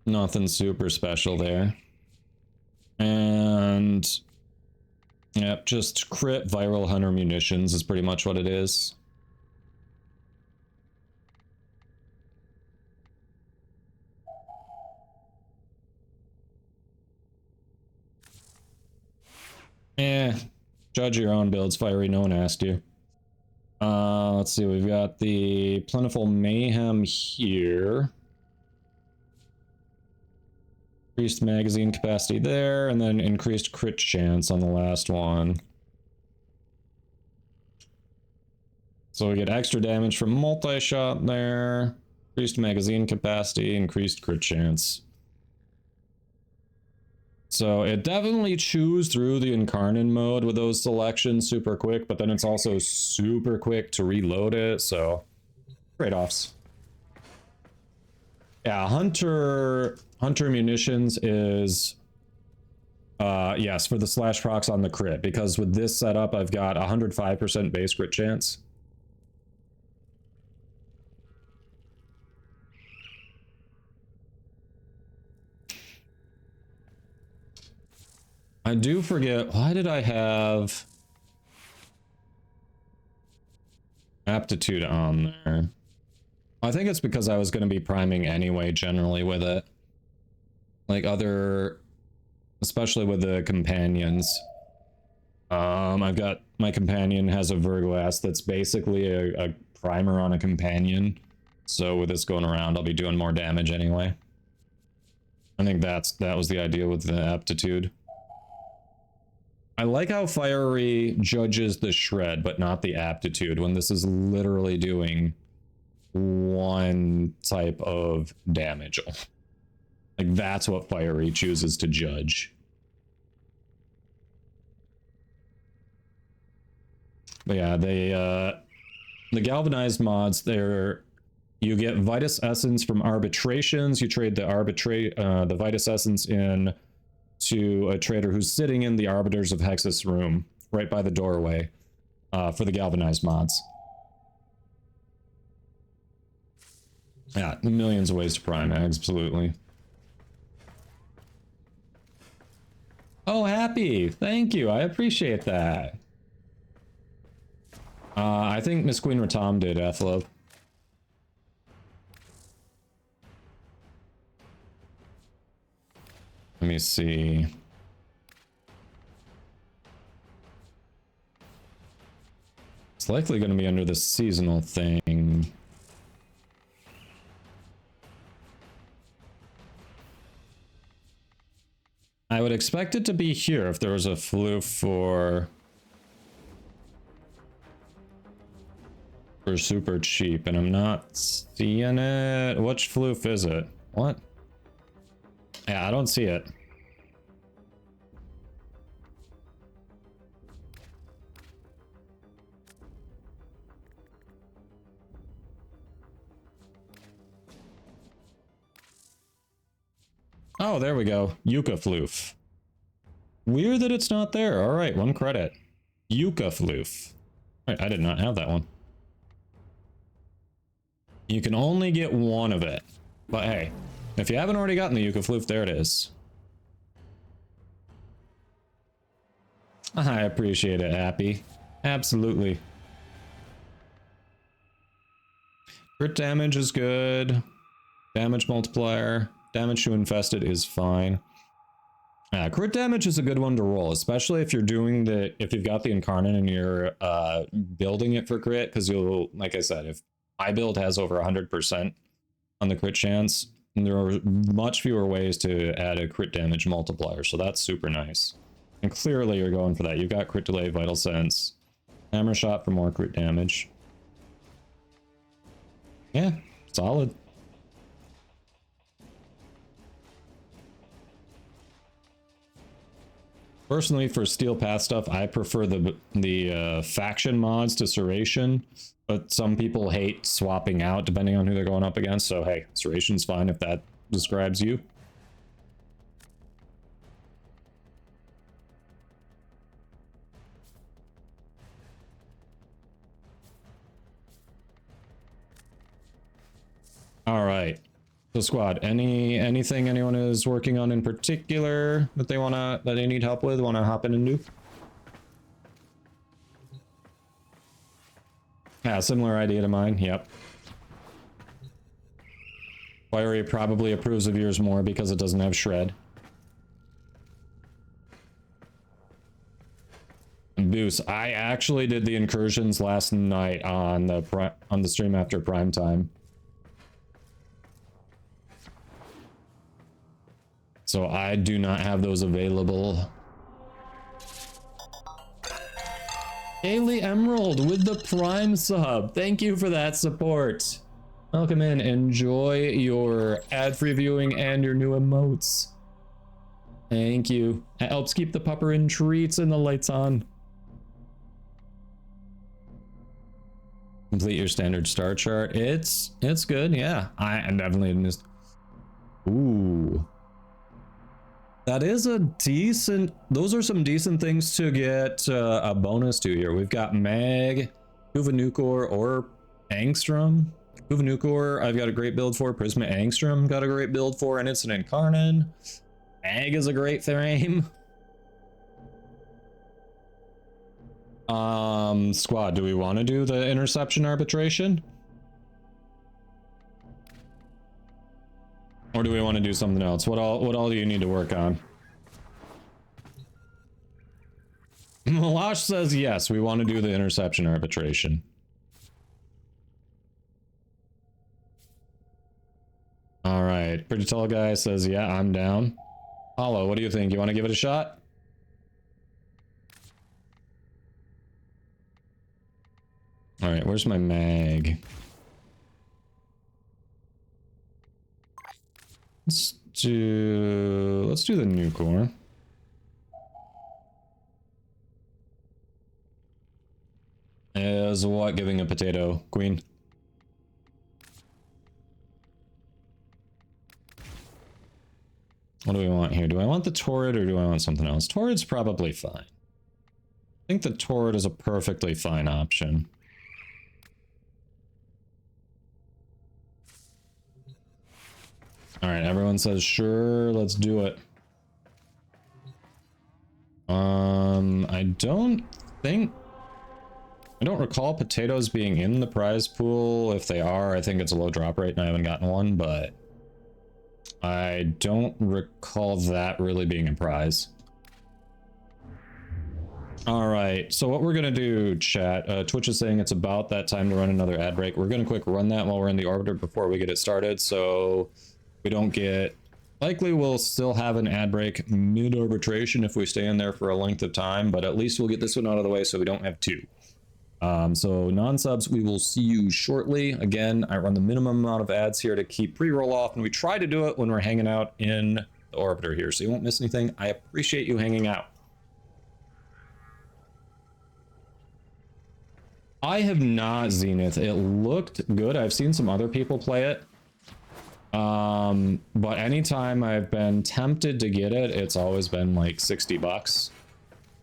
Nothing super special there. And yep, just crit viral hunter munitions is pretty much what it is. Judge your own builds, Fiery. No one asked you. Let's see, we've got the Plentiful Mayhem here. Increased magazine capacity there, and then increased crit chance on the last one. So we get extra damage from multi-shot there, increased magazine capacity, increased crit chance. So it definitely chews through the Incarnate mode with those selections super quick, but then it's also super quick to reload it, so trade-offs. Yeah, Hunter Munitions is, yes, for the slash procs on the crit, because with this setup, I've got 105% base crit chance. I do forget, why did I have aptitude on there? I think it's because I was going to be priming anyway, generally, with it. Like other, especially with the companions. I've got, my companion has a Virgo ass that's basically a primer on a companion. So with this going around, I'll be doing more damage anyway. I think that was the idea with the aptitude. I like how Fiery judges the shred, but not the aptitude, when this is literally doing one type of damage. Like, that's what Fiery chooses to judge. But yeah, the galvanized mods, you get Vitus Essence from arbitrations. You trade the Vitus Essence in to a trader who's sitting in the Arbiters of Hexus room, right by the doorway, for the galvanized mods. Yeah, millions of ways to prime, absolutely. Oh, happy! Thank you, I appreciate that. I think Miss Queen Ratam did, Athlop. Let me see. It's likely going to be under the seasonal thing. I would expect it to be here if there was a floof for... for super cheap, and I'm not seeing it. Which floof is it? What? Yeah, I don't see it. Oh, there we go. Yucca floof. Weird that it's not there. All right, 1 credit. Yucca floof. Right, I did not have that one. You can only get 1 of it. But hey, if you haven't already gotten the Yucca floof, there it is. I appreciate it, Happy. Absolutely. Crit damage is good. Damage multiplier. Damage to infested is fine. Crit damage is a good one to roll, especially if you're doing if you've got the incarnate and you're building it for crit, because you'll, like I said, if my build has over 100% on the crit chance, there are much fewer ways to add a crit damage multiplier, so that's super nice. And clearly you're going for that. You've got crit delay, vital sense, hammer shot for more crit damage. Yeah, solid. Personally, for Steel Path stuff, I prefer the faction mods to Serration, but some people hate swapping out depending on who they're going up against, so hey, Serration's fine if that describes you. All right. So squad, anything anyone is working on in particular that they need help with, wanna hop in and do? Yeah, similar idea to mine, yep. Fiery probably approves of yours more because it doesn't have shred. Goose, I actually did the incursions last night on the stream after prime time. So I do not have those available. Haley Emerald with the Prime sub. Thank you for that support. Welcome in. Enjoy your ad-free viewing and your new emotes. Thank you. It helps keep the pupper in treats and the lights on. Complete your standard star chart. It's good, yeah. I definitely missed. Ooh. That is a decent, those are some decent things to get a bonus to here. We've got Mag, Huvanukor, or Angstrom. Huvanukor, I've got a great build for. Prisma Angstrom got a great build for, and it's an Incarnon. Mag is a great frame. Squad, do we want to do the interception arbitration? Or do we want to do something else? What all do you need to work on? Malash says yes, we want to do the interception arbitration. All right, pretty tall guy says yeah, I'm down. Hollow, what do you think? You want to give it a shot? All right, where's my mag? Let's do the new core. Is what giving a potato, Queen? What do we want here? Do I want the Torrid or do I want something else? Torrid's probably fine. I think the Torrid is a perfectly fine option. All right, everyone says sure, let's do it. I don't recall potatoes being in the prize pool. If they are, I think it's a low drop rate and I haven't gotten one, but I don't recall that really being a prize. All right, so what we're gonna do, chat, Twitch is saying it's about that time to run another ad break. We're gonna quick run that while we're in the orbiter before we get it started, so we don't get, likely we'll still have an ad break mid-arbitration if we stay in there for a length of time, but at least we'll get this one out of the way so we don't have two. So non-subs, we will see you shortly. Again, I run the minimum amount of ads here to keep pre-roll off, and we try to do it when we're hanging out in the orbiter here, so you won't miss anything. I appreciate you hanging out. I have not Zenith. It looked good. I've seen some other people play it. But anytime I've been tempted to get it, it's always been like 60 bucks.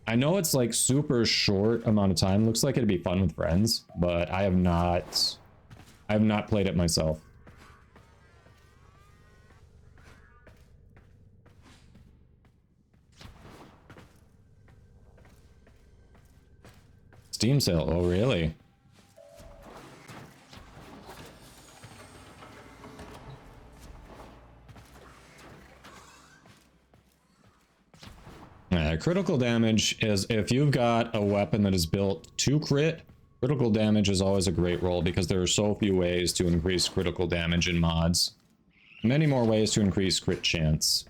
I know it's like super short amount of time. Looks like it'd be fun with friends, but I have not played it myself. Steam sale. Oh, really? Critical damage is if you've got a weapon that is built to crit, critical damage is always a great roll because there are so few ways to increase critical damage in mods. Many more ways to increase crit chance,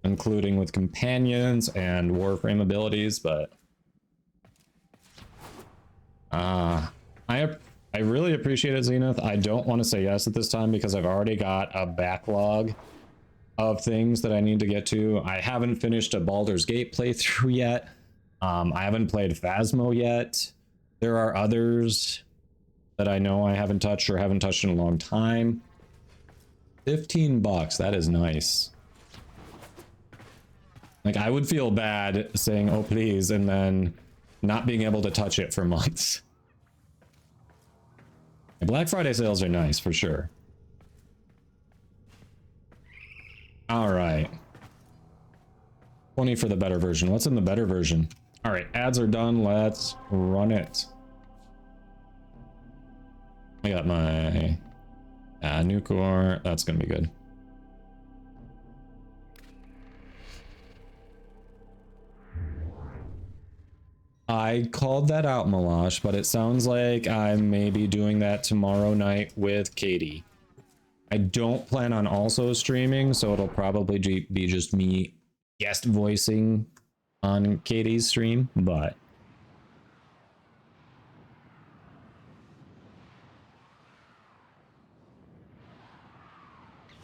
including with companions and Warframe abilities, but I really appreciate it, Zenith. I don't want to say yes at this time because I've already got a backlog of things that I need to get to. I haven't finished a Baldur's Gate playthrough yet. I haven't played Phasmo yet. There are others that I know I haven't touched or haven't touched in a long time. 15 bucks, that is nice. Like, I would feel bad saying, oh please, and then not being able to touch it for months. Black Friday sales are nice, for sure. All right. 20 for the better version. What's in the better version? All right, ads are done. Let's run it. I got my new core. That's going to be good. I called that out, Malash, but it sounds like I may be doing that tomorrow night with Katie. I don't plan on also streaming, so it'll probably be just me guest voicing on Katie's stream, but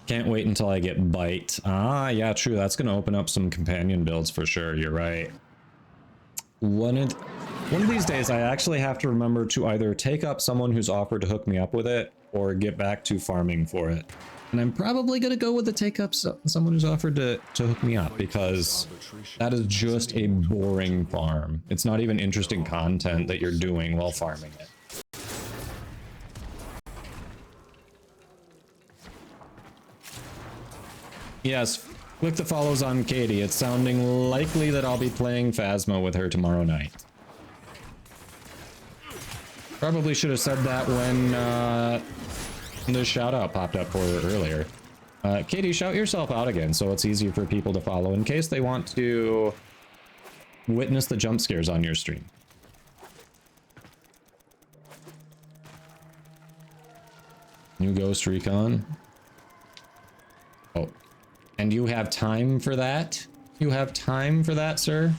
can't wait until I get Bite. Ah, yeah, true. That's going to open up some companion builds for sure. You're right. One of these days, I actually have to remember to either take up someone who's offered to hook me up with it or get back to farming for it. And I'm probably going to go with the take up someone who's offered to hook me up because that is just a boring farm. It's not even interesting content that you're doing while farming it. Yes, click the follows on Katie. It's sounding likely that I'll be playing Phasmo with her tomorrow night. Probably should have said that when the shout out popped up for her earlier. Katie, shout yourself out again so it's easier for people to follow in case they want to witness the jump scares on your stream. New Ghost Recon. Oh. And you have time for that? You have time for that, sir?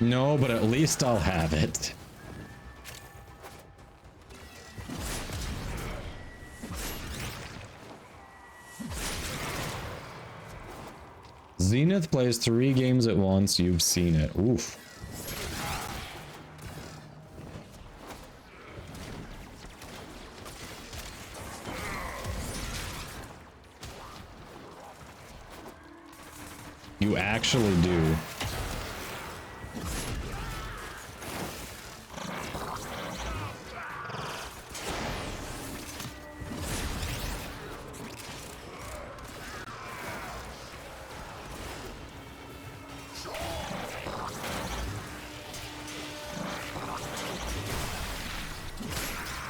No, but at least I'll have it. Zenith plays 3 games at once. You've seen it. Oof. You actually do.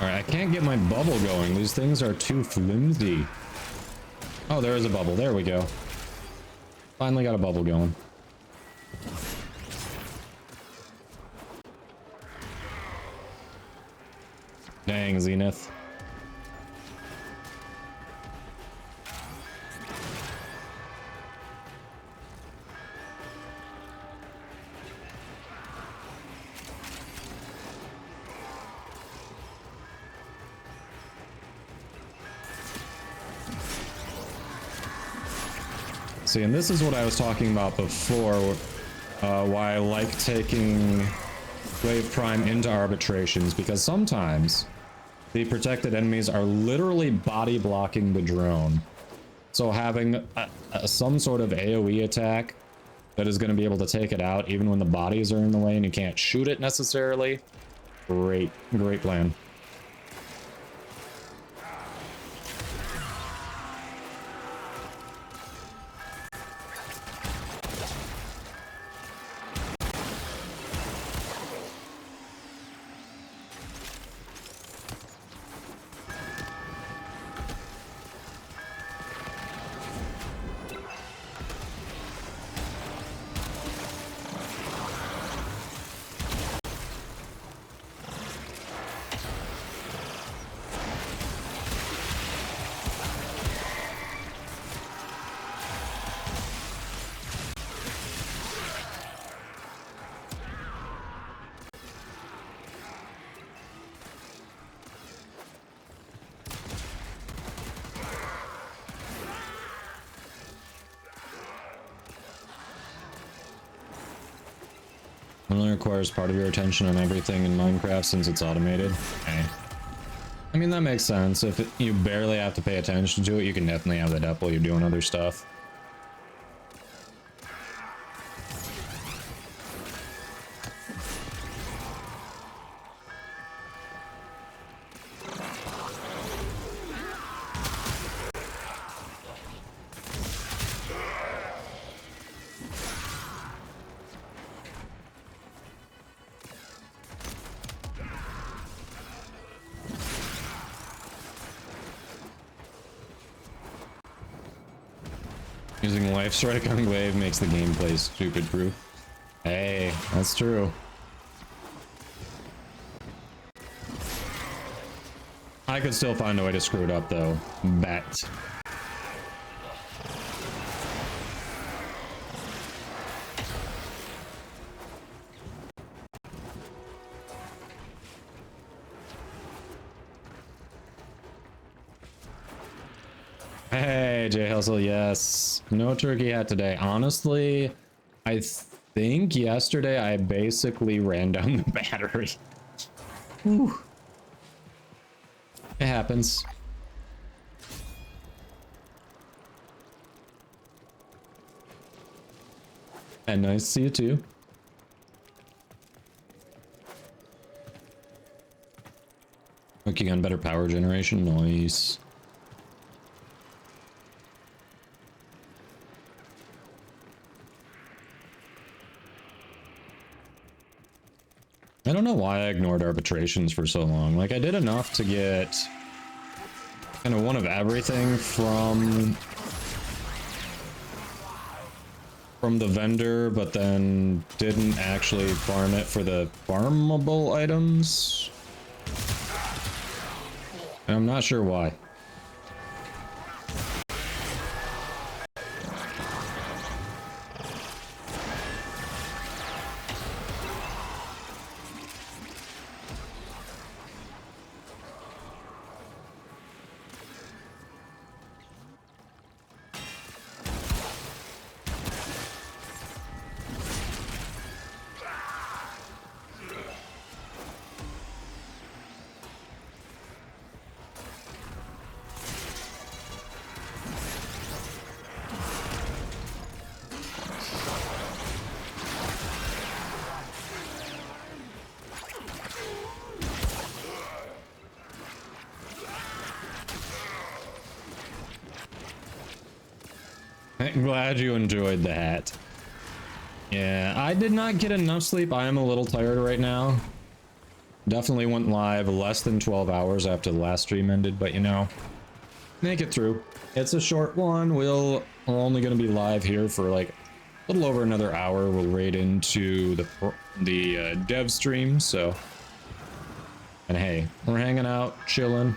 Alright, I can't get my bubble going. These things are too flimsy. Oh, there is a bubble. There we go. Finally got a bubble going. Dang, Zenith. See, and this is what I was talking about before, why I like taking Wave Prime into arbitrations, because sometimes the protected enemies are literally body blocking the drone. So having some sort of AoE attack that is going to be able to take it out even when the bodies are in the way and you can't shoot it necessarily, great plan. Only requires part of your attention on everything in Minecraft since it's automated. Okay. I mean, that makes sense. If you barely have to pay attention to it, you can definitely have that up while you're doing other stuff. Using Life Strike on Wave makes the gameplay stupid proof. Hey, that's true. I could still find a way to screw it up though. Bet. Hey, J Hustle, yes. No turkey hat today. Honestly, I think yesterday I basically ran down the battery. Whew. It happens. And nice to see you too. Working on better power generation, nice. I don't know why I ignored arbitrations for so long. Like, I did enough to get kind of one of everything from the vendor, but then didn't actually farm it for the farmable items. And I'm not sure why. I'm glad you enjoyed the hat. Yeah, I did not get enough sleep. I am a little tired right now. Definitely went live less than 12 hours after the last stream ended, but you know, make it through. It's a short one. We're only going to be live here for like a little over another hour. We'll raid into the dev stream, so And hey, we're hanging out, chilling.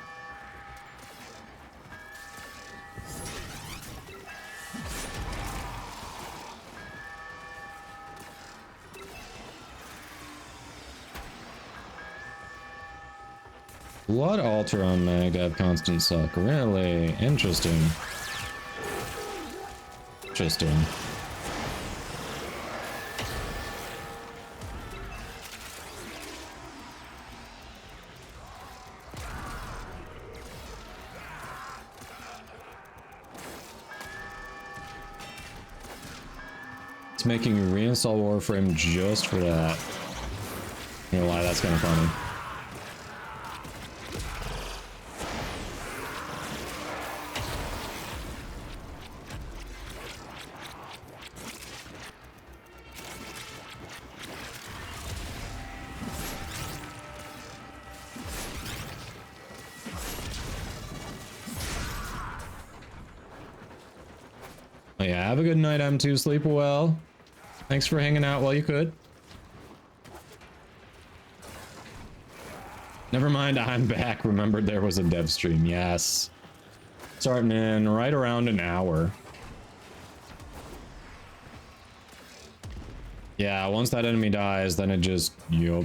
Blood alter on mag to have constant suck. Really interesting. Interesting. It's making you reinstall Warframe just for that. You know why? That's kind of funny. Yeah, have a good night, M2. Sleep well. Thanks for hanging out while you could. Never mind, I'm back. Remembered there was a dev stream. Yes. Starting in right around an hour. Yeah, once that enemy dies, then it just... Yup.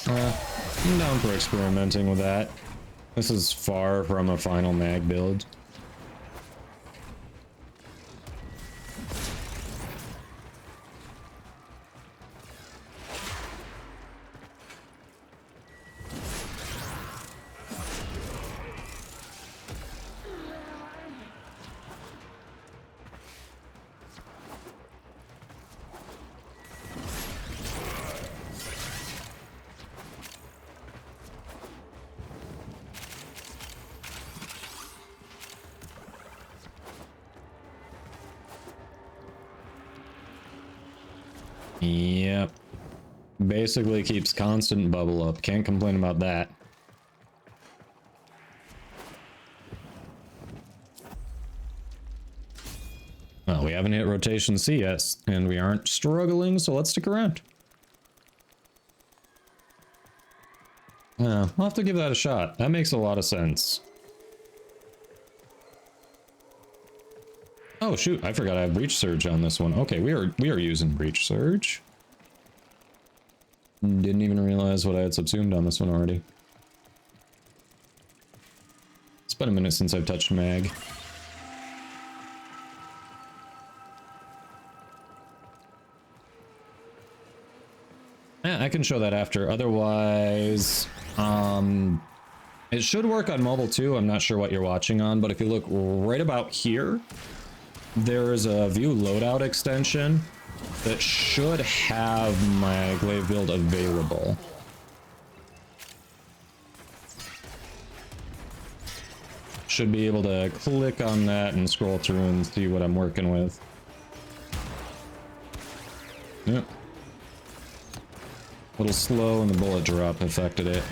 I'm down for experimenting with that. This is far from a final mag build. Yep. Basically keeps constant bubble up. Can't complain about that. Well, we haven't hit rotation C yet, and we aren't struggling, so let's stick around. I'll have to give that a shot. That makes a lot of sense. Oh shoot, I forgot I have Breach Surge on this one. Okay, we are using Breach Surge. Didn't even realize what I had subsumed on this one already. It's been a minute since I've touched mag. Yeah, I can show that after. Otherwise, it should work on mobile too. I'm not sure what you're watching on, but if you look right about here, there is a view loadout extension that should have my glaive build available. Should be able to click on that and scroll through and see what I'm working with. Yep. A little slow and the bullet drop affected it.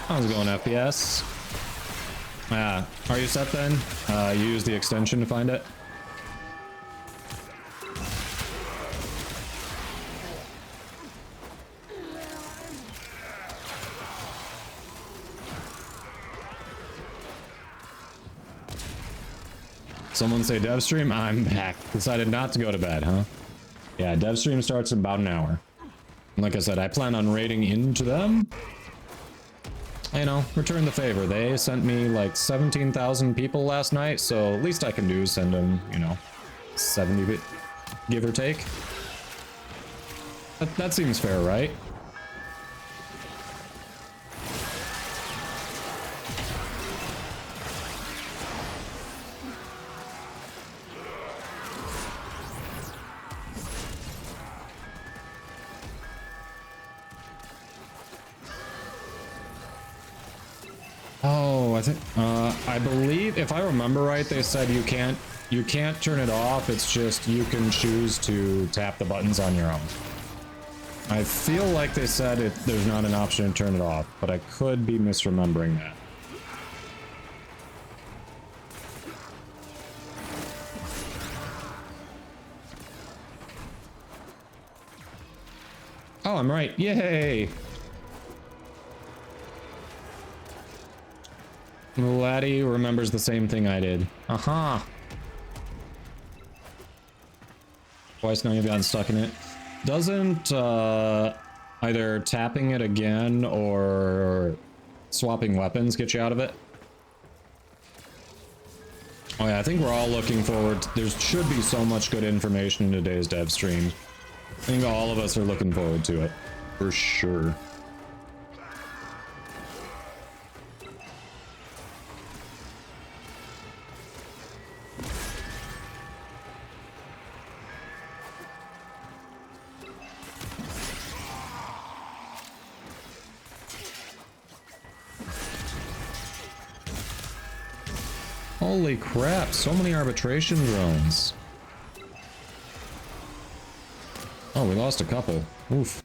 How's it going, FPS? Are you set then? You use the extension to find it? Someone say dev stream? I'm back. Decided not to go to bed, huh? Yeah, dev stream starts in about an hour. And like I said, I plan on raiding into them. You know, return the favor. They sent me like 17,000 people last night, so least I can do is send them, you know, 70, give or take. That seems fair, right? Oh, I think I believe if I remember right, they said you can't turn it off. It's just you can choose to tap the buttons on your own. I feel like they said there's not an option to turn it off, but I could be misremembering that. Oh, I'm right. Yay! Laddie remembers the same thing I did. Aha! Twice now you've gotten stuck in it. Doesn't either tapping it again or swapping weapons get you out of it? Oh yeah, I think we're all looking forward to, there should be so much good information in today's dev stream. I think all of us are looking forward to it, for sure. Holy crap, so many arbitration drones. Oh, we lost a couple. Oof.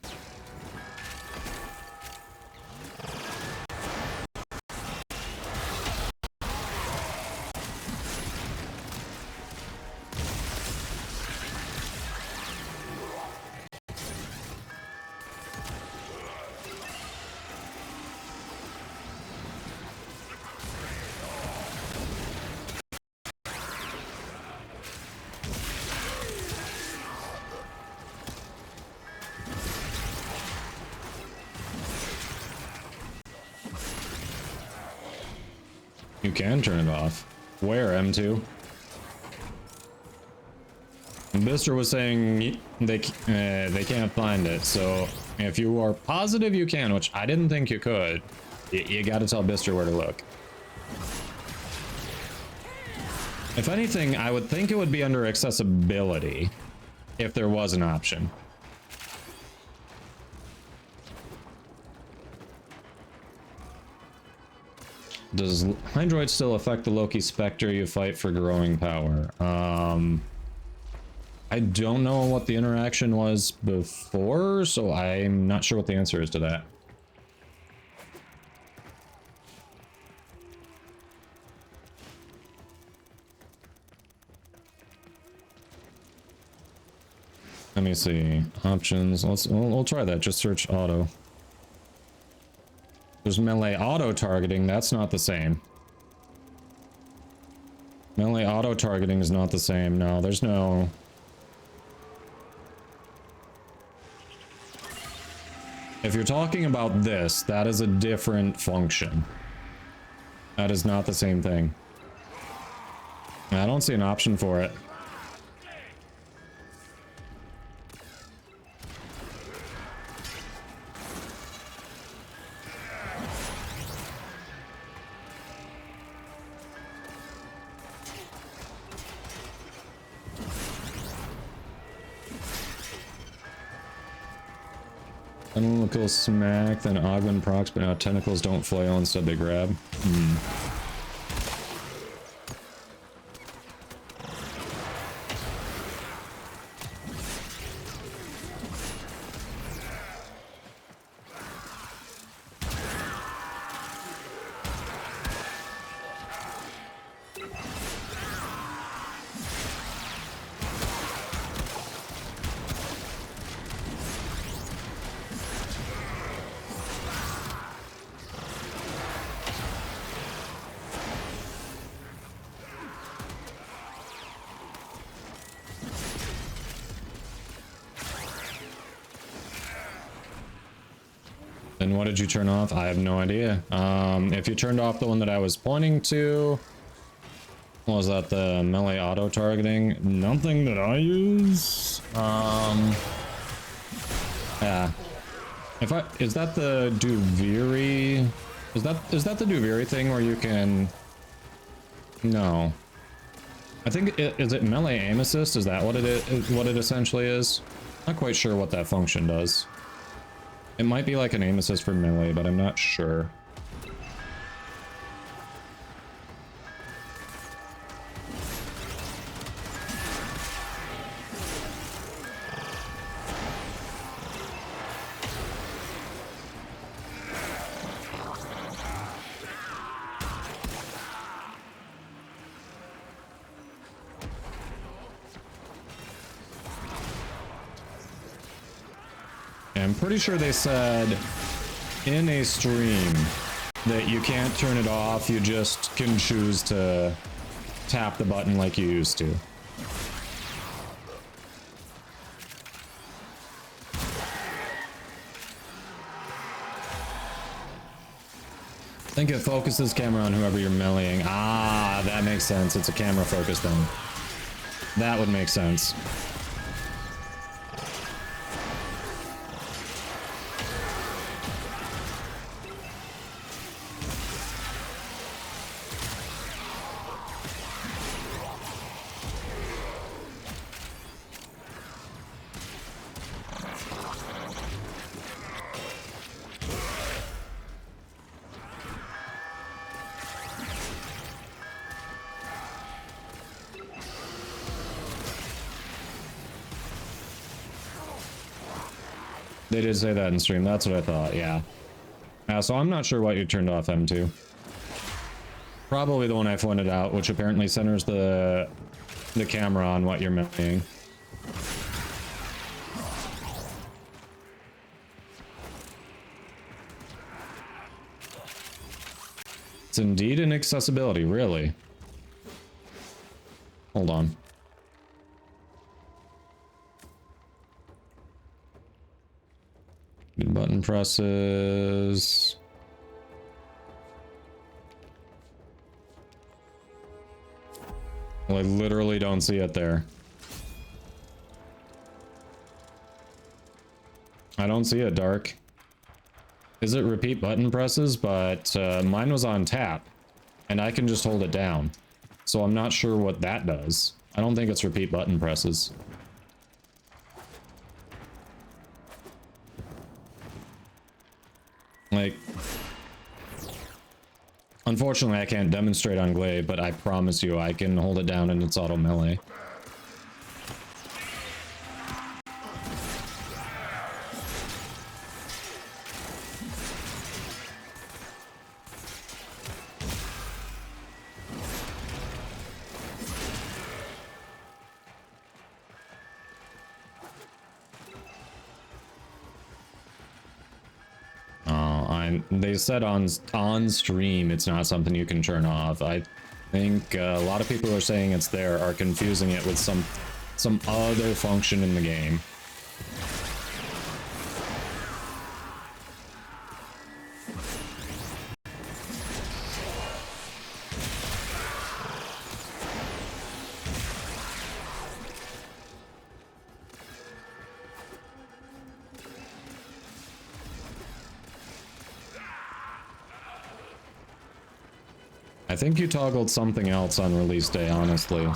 You can turn it off. Where, M2? Bister was saying they can't find it, so if you are positive you can, which I didn't think you could, you gotta tell Bister where to look. If anything, I would think it would be under accessibility, if there was an option. Does Hydroid still affect the Loki Spectre you fight for growing power? I don't know what the interaction was before, so I'm not sure what the answer is to that. Let me see. Options. We'll try that. Just search auto. There's melee auto targeting. That's not the same. Melee auto targeting is not the same. No, there's no... If you're talking about this, that is a different function. That is not the same thing. I don't see an option for it. Tentacles smack, then augment procs, but now tentacles don't flail, instead they grab. And what did you turn off? I have no idea. If you turned off the one that I was pointing to, what was that, the melee auto targeting? Nothing that I use. Yeah. Is that the Duviri? Is that the Duviri thing where you can? No. I think is it melee aim assist? Is that what it is? What it essentially is? Not quite sure what that function does. It might be like an aim assist for melee, but I'm not sure. I'm pretty sure they said in a stream that you can't turn it off, you just can choose to tap the button like you used to. I think it focuses camera on whoever you're meleeing. Ah, that makes sense. It's a camera focus then. That would make sense. They did say that in stream. That's what I thought. Yeah. So I'm not sure what you turned off M2. Probably the one I pointed out, which apparently centers the camera on what you're meleeing. It's indeed an accessibility, really. Hold on. Button presses. Well, I literally don't see it there. I don't see it, Dark. Is it repeat button presses? But mine was on tap, and I can just hold it down. So I'm not sure what that does. I don't think it's repeat button presses. Like, unfortunately I can't demonstrate on Glaive, but I promise you I can hold it down and it's auto melee. They said on stream it's not something you can turn off. I think a lot of people are saying it's there are confusing it with some other function in the game. I think you toggled something else on release day, honestly.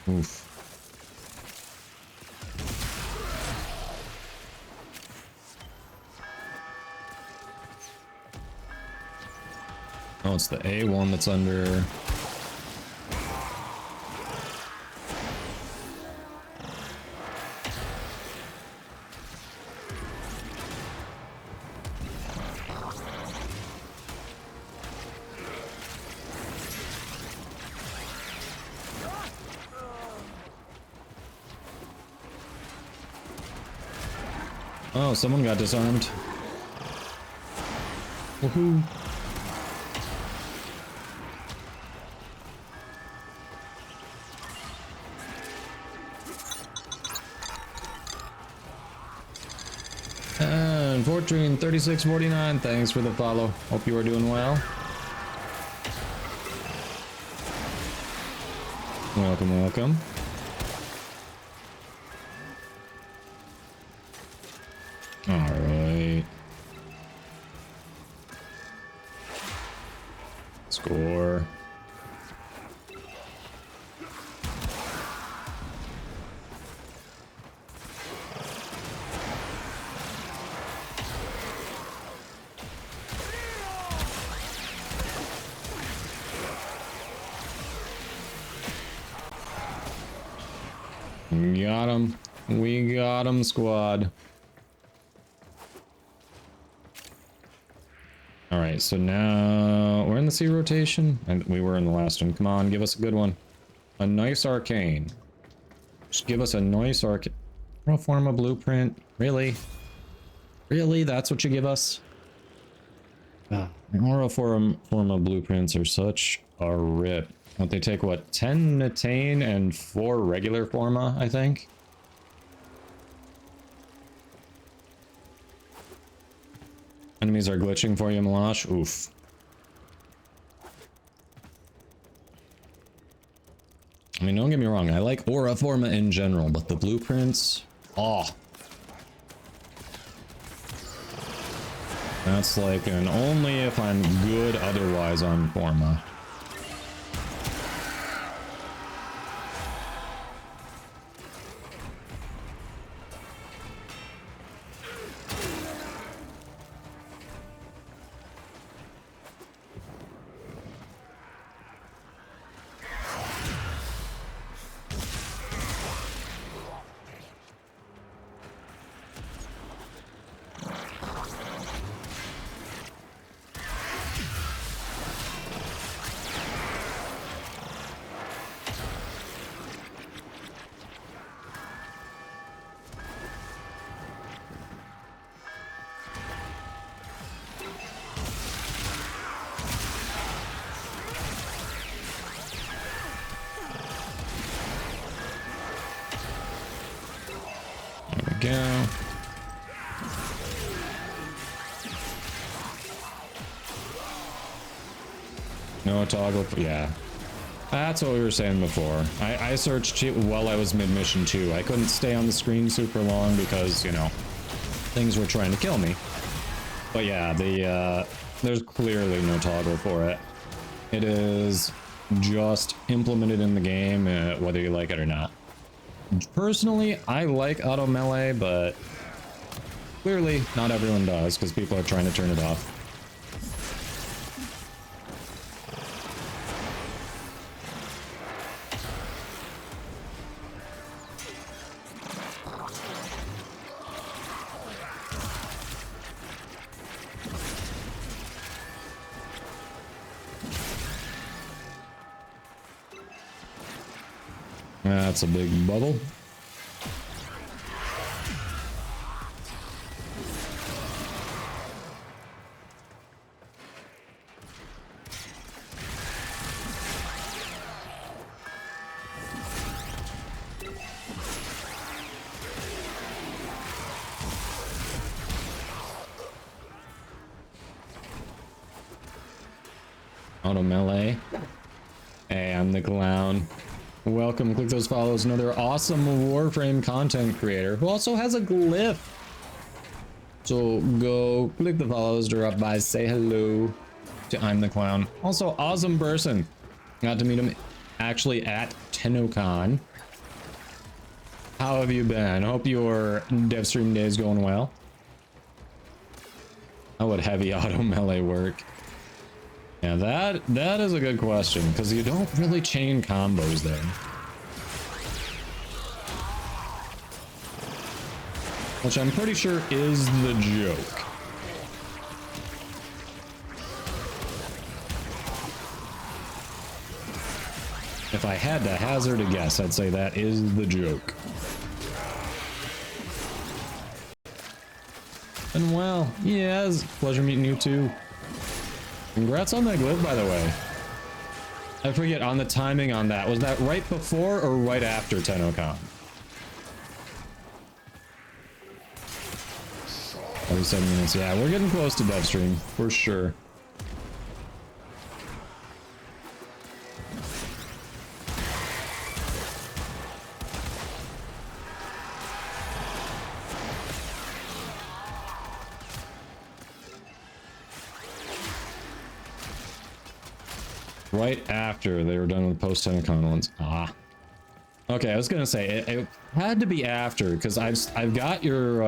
Oof. Oh, it's the A1 that's under. Oh, someone got disarmed. Woohoo. And Fortune 3649, thanks for the follow. Hope you are doing well. Welcome, welcome. All right. Score. Got him. We got him, squad. All right, so now we're in the C rotation, and we were in the last one. Come on, give us a good one. A nice arcane. Just give us a nice arcane. Pro forma blueprint. Really? Really? That's what you give us? Oral forma blueprints are such a rip. Don't they take, what, 10 Natane and 4 regular forma, I think? Enemies are glitching for you, Malash. Oof. I mean, don't get me wrong, I like Aura Forma in general, but the blueprints... Oh. That's like an only if I'm good otherwise on Forma. Go. No toggle for, yeah. That's what we were saying before. I searched while I was mid-mission too. I couldn't stay on the screen super long because, you know, things were trying to kill me. But yeah, there's clearly no toggle for it. It is just implemented in the game, whether you like it or not. Personally, I like auto melee, but clearly not everyone does because people are trying to turn it off. That's a big bubble. Auto melee. Hey, I'm the clown. Welcome, click those follows. Another awesome Warframe content creator who also has a glyph. So go click the follows, drop by, say hello to I'm the Clown. Also, awesome person. Got to meet him actually at TennoCon. How have you been? Hope your dev stream day is going well. How would heavy auto melee work? Yeah, that is a good question, because you don't really chain combos there. Which I'm pretty sure is the joke. If I had to hazard a guess, I'd say that is the joke. And well, yes, pleasure meeting you too. Congrats on that glyph, by the way. I forget on the timing on that. Was that right before or right after TennoCon? 47 minutes. Yeah, we're getting close to Devstream for sure. Right after they were done with post-TennoCon ones. Ah. Okay, I was gonna say it had to be after because I've got your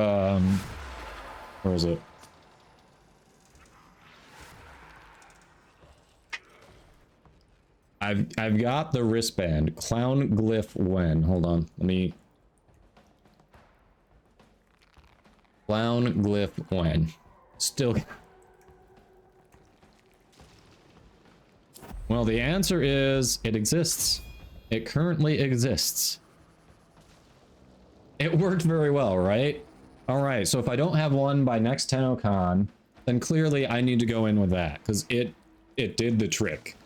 where is it? I've got the wristband. Clown glyph when? Hold on. Let me. Clown glyph when? Still. Well, the answer is it exists. It currently exists. It worked very well, right? All right, so if I don't have one by next TennoCon, then clearly I need to go in with that because it did the trick.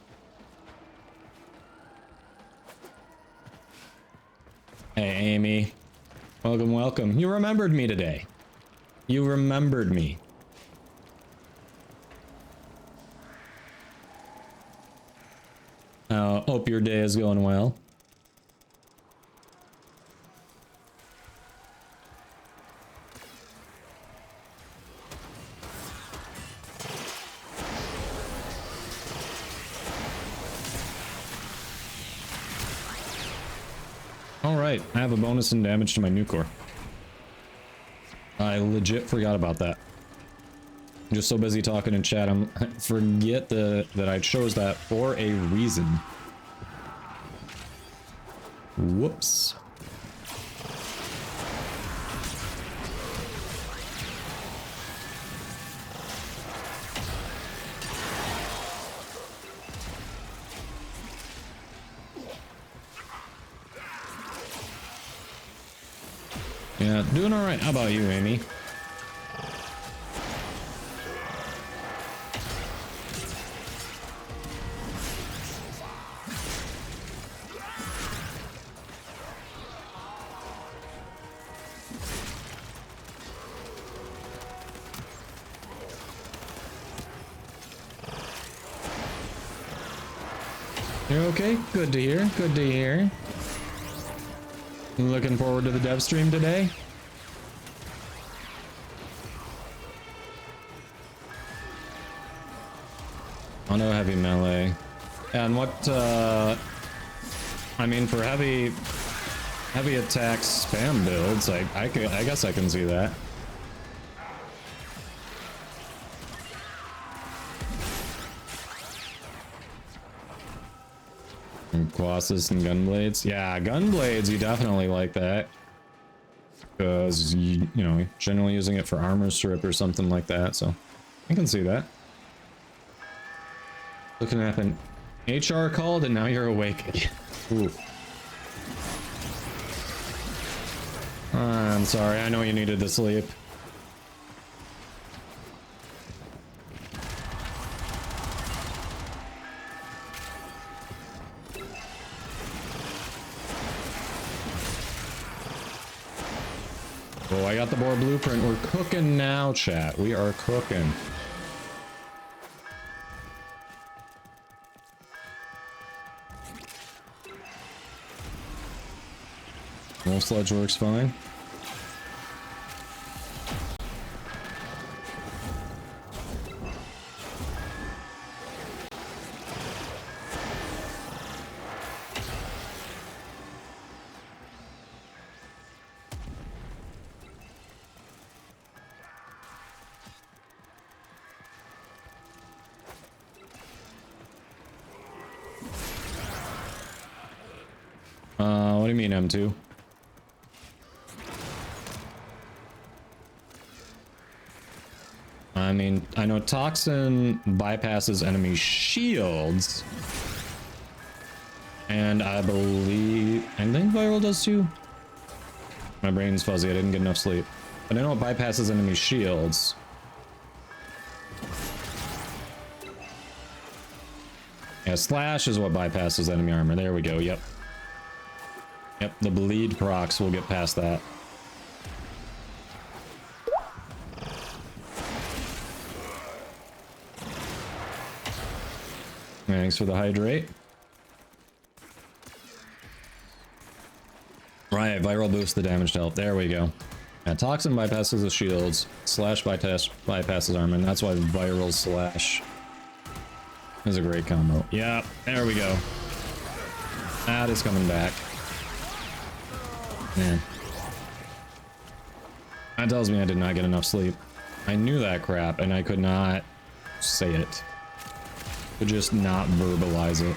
Hey, Amy. Welcome, welcome. You remembered me today. You remembered me. Hope your day is going well. All right, I have a bonus in damage to my new core. I legit forgot about that. I'm just so busy talking in chat, I forget that I chose that for a reason. Whoops. Yeah, doing all right. How about you, Amy? You're okay? Good to hear. Good to hear. Looking forward to the dev stream today. Oh no, heavy melee. And what, I mean, for heavy attacks spam builds, I guess I can see that. Colossus and Gunblades. Yeah, Gunblades, you definitely like that. Because, you know, generally using it for armor strip or something like that, so I can see that. Looking at an HR called and now you're awake again. Ooh. I'm sorry, I know you needed to sleep. Oh, I got the board blueprint. We're cooking now, chat. We are cooking. Roll sledge works fine. What do you mean M2? I mean, I know Toxin bypasses enemy shields. And I think Viral does too. My brain's fuzzy, I didn't get enough sleep. But I know it bypasses enemy shields. Yeah, slash is what bypasses enemy armor. There we go. Yep. Yep, the bleed procs will get past that. Thanks for the hydrate. Right, viral boosts the damage health. There we go. Yeah, toxin bypasses the shields. Slash bypasses armor, and that's why viral slash is a great combo. Yeah, there we go. That is coming back. Man. That tells me I did not get enough sleep. I knew that crap, and I could not say it. Could just not verbalize it.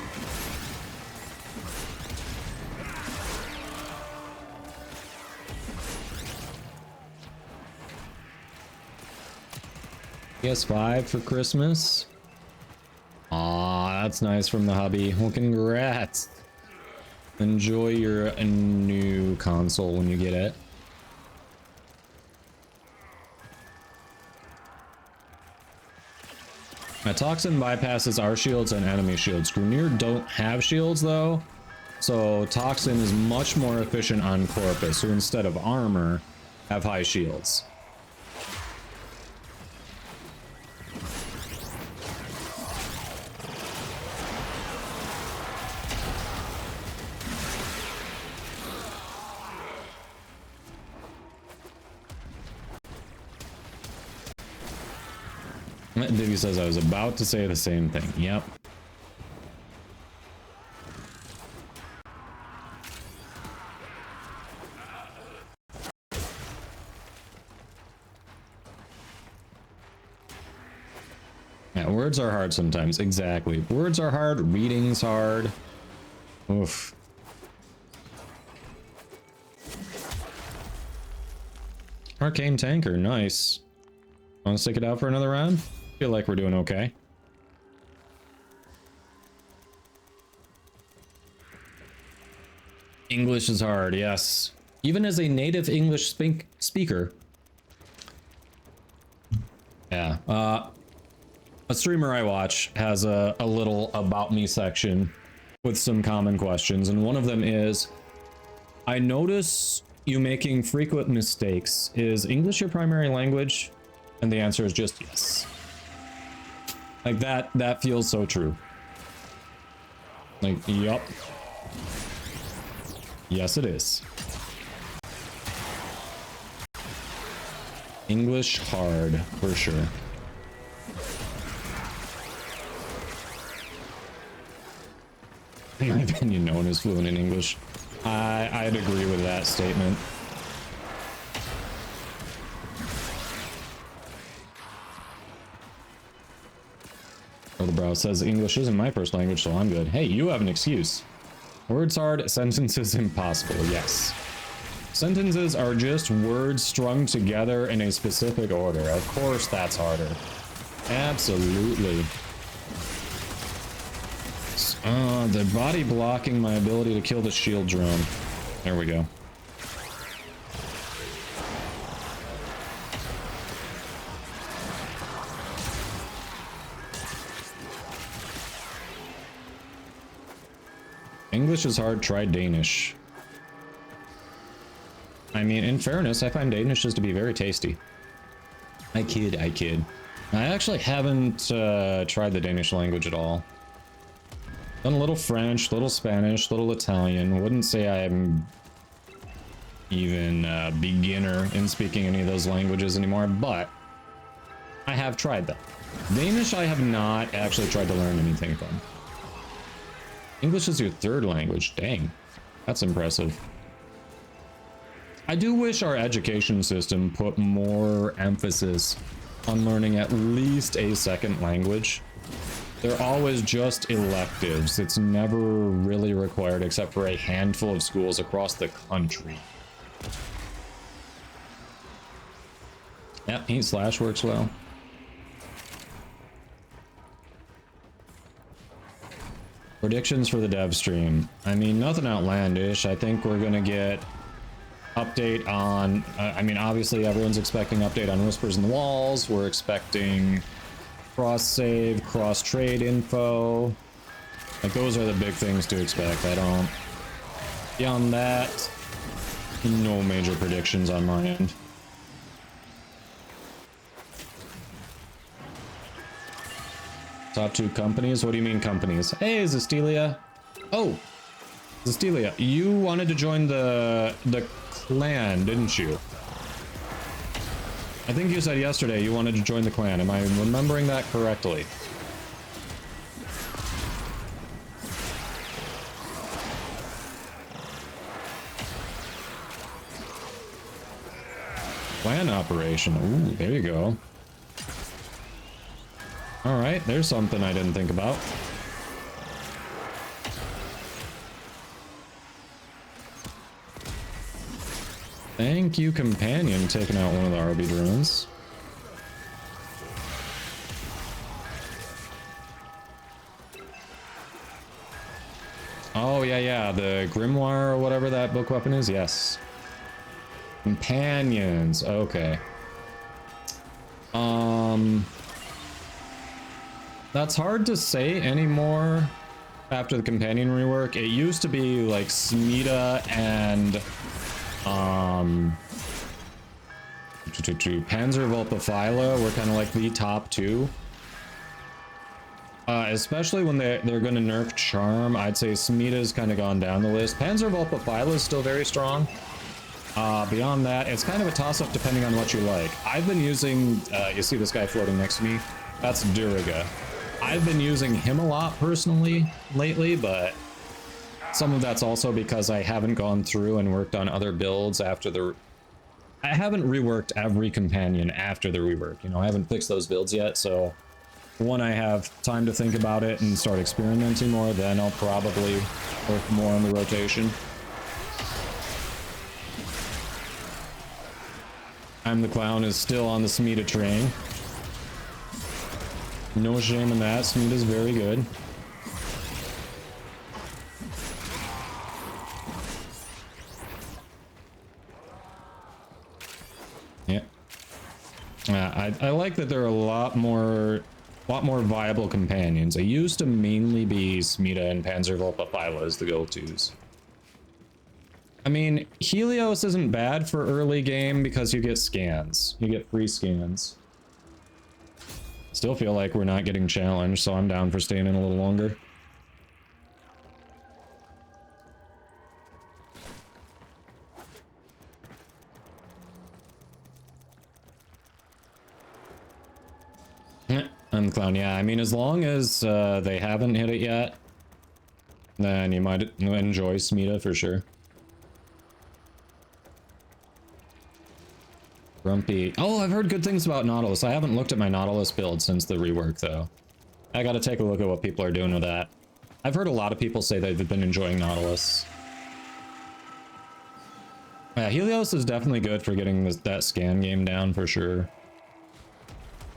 PS5 for Christmas. Aw, that's nice from the hubby. Well, congrats. Enjoy your new console when you get it. Now, Toxin bypasses our shields and enemy shields. Grineer don't have shields though, so Toxin is much more efficient on Corpus, who instead of armor have high shields. Divvy says I was about to say the same thing. Yep. Yeah, words are hard sometimes. Exactly. Words are hard. Reading's hard. Oof. Arcane tanker. Nice. Want to stick it out for another round? Feel like we're doing okay. English is hard, yes. Even as a native English speaker. Yeah. A streamer I watch has a little about me section with some common questions, and one of them is, I notice you making frequent mistakes. Is English your primary language? And the answer is just yes. Like that feels so true. Like, yup. Yes, it is. English hard, for sure. In my opinion, no one is fluent in English. I'd agree with that statement. The bro says English isn't my first language, so I'm good. Hey, you have an excuse. Words hard, sentences impossible. Yes. Sentences are just words strung together in a specific order. Of course that's harder. Absolutely. The body blocking my ability to kill the shield drone. There we go. English is hard, try Danish. I mean, in fairness, I find Danish just to be very tasty. I kid. I actually haven't tried the Danish language at all. Done a little French, little Spanish, little Italian. Wouldn't say I'm even a beginner in speaking any of those languages anymore, but I have tried them. Danish I have not actually tried to learn anything from. English is your third language. Dang, that's impressive. I do wish our education system put more emphasis on learning at least a second language. They're always just electives. It's never really required except for a handful of schools across the country. Yep, heat slash works well. Predictions for the dev stream. I mean, nothing outlandish. I think we're gonna get update on, I mean, obviously everyone's expecting update on Whispers in the Walls. We're expecting cross-save, cross-trade info. Like, those are the big things to expect. I don't... Beyond that, no major predictions on my end. Top 2 companies? What do you mean companies? Hey, Zestilia. Oh, Zestilia, you wanted to join the clan, didn't you? I think you said yesterday you wanted to join the clan. Am I remembering that correctly? Clan operation. Ooh, there you go. All right, there's something I didn't think about. Thank you, companion, taking out one of the RB drones. Oh, yeah, the Grimoire or whatever that book weapon is, yes. Companions, okay. That's hard to say anymore after the companion rework. It used to be like Smita and Panzer Volpaphyla were kind of like the top 2. Especially when they're going to nerf Charm, I'd say Smita's kind of gone down the list. Panzer Volpaphyla is still very strong. Beyond that, it's kind of a toss-up depending on what you like. I've been using, you see this guy floating next to me? That's Duriga. I've been using him a lot personally lately, but some of that's also because I haven't gone through and worked on other builds after the... I haven't reworked every companion after the rework, you know, I haven't fixed those builds yet, so when I have time to think about it and start experimenting more, then I'll probably work more on the rotation. I'm the Clown is still on the Smita train. No shame in that. Smita's very good. Yeah. I like that there are a lot more viable companions. It used to mainly be Smita and Panzer Volpaphyla as the go-tos. I mean, Helios isn't bad for early game because you get scans. You get free scans. Still feel like we're not getting challenged, so I'm down for staying in a little longer. I'm the Clown. Yeah, I mean, as long as they haven't hit it yet, then you might enjoy Smita for sure. Grumpy. Oh, I've heard good things about Nautilus. I haven't looked at my Nautilus build since the rework, though. I gotta take a look at what people are doing with that. I've heard a lot of people say they've been enjoying Nautilus. Yeah, Helios is definitely good for getting that scan game down, for sure.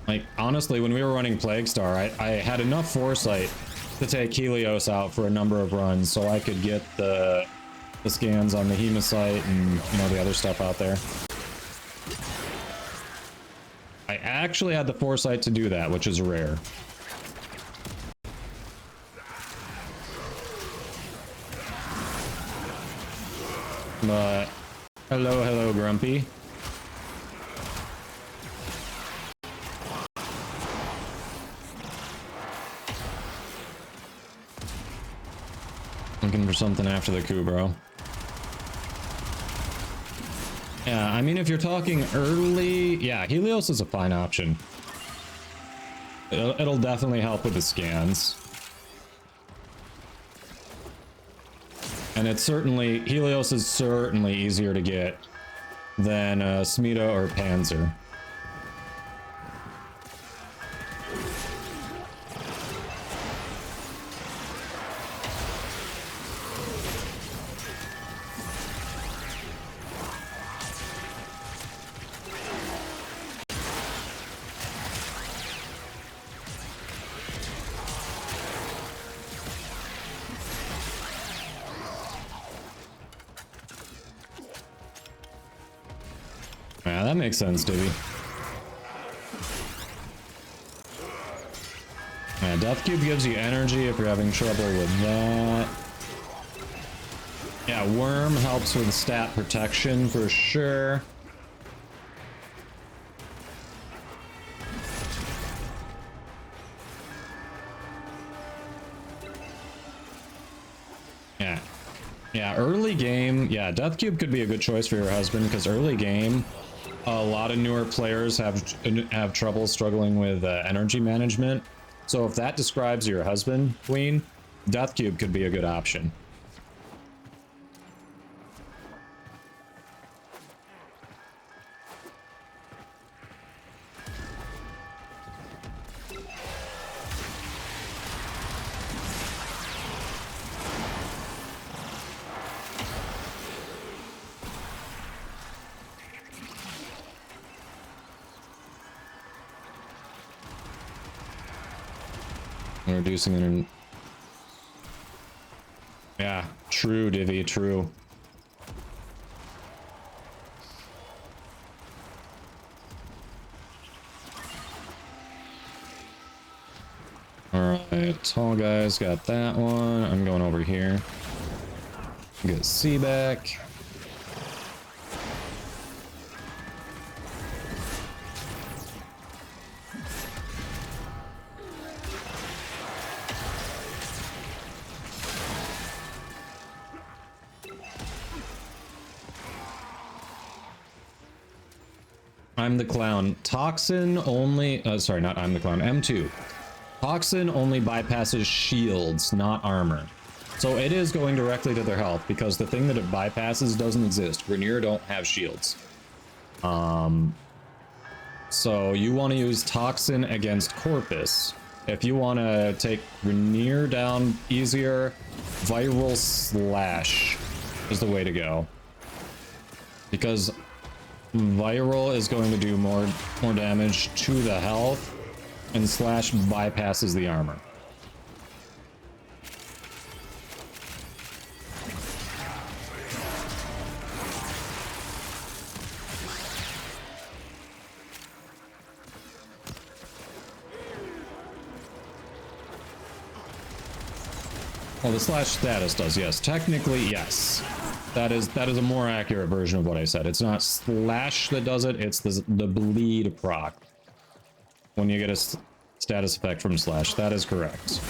Like, honestly, when we were running Plague Star, I had enough foresight to take Helios out for a number of runs so I could get the scans on the Hematite and, you know, the other stuff out there. I actually had the foresight to do that, which is rare. But hello, Grumpy. Looking for something after the coup, bro. Yeah, I mean, if you're talking early, yeah, Helios is a fine option. It'll definitely help with the scans. And it's certainly, Helios is certainly easier to get than Smita or Panzer. Yeah, that makes sense, Divvy. Yeah, Death Cube gives you energy if you're having trouble with that. Yeah, Worm helps with stat protection for sure. Yeah. Yeah, early game, yeah, Death Cube could be a good choice for your husband, because early game, a lot of newer players have trouble struggling with energy management. So if that describes your husband, Queen, Death Cube could be a good option. Reducing it. Yeah, true, Divvy, true. Alright, tall guys got that one. I'm going over here. Get C back. I'm the Clown. Toxin only, sorry, not I'm the Clown, M2. Toxin only bypasses shields, not armor. So it is going directly to their health, because the thing that it bypasses doesn't exist. Grenier don't have shields. So you want to use Toxin against Corpus. If you want to take Grenier down easier, Viral Slash is the way to go. Because Viral is going to do more damage to the health, and Slash bypasses the armor. Well, the Slash status does, yes. Technically, yes. That is a more accurate version of what I said. It's not Slash that does it, it's the bleed proc. When you get a status effect from Slash, that is correct.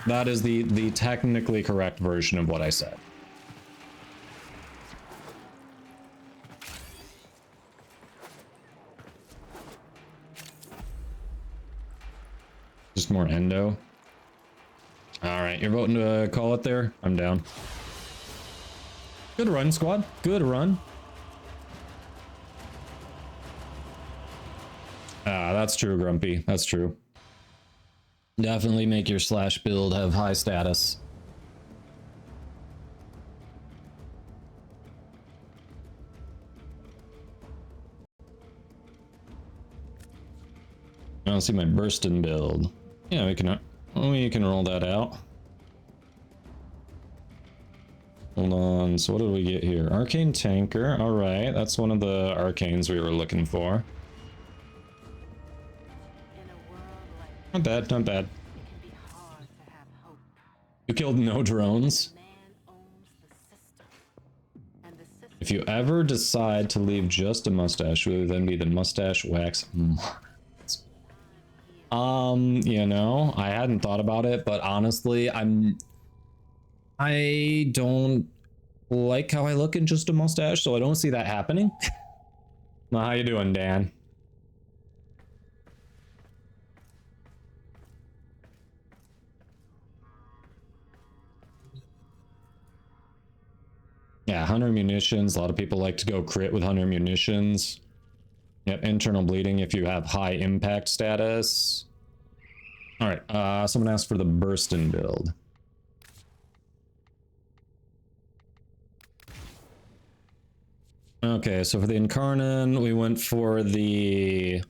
That is the technically correct version of what I said. Just more endo. Alright, you're voting to call it there? I'm down. Good run, squad. Good run. Ah, that's true, Grumpy. That's true. Definitely make your Slash build have high status. I don't see my Burstin build. Yeah, we can roll that out. Hold on, so what did we get here? Arcane Tanker, alright, that's one of the arcanes we were looking for. Not bad, not bad. You killed no drones. If you ever decide to leave just a mustache, will it then be the mustache wax? You know, I hadn't thought about it, but honestly, I don't like how I look in just a mustache, so I don't see that happening. Well, how you doing, Dan? Yeah, Hunter munitions. A lot of people like to go crit with Hunter munitions. Yep, internal bleeding if you have high impact status. All right, someone asked for the Burstin build. Okay, so for the Incarnon, we went for the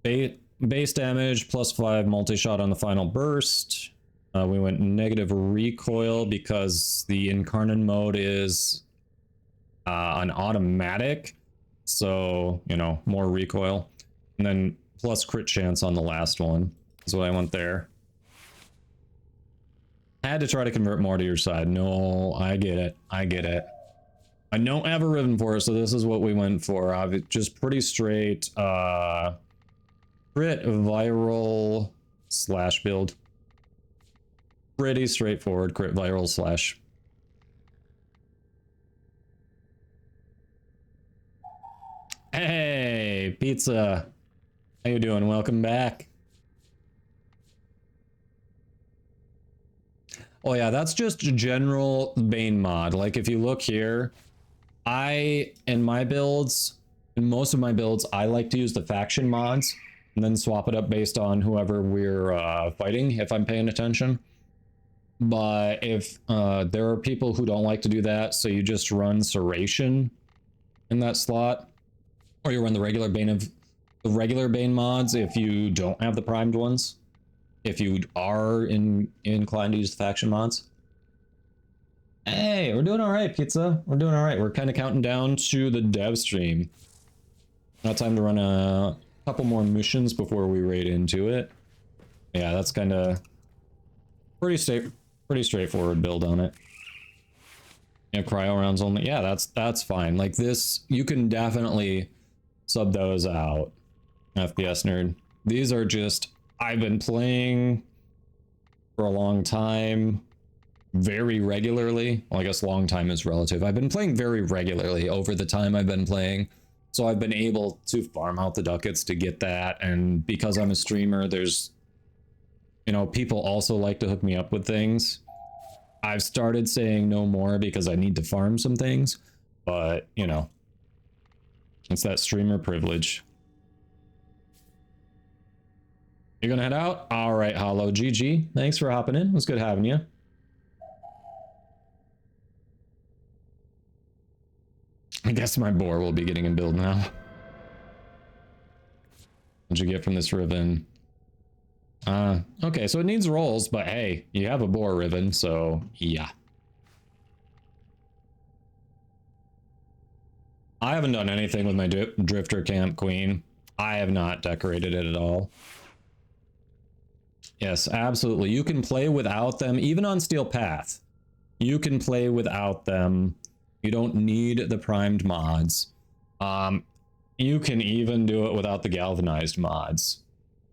base damage +5 multi-shot on the final burst. We went negative recoil because the Incarnon mode is an automatic. So, you know, more recoil. And then plus crit chance on the last one is what I want there. I had to try to convert more to your side. No, I get it. I get it. I don't have a Riven Force, so this is what we went for. Just pretty straight crit viral slash build. Pretty straightforward crit viral slash. Hey, pizza. How you doing? Welcome back. Oh yeah, that's just general Bane mod. Like if you look here, in my builds, in most of my builds, I like to use the faction mods and then swap it up based on whoever we're fighting, if I'm paying attention. But if there are people who don't like to do that, so you just run Serration in that slot, or you run the regular Bane mods if you don't have the primed ones. If you are inclined to use the faction mods. Hey, we're doing all right, pizza. We're doing all right. We're kind of counting down to the dev stream. Now time to run a couple more missions before we raid into it. Yeah, that's kind of pretty straightforward build on it. Yeah, cryo rounds only. Yeah, that's fine. Like this, you can definitely sub those out. FPS nerd. These are just, I've been playing for a long time, very regularly. Well, I guess long time is relative. I've been playing very regularly over the time I've been playing. So I've been able to farm out the ducats to get that. And because I'm a streamer, there's, you know, people also like to hook me up with things. I've started saying no more because I need to farm some things, but you know, it's that streamer privilege. You're gonna head out? All right, Hollow. GG. Thanks for hopping in. It was good having you. I guess my boar will be getting in build now. What'd you get from this ribbon? Okay, so it needs rolls, but hey, you have a boar ribbon, so yeah. I haven't done anything with my Drifter Camp Queen. I have not decorated it at all. Yes, absolutely. You can play without them, even on Steel Path. You can play without them. You don't need the primed mods. You can even do it without the galvanized mods.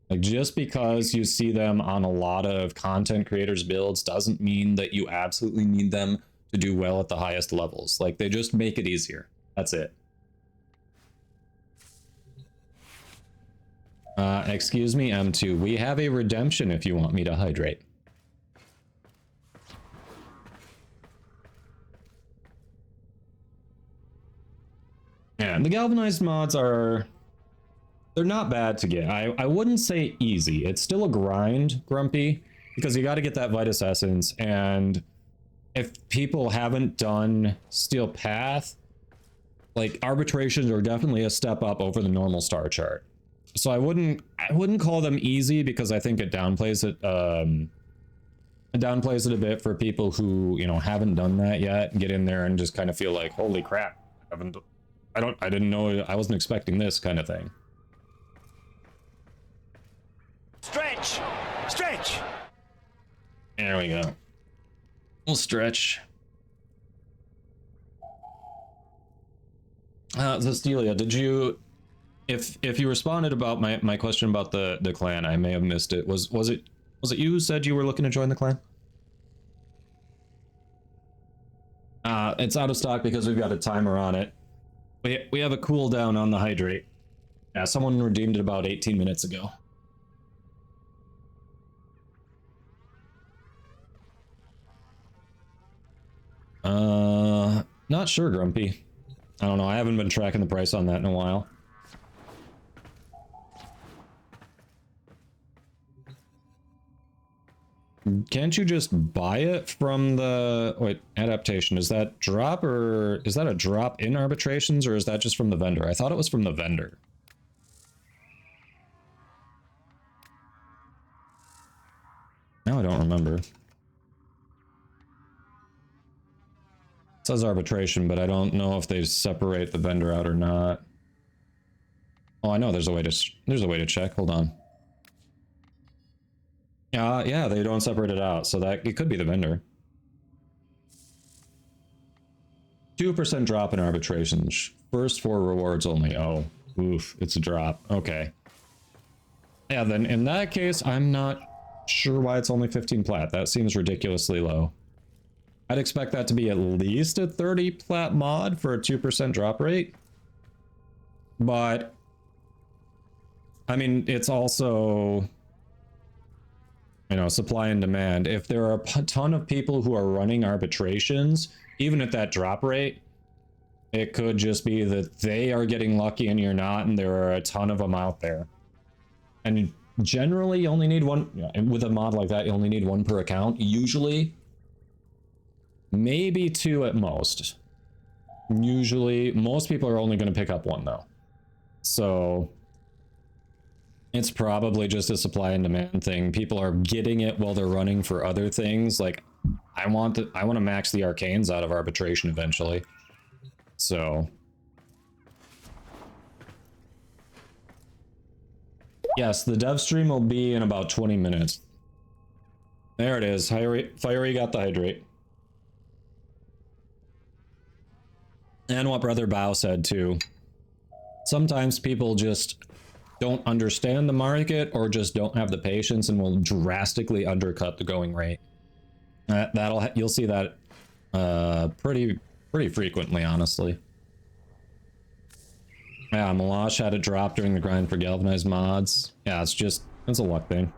Like, just because you see them on a lot of content creators' builds doesn't mean that you absolutely need them to do well at the highest levels. Like, they just make it easier. That's it. Excuse me, M2. We have a redemption if you want me to hydrate. Yeah, the galvanized mods are... they're not bad to get. I wouldn't say easy. It's still a grind, Grumpy, because you got to get that Vitus Essence, and if people haven't done Steel Path, like, arbitrations are definitely a step up over the normal star chart. So I wouldn't call them easy, because I think it downplays it a bit for people who, you know, haven't done that yet, and get in there and just kind of feel like, holy crap, I didn't know, I wasn't expecting this kind of thing. Stretch! Stretch! There we go. We'll stretch. Zestelia, did you... If you responded about my question about the clan, I may have missed it. Was it you who said you were looking to join the clan? It's out of stock because we've got a timer on it. We have a cooldown on the hydrate. Yeah, someone redeemed it about 18 minutes ago. Not sure, Grumpy. I don't know. I haven't been tracking the price on that in a while. Can't you just buy it from the... wait, adaptation, is that drop, or is that a drop in arbitrations, or is that just from the vendor? I thought it was from the vendor. Now I don't remember. It says arbitration, but I don't know if they separate the vendor out or not. Oh, I know there's a way to check. Hold on. Yeah, they don't separate it out, so that it could be the vendor. 2% drop in arbitrations. First 4 rewards only. Oh, oof, it's a drop. Okay. Yeah, then in that case, I'm not sure why it's only 15 plat. That seems ridiculously low. I'd expect that to be at least a 30 plat mod for a 2% drop rate. But, I mean, it's also, you know, supply and demand. If there are a ton of people who are running arbitrations, even at that drop rate, it could just be that they are getting lucky and you're not, and there are a ton of them out there. And generally, you only need one. With a mod like that, you only need 1 per account. Usually, maybe 2 at most. Usually, most people are only going to pick up 1 though. So it's probably just a supply and demand thing. People are getting it while they're running for other things. Like, I want to max the arcanes out of arbitration eventually. So yes, the dev stream will be in about 20 minutes. There it is. Fiery got the hydrate. And what Brother Bao said too. Sometimes people just don't understand the market or just don't have the patience and will drastically undercut the going rate. You'll see that pretty frequently, honestly. Yeah, Malash had it drop during the grind for galvanized mods. Yeah, it's a luck thing.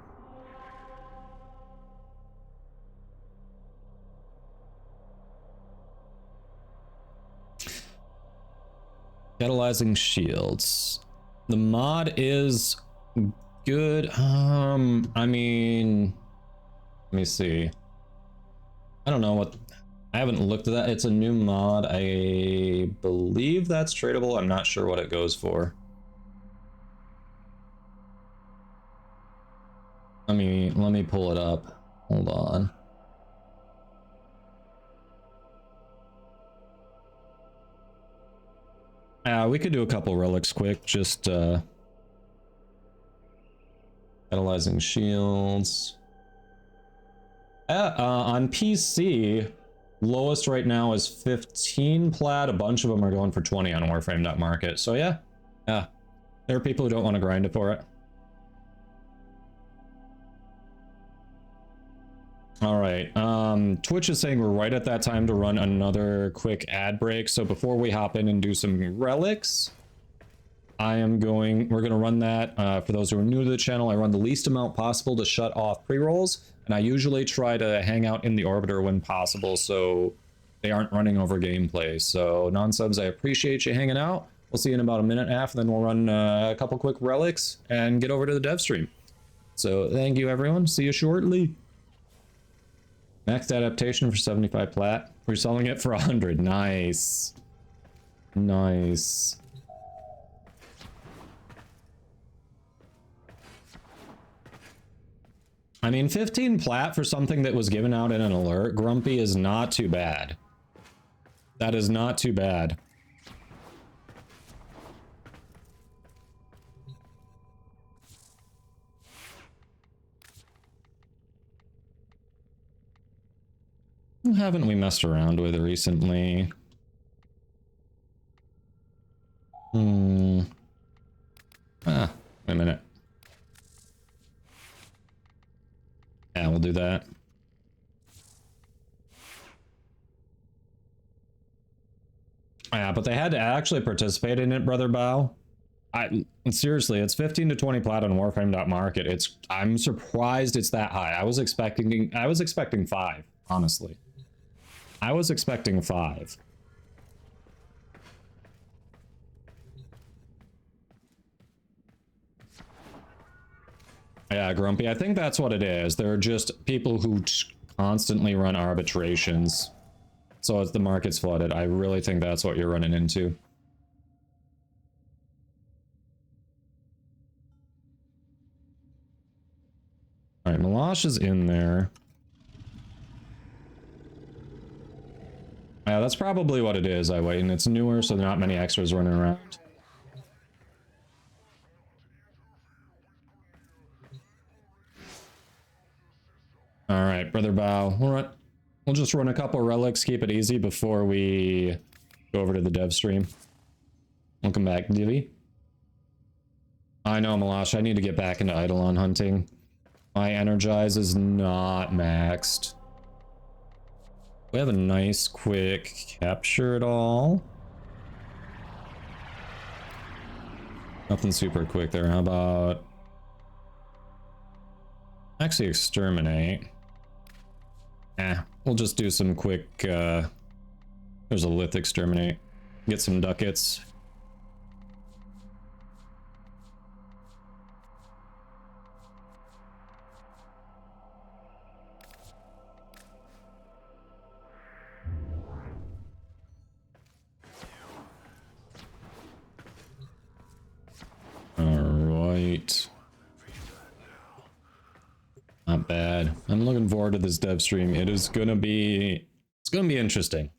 Catalyzing shields. The mod is good. I mean, let me see. I don't know what. I haven't looked at that. It's a new mod. I believe that's tradable. I'm not sure what it goes for. Let me pull it up. Hold on. We could do a couple relics quick. Just catalyzing shields. On PC, lowest right now is 15 plat. A bunch of them are going for 20 on Warframe.market. So yeah, there are people who don't want to grind it for it. All right, Twitch is saying we're right at that time to run another quick ad break. So before we hop in and do some relics, we're gonna run that. For those who are new to the channel, I run the least amount possible to shut off pre-rolls, and I usually try to hang out in the orbiter when possible so they aren't running over gameplay. So non-subs, I appreciate you hanging out. We'll see you in about a minute and a half, and then we'll run a couple quick relics and get over to the dev stream. So thank you, everyone. See you shortly. Maxed adaptation for 75 plat. We're selling it for 100. Nice. Nice. I mean, 15 plat for something that was given out in an alert, Grumpy, is not too bad. That is not too bad. Who haven't we messed around with recently? Wait a minute. Yeah, we'll do that. Yeah, but they had to actually participate in it, Brother Bao. Seriously, it's 15 to 20 plat on Warframe.market. I'm surprised it's that high. I was expecting 5, honestly. I was expecting 5. Yeah, Grumpy, I think that's what it is. They're just people who constantly run arbitrations. So as the market's flooded, I really think that's what you're running into. All right, Malash is in there. Yeah, that's probably what it is, I wait, and it's newer, so there are not many extras running around. bow. We'll just run a couple relics, keep it easy before we go over to the dev stream. Welcome back, Divi. I know, Malash, I need to get back into Eidolon hunting. My Energize is not maxed. We have a nice quick capture it all. Nothing super quick there. How about actually exterminate? We'll just do some quick there's a lith exterminate. Get some ducats. Alright. Not bad. I'm looking forward to this dev stream. It's gonna be interesting.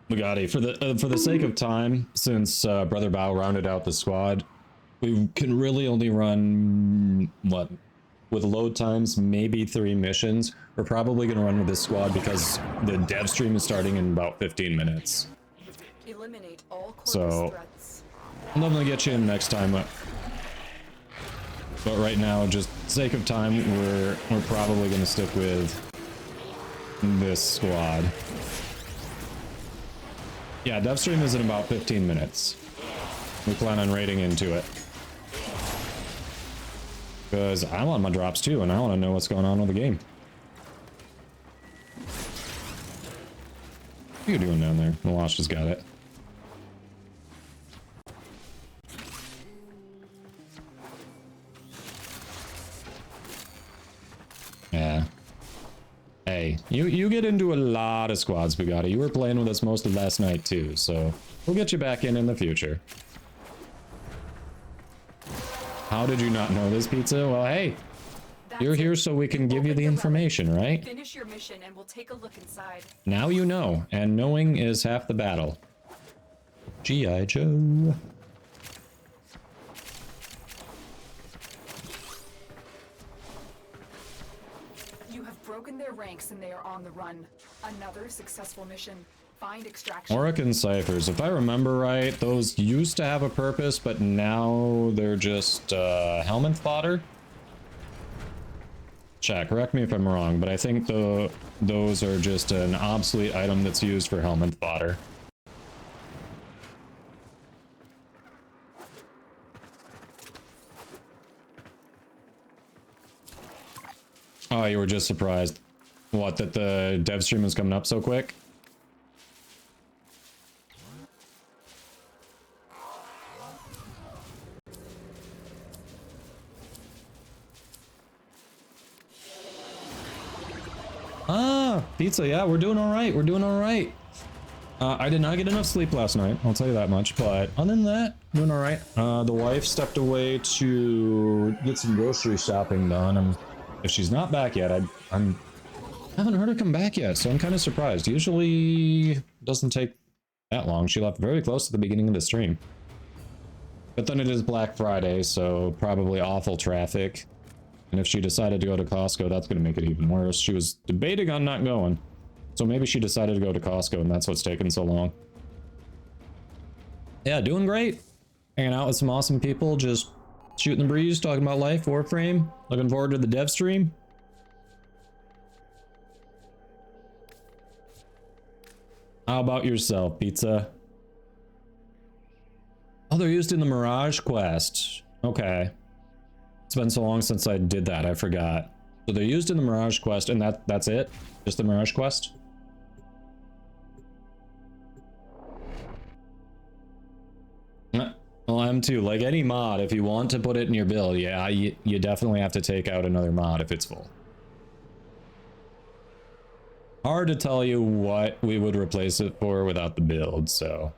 Bugatti, for the sake of time, since Brother Bao rounded out the squad, we can really only run what, with load times, maybe 3 missions. We're probably gonna run with this squad because the dev stream is starting in about 15 minutes. Eliminate all So threats. I'm definitely get you in next time, but right now, just sake of time, we're probably gonna stick with this squad. Yeah, dev stream is in about 15 minutes. We plan on raiding into it. Because I want my drops too, and I want to know what's going on with the game. What are you doing down there? Malash just got it. Yeah. Hey, you get into a lot of squads, Bugatti. You were playing with us most of last night too, so we'll get you back in the future. How did you not know this, Pizza? Well, hey, you're here so we can give you the information, right? Finish your mission and we'll take a look inside. Now you know, and knowing is half the battle. G.I. Joe. You have broken their ranks and they are on the run. Another successful mission. Find extraction. Orican ciphers. If I remember right, those used to have a purpose, but now they're just helmet fodder. Chat, correct me if I'm wrong, but I think those are just an obsolete item that's used for helmet fodder. Oh, you were just surprised. What, that the dev stream was coming up so quick? Ah, pizza, yeah, we're doing all right. We're doing all right. I did not get enough sleep last night, I'll tell you that much, but other than that, doing all right. The wife stepped away to get some grocery shopping done, and if she's not back yet, I haven't heard her come back yet, so I'm kind of surprised. Usually it doesn't take that long. She left very close to the beginning of the stream. But then it is Black Friday, so probably awful traffic. And if she decided to go to Costco, that's going to make it even worse. She was debating on not going. So maybe she decided to go to Costco, and that's what's taking so long. Yeah, doing great. Hanging out with some awesome people, just shooting the breeze, talking about life, Warframe. Looking forward to the dev stream. How about yourself, Pizza? Oh, they're used in the Mirage quest. Okay. It's been so long since I did that, I forgot. So they're used in the Mirage quest, and that's it? Just the Mirage quest? Well, M2, like any mod, if you want to put it in your build, yeah, you definitely have to take out another mod if it's full. Hard to tell you what we would replace it for without the build, so.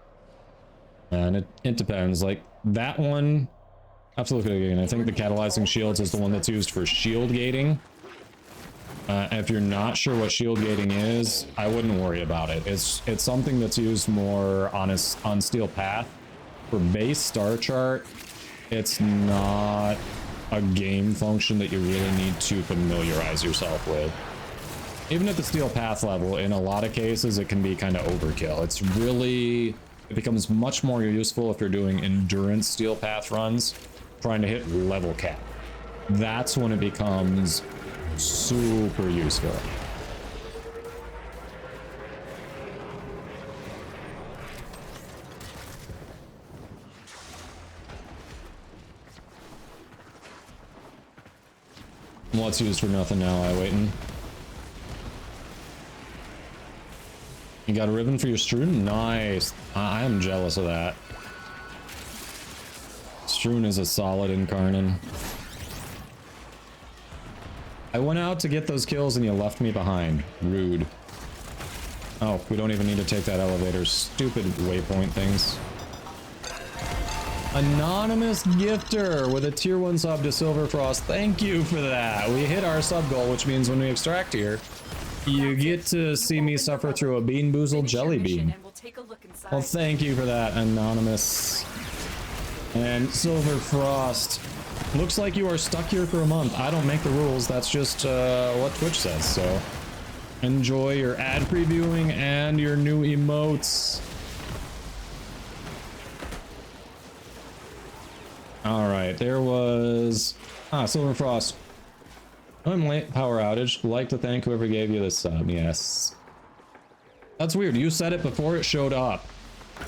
And it depends. Like, that one, I have to look at it again. I think the catalyzing shields is the one that's used for shield gating. If you're not sure what shield gating is, I wouldn't worry about it. It's something that's used more on Steel Path. For base star chart, it's not a game function that you really need to familiarize yourself with. Even at the steel path level, in a lot of cases, it can be kind of overkill. It becomes much more useful if you're doing endurance steel path runs, trying to hit level cap. That's when it becomes super useful. What's used for nothing now, I waiting. You got a ribbon for your strewn? Nice. I am jealous of that. Strewn is a solid incarnate. I went out to get those kills and you left me behind. Rude. Oh, we don't even need to take that elevator. Stupid waypoint things. Anonymous gifter with a tier 1 sub to Silverfrost. Thank you for that. We hit our sub goal, which means when we extract here, you get to see me suffer through a Bean Boozled jelly bean. Well, thank you for that, Anonymous. And Silverfrost. Looks like you are stuck here for a month. I don't make the rules. That's just what Twitch says. So enjoy your ad previewing and your new emotes. All right, there was Silverfrost. I'm late, power outage. Like to thank whoever gave you this sub. Yes. That's weird. You said it before it showed up.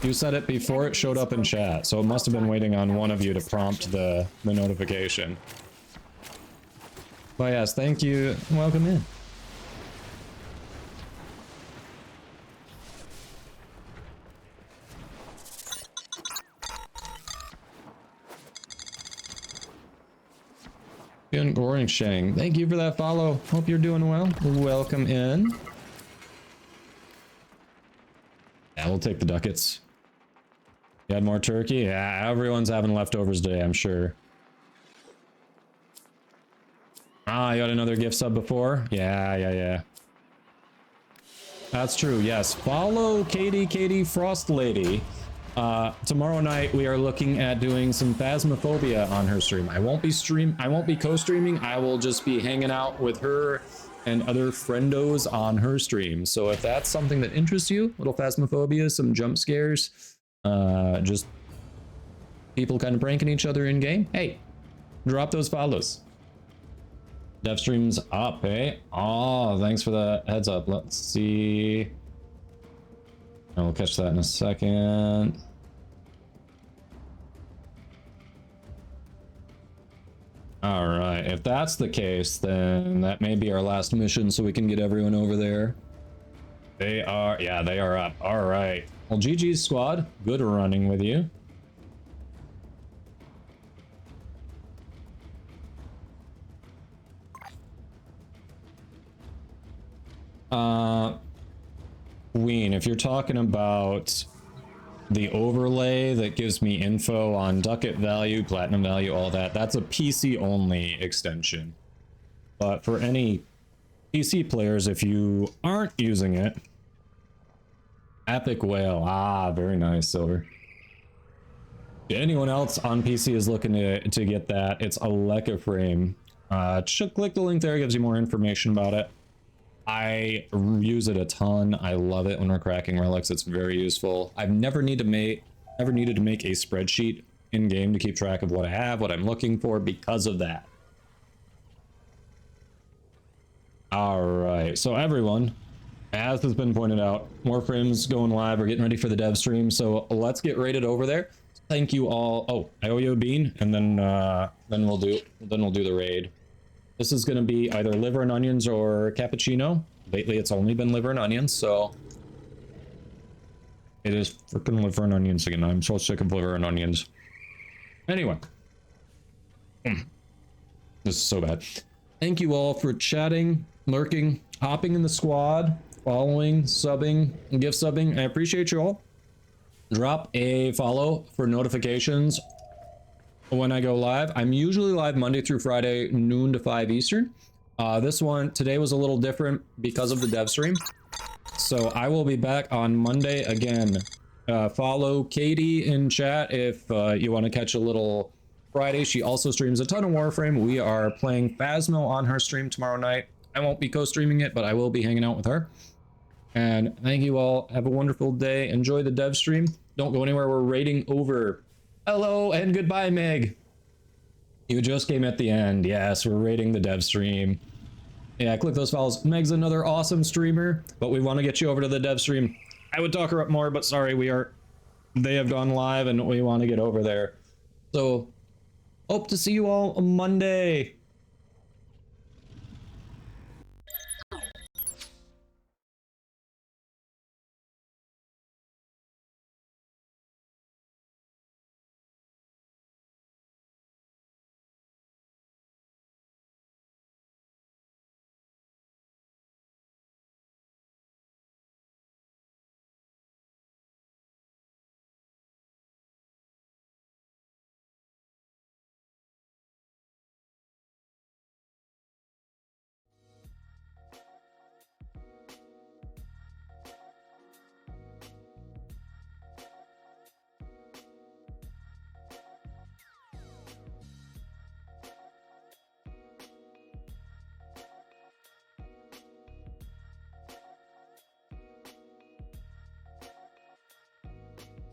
You said it before it showed up in chat, so it must have been waiting on one of you to prompt the notification. But yes, thank you. Welcome in. Goring Shang, thank you for that follow. Hope you're doing well. Welcome in. Yeah, we'll take the ducats. You had more turkey? Yeah, everyone's having leftovers today, I'm sure. Ah, you had another gift sub before? Yeah. That's true, yes. Follow Katie Frost Lady. Tomorrow night we are looking at doing some Phasmophobia on her stream. I won't be co-streaming. I will just be hanging out with her and other friendos on her stream. So if that's something that interests you, little Phasmophobia, some jump scares, just people kind of pranking each other in game, hey, drop those follows. Dev stream's up, eh? Oh, thanks for the heads up. Let's see. And we'll catch that in a second. All right, if that's the case, then that may be our last mission so we can get everyone over there. They are, yeah, they are up. All right. Well, GG's squad, good running with you. Ween, if you're talking about the overlay that gives me info on ducat value, platinum value, all that, that's a PC only extension. But for any PC players, if you aren't using it, Epic Whale, very nice, Silver. If anyone else on PC is looking to get that, it's a Leica frame. Click the link there, gives you more information about it. I use it a ton. I love it when we're cracking relics. It's very useful. I've never needed to make a spreadsheet in game to keep track of what I have, what I'm looking for because of that. All right, so everyone, as has been pointed out, more frames going live. We're getting ready for the dev stream, so let's get rated over there. Thank you all. Oh, I owe you a bean, and then we'll do the raid. This is going to be either liver and onions or cappuccino. Lately, it's only been liver and onions, so it is freaking liver and onions again. I'm so sick of liver and onions. Anyway, this is so bad. Thank you all for chatting, lurking, hopping in the squad, following, subbing, and gift subbing. I appreciate you all. Drop a follow for notifications when I go live. I'm usually live Monday through Friday, noon to 5 Eastern. This one today was a little different because of the dev stream. So I will be back on Monday again. Follow Katie in chat if you want to catch a little Friday. She also streams a ton of Warframe. We are playing Phasmo on her stream tomorrow night. I won't be co-streaming it, but I will be hanging out with her. And thank you all. Have a wonderful day. Enjoy the dev stream. Don't go anywhere. We're raiding over. Hello and goodbye, Meg. You just came at the end. Yes, we're raiding the dev stream. Yeah, click those follows. Meg's another awesome streamer, but we want to get you over to the dev stream. I would talk her up more, but sorry, they have gone live and we want to get over there. So, hope to see you all on Monday.